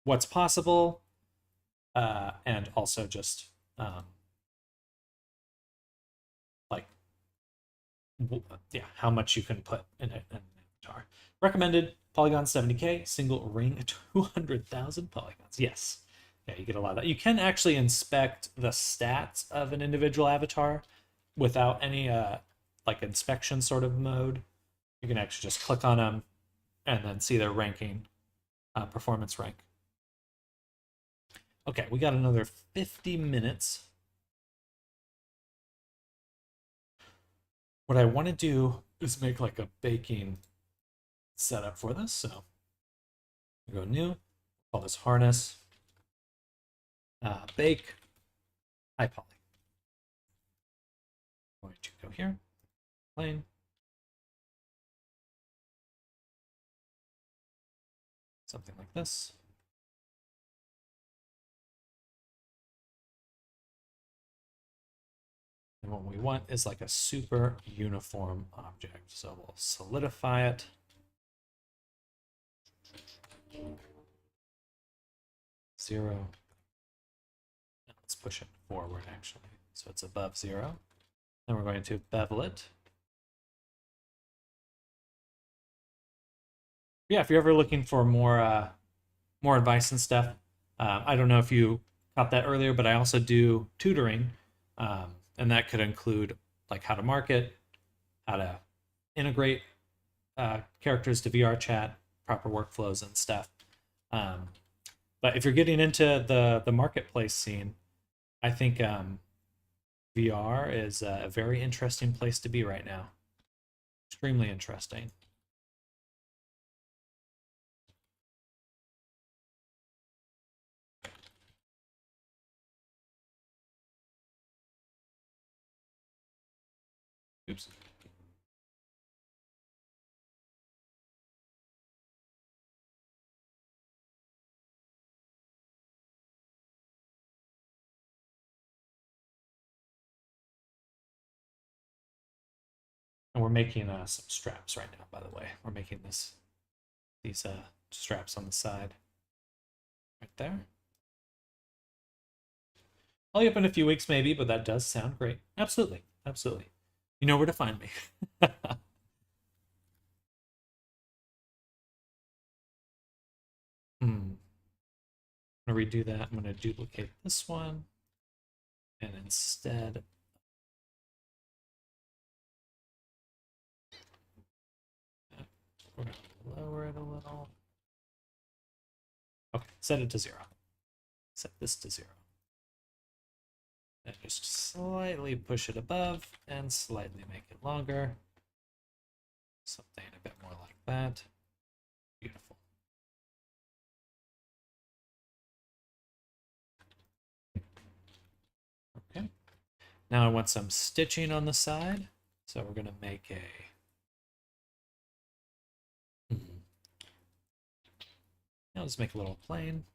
what's possible, and also just like how much you can put in an avatar. Recommended polygon 70K, single ring 200,000 polygons. Yes. Yeah, you get a lot of that. You can actually inspect the stats of an individual avatar without any like inspection sort of mode. You can actually just click on them and then see their ranking, performance rank. Okay, we got another 50 minutes. What I want to do is make like a baking setup for this. So go new, call this harness, bake, high poly. I'm going to go here, plane. Something like this. And what we want is like a super uniform object. So we'll solidify it. 0. Let's push it forward, actually, so it's above 0. Then we're going to bevel it. Yeah, if you're ever looking for more advice and stuff, I don't know if you caught that earlier, but I also do tutoring, and that could include like how to market, how to integrate characters to VR chat, proper workflows and stuff. But if you're getting into the marketplace scene, I think VR is a very interesting place to be right now. Extremely interesting. Oops. And we're making some straps right now, by the way. We're making these straps on the side. Right there. I'll be up in a few weeks maybe, but that does sound great. Absolutely. Absolutely. You know where to find me. I'm going to redo that. I'm going to duplicate this one. And instead, we're going to lower it a little. Okay, set it to 0. Set this to 0. And just slightly push it above and slightly make it longer. Something a bit more like that. Beautiful. Okay. Now I want some stitching on the side. So we're going to make a... Now let's make a little plane.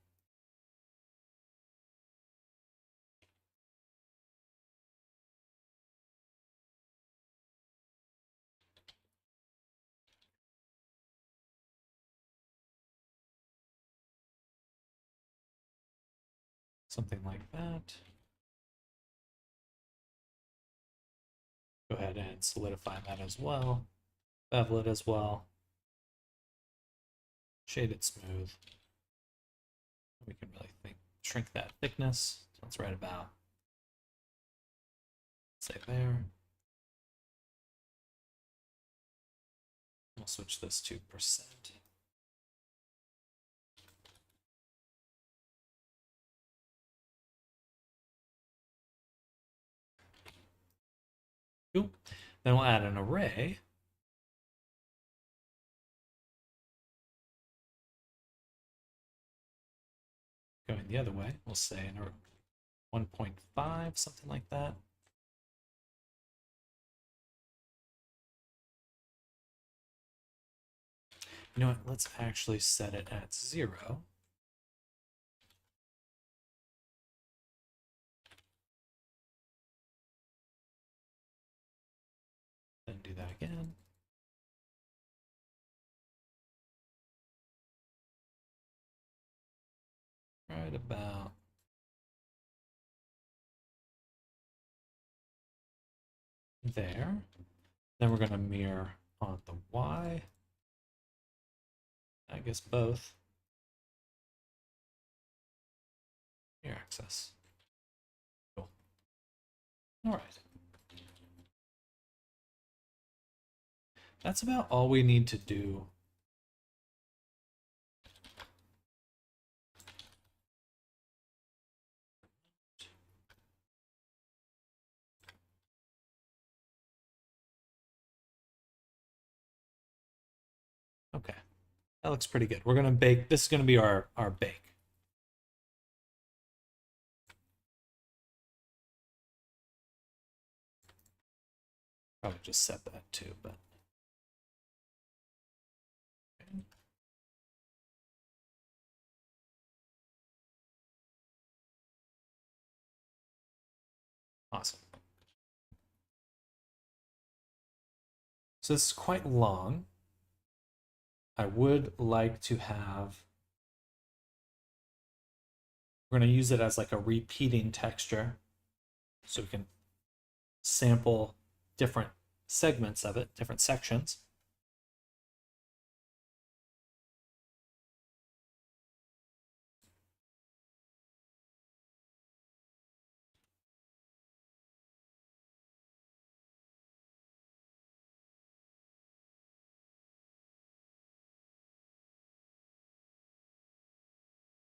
Something like that. Go ahead and solidify that as well. Bevel it as well. Shade it smooth. We can really shrink that thickness. So it's right about, say, there. We'll switch this to %. Cool. Then we'll add an array. Going the other way, we'll say an 1.5, something like that. You know what? Let's actually set it at 0. Then do that again. Right about there. Then we're going to mirror on the Y. I guess both. Mirror access. Cool. All right. That's about all we need to do. Okay, that looks pretty good. We're gonna bake. This is gonna be our bake. Probably just set that too, but okay. Awesome. So this is quite long. I would like to have We're going to use it as like a repeating texture. So we can sample different segments of it, different sections.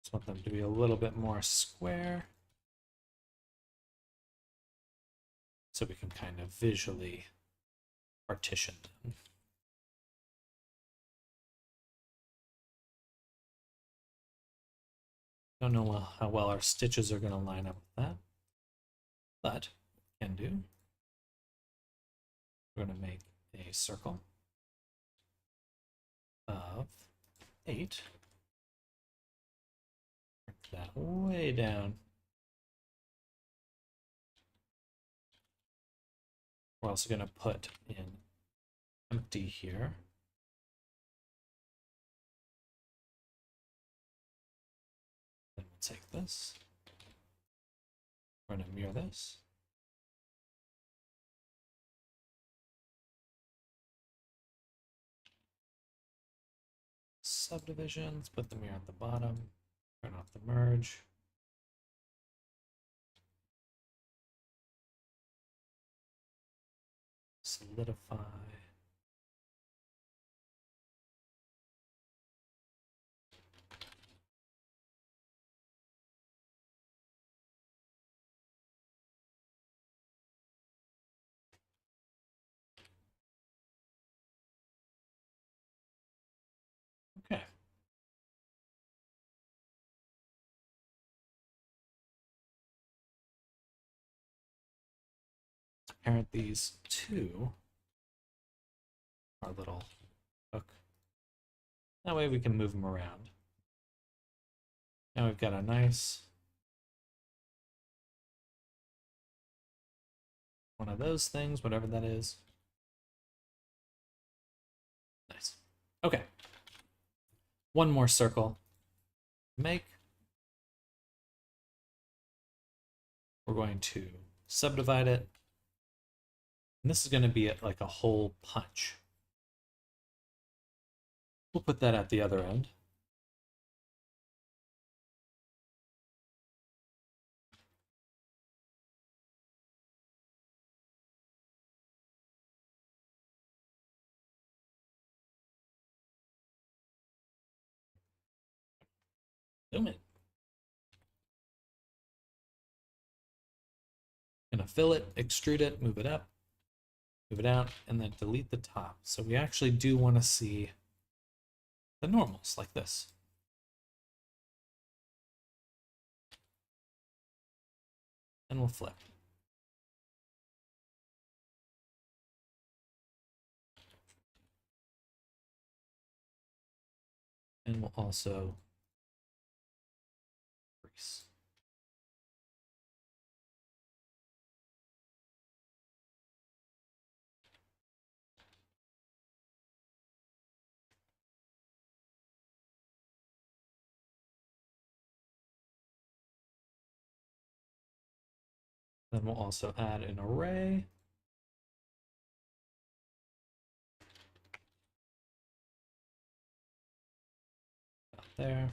Just want them to be a little bit more square, so we can kind of visually partition them. Don't know how well our stitches are going to line up with that, but we can do. We're going to make a circle of 8. Bring that way down. We're also going to put in empty here. Then we'll take this. We're going to mirror this. Subdivisions, put the mirror at the bottom. Turn off the merge. Solidify. Okay. Parent these to our little hook. That way we can move them around. Now we've got a nice one of those things, whatever that is. Nice. Okay. One more circle. Make. We're going to subdivide it. And this is going to be like a hole punch. We'll put that at the other end. Zoom in. Gonna fill it, extrude it, move it up, move it out, and then delete the top. So we actually do want to see the normals like this. And we'll flip. And we'll also crease. Then we'll also add an array. Out there.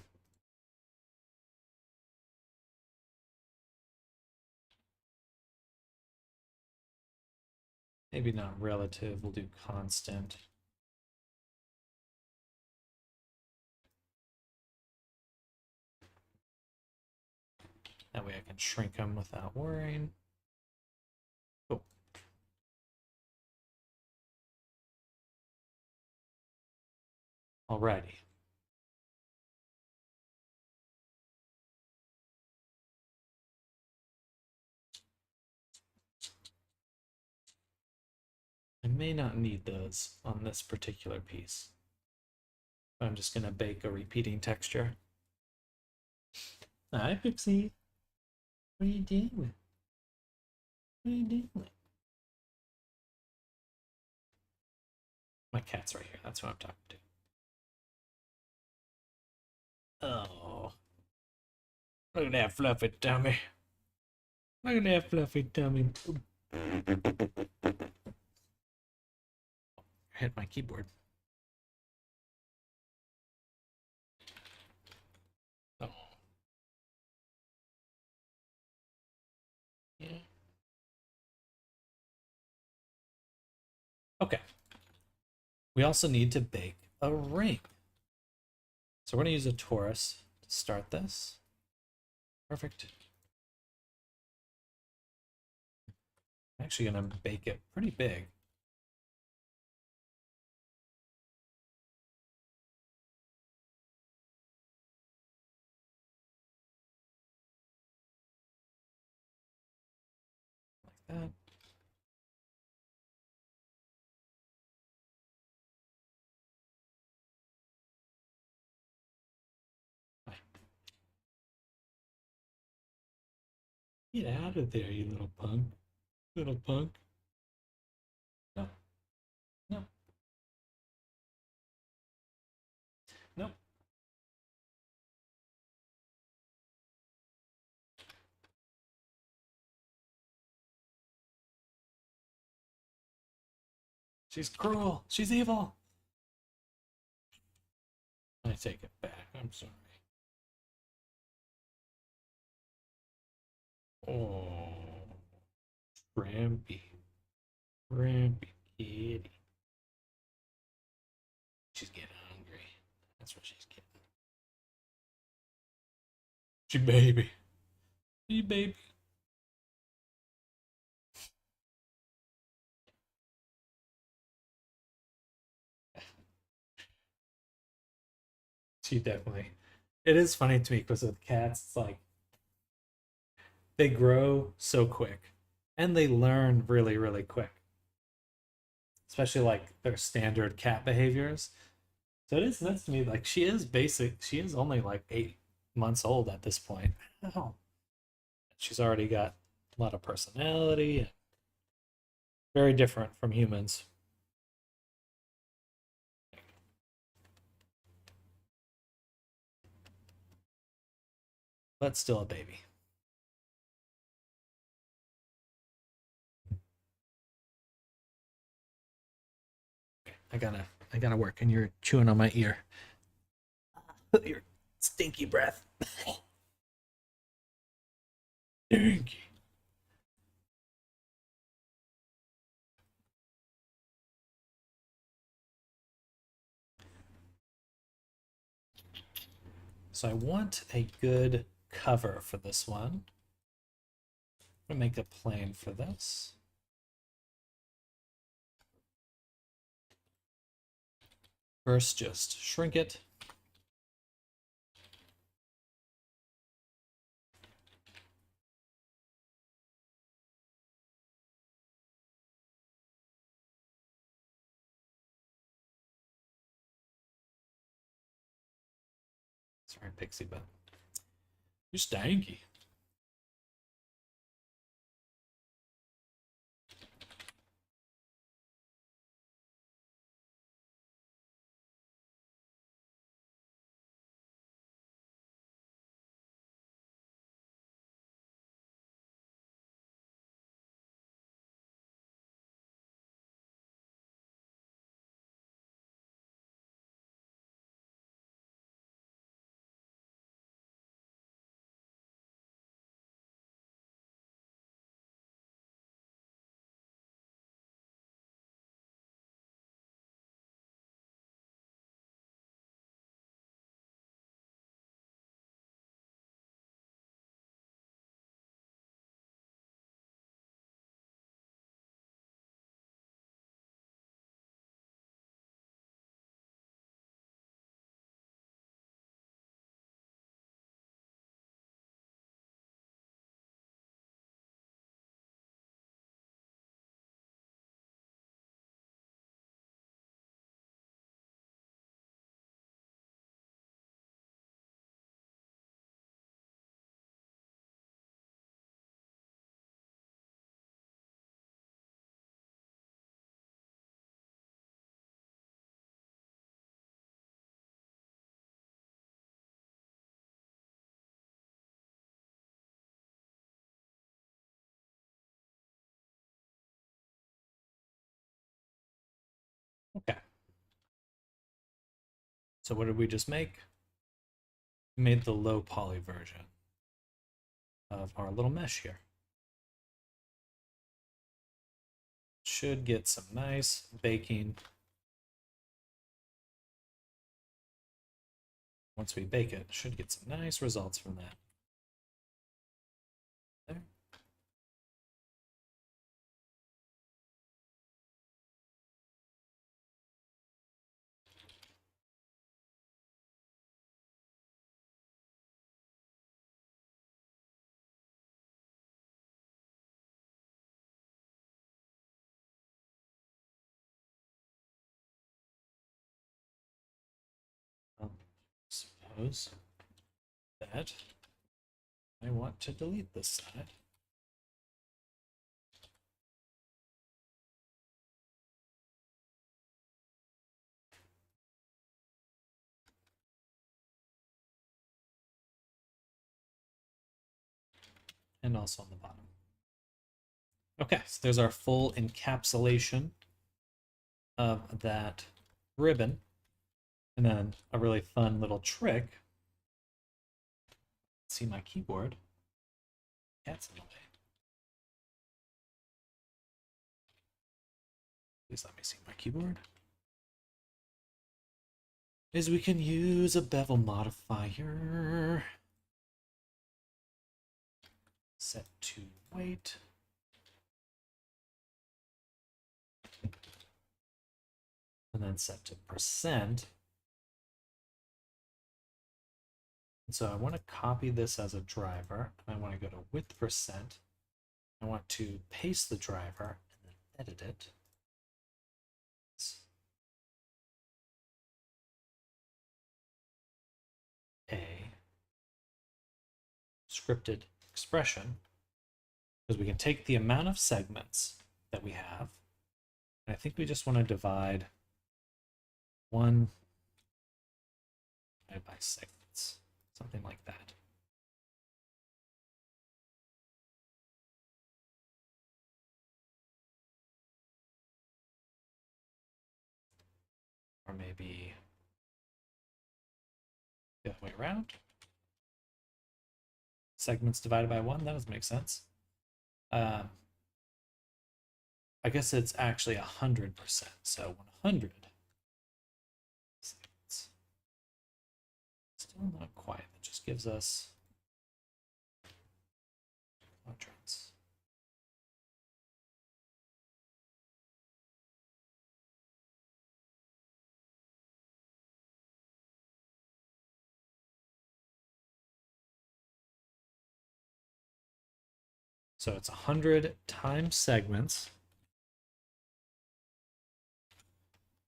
Maybe not relative, we'll do constant. That way I can shrink them without worrying. Cool. Alrighty. I may not need those on this particular piece. I'm just gonna bake a repeating texture. Hi, Pixie. What are you doing? What are you doing? My cat's right here. That's what I'm talking to. Oh. Look at that fluffy tummy. Look at that fluffy tummy. I hit my keyboard. Oh. Yeah. Okay. We also need to bake a ring. So we're going to use a torus to start this. Perfect. I'm actually going to bake it pretty big. Like that. Get out of there, you little punk. Little punk. No. No. No. She's cruel. She's evil. I take it back. I'm sorry. Oh. Rampy. Rampy kitty. She's getting hungry. That's what she's getting. She baby. She baby. She definitely. It is funny to me because with cats, it's like they grow so quick and they learn really, really quick, especially like their standard cat behaviors. So it is nuts to me. Like she is basic. She is only like 8 months old at this point. Oh, she's already got a lot of personality. Very different from humans, but still a baby. I gotta work, and you're chewing on my ear. Your stinky breath. Stinky. So I want a good cover for this one. I'm gonna make a plane for this. First, just shrink it. Sorry, Pixie, but you're stanky. Okay. So what did we just make? We made the low poly version of our little mesh here. Should get some nice baking. Once we bake it, should get some nice results from that. There. Suppose that I want to delete this side. And also on the bottom. Okay, so there's our full encapsulation of that ribbon. And then a really fun little trick. See my keyboard. Cat's in the way. Please let me see my keyboard. Is we can use a bevel modifier. Set to weight. And then set to percent. And so I want to copy this as a driver. And I want to go to width percent. I want to paste the driver and then edit it. A scripted expression, because we can take the amount of segments that we have, and I think we just want to divide 1 by segments, something like that. Or maybe the other way around. Segments divided by 1, that doesn't make sense. I guess it's actually 100%, so 100 segments. Still not quite, it just gives us quadrants. So it's 100 times segments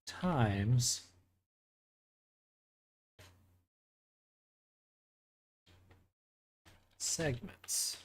times segments.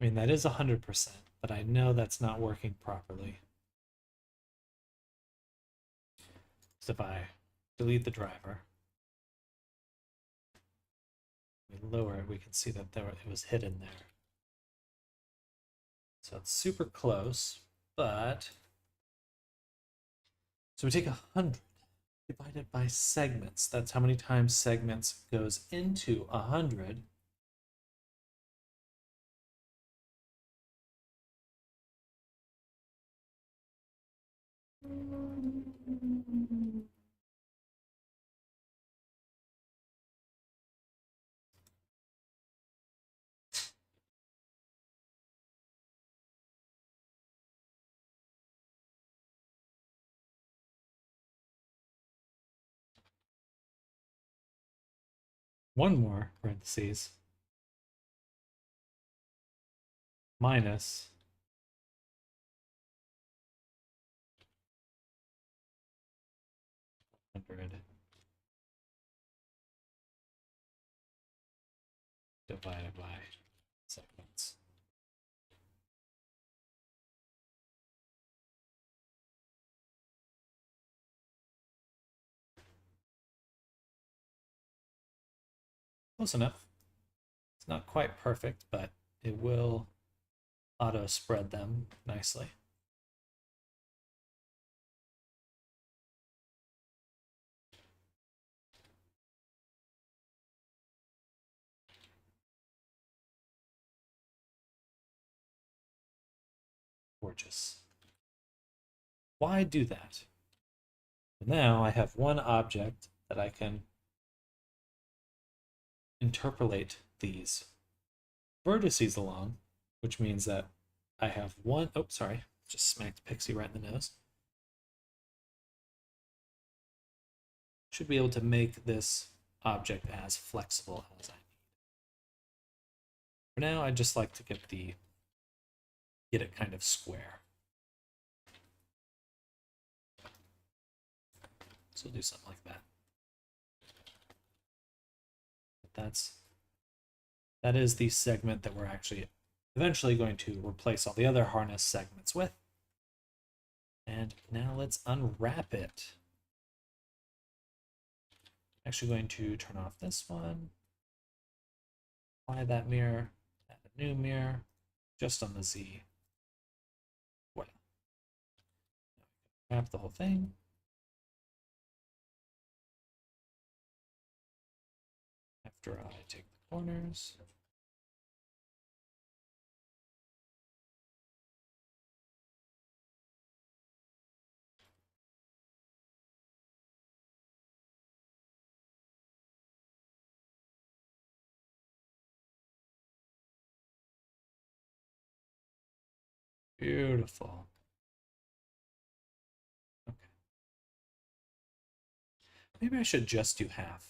I mean, that is 100%, but I know that's not working properly. So if I delete the driver, we lower it, we can see that it was hidden there. So it's super close, but... So we take 100 divided by segments. That's how many times segments goes into 100. One more parentheses minus divided by segments. Close enough. It's not quite perfect, but it will auto spread them nicely. Gorgeous. Why do that? Now I have one object that I can interpolate these vertices along, which means that I have one, oh, sorry, just smacked Pixie right in the nose. Should be able to make this object as flexible as I need. For now, I just like to get it kind of square. So we'll do something like that. But that is the segment that we're actually eventually going to replace all the other harness segments with. And now let's unwrap it. Actually going to turn off this one, apply that mirror, add a new mirror, just on the Z. Voilà. Wrap the whole thing. After I take the corners. Beautiful. Okay. Maybe I should just do half.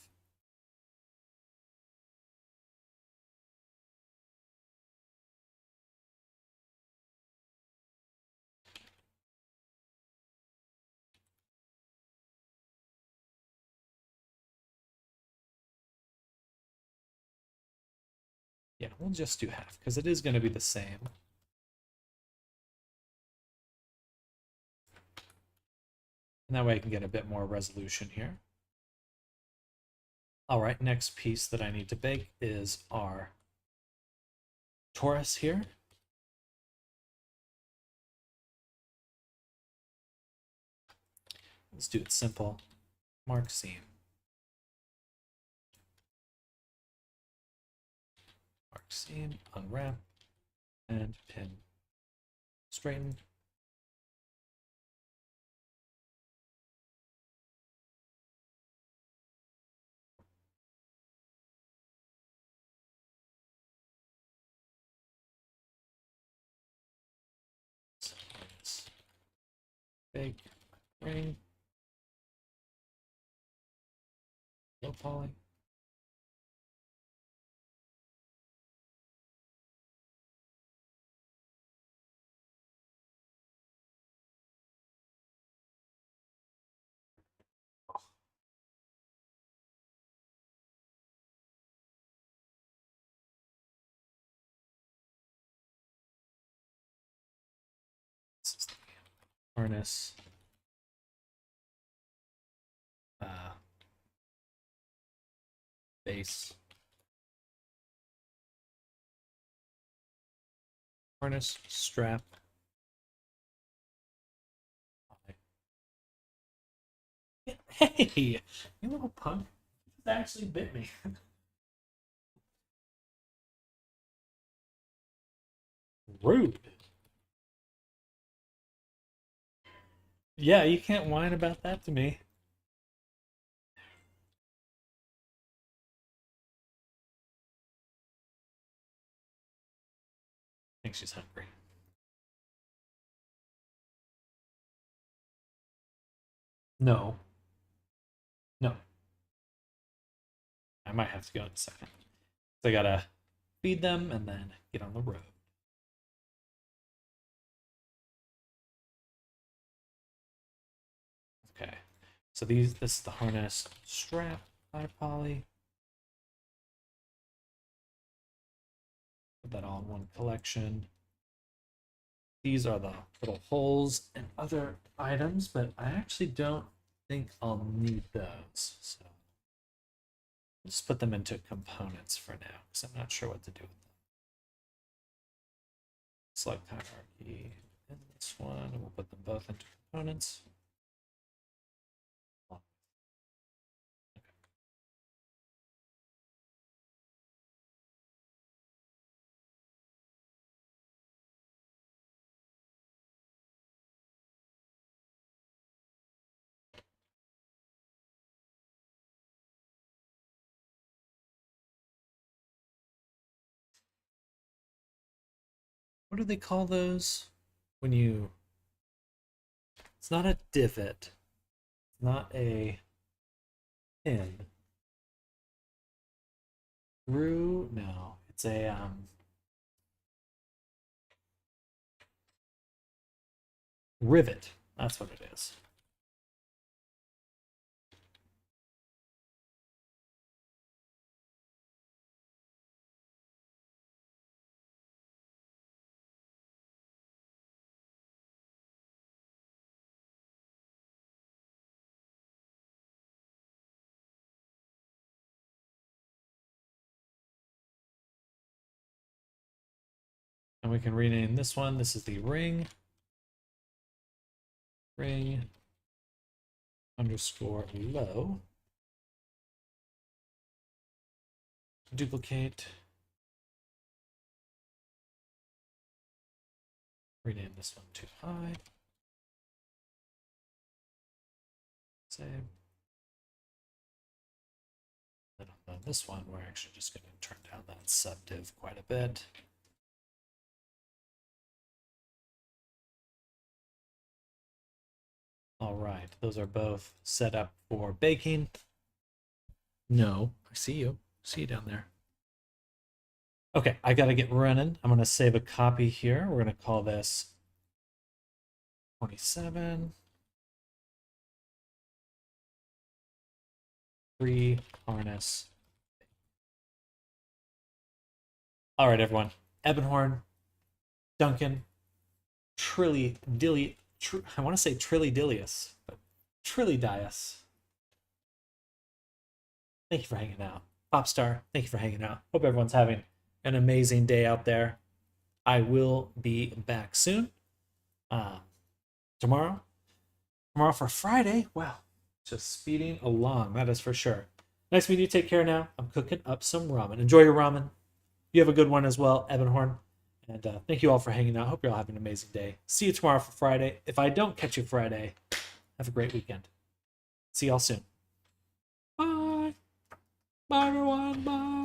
Yeah, we'll just do half because it is going to be the same. And that way I can get a bit more resolution here. All right, next piece that I need to bake is our torus here. Let's do it simple. Mark seam. Mark seam, unwrap, and pin. Straighten. Bake, ring, low poly. This is the harness. Base. Harness, strap. Hey, you little punk. This actually bit me. Rude. Yeah, you can't whine about that to me. I think she's hungry. No. No. I might have to go in a second. So I gotta feed them and then get on the road. Okay. So this is the harness strap by poly. Put that all in one collection. These are the little holes and other items, but I actually don't think I'll need those. So I'll just put them into components for now, because I'm not sure what to do with them. Select hierarchy in this one, and we'll put them both into components. What do they call those? When you... It's not a divot. It's not a pin. Screw? No. It's a... rivet. That's what it is. And we can rename this one. This is the ring. Ring underscore low. Duplicate. Rename this one to high. Save. Then on this one, we're actually just going to turn down that subdiv quite a bit. All right, those are both set up for baking. No, I see you. See you down there. Okay, I got to get running. I'm going to save a copy here. We're going to call this 27. Free harness. All right, everyone. Ebonhorn, Duncan, I want to say Trillydilius, but Trillidius. Thank you for hanging out. Popstar, thank you for hanging out. Hope everyone's having an amazing day out there. I will be back soon. Tomorrow for Friday. Wow, just speeding along, that is for sure. Nice meeting you. Take care now. I'm cooking up some ramen. Enjoy your ramen. You have a good one as well, Ebonhorn. And thank you all for hanging out. Hope you're all having an amazing day. See you tomorrow for Friday. If I don't catch you Friday, have a great weekend. See y'all soon. Bye. Bye, everyone. Bye.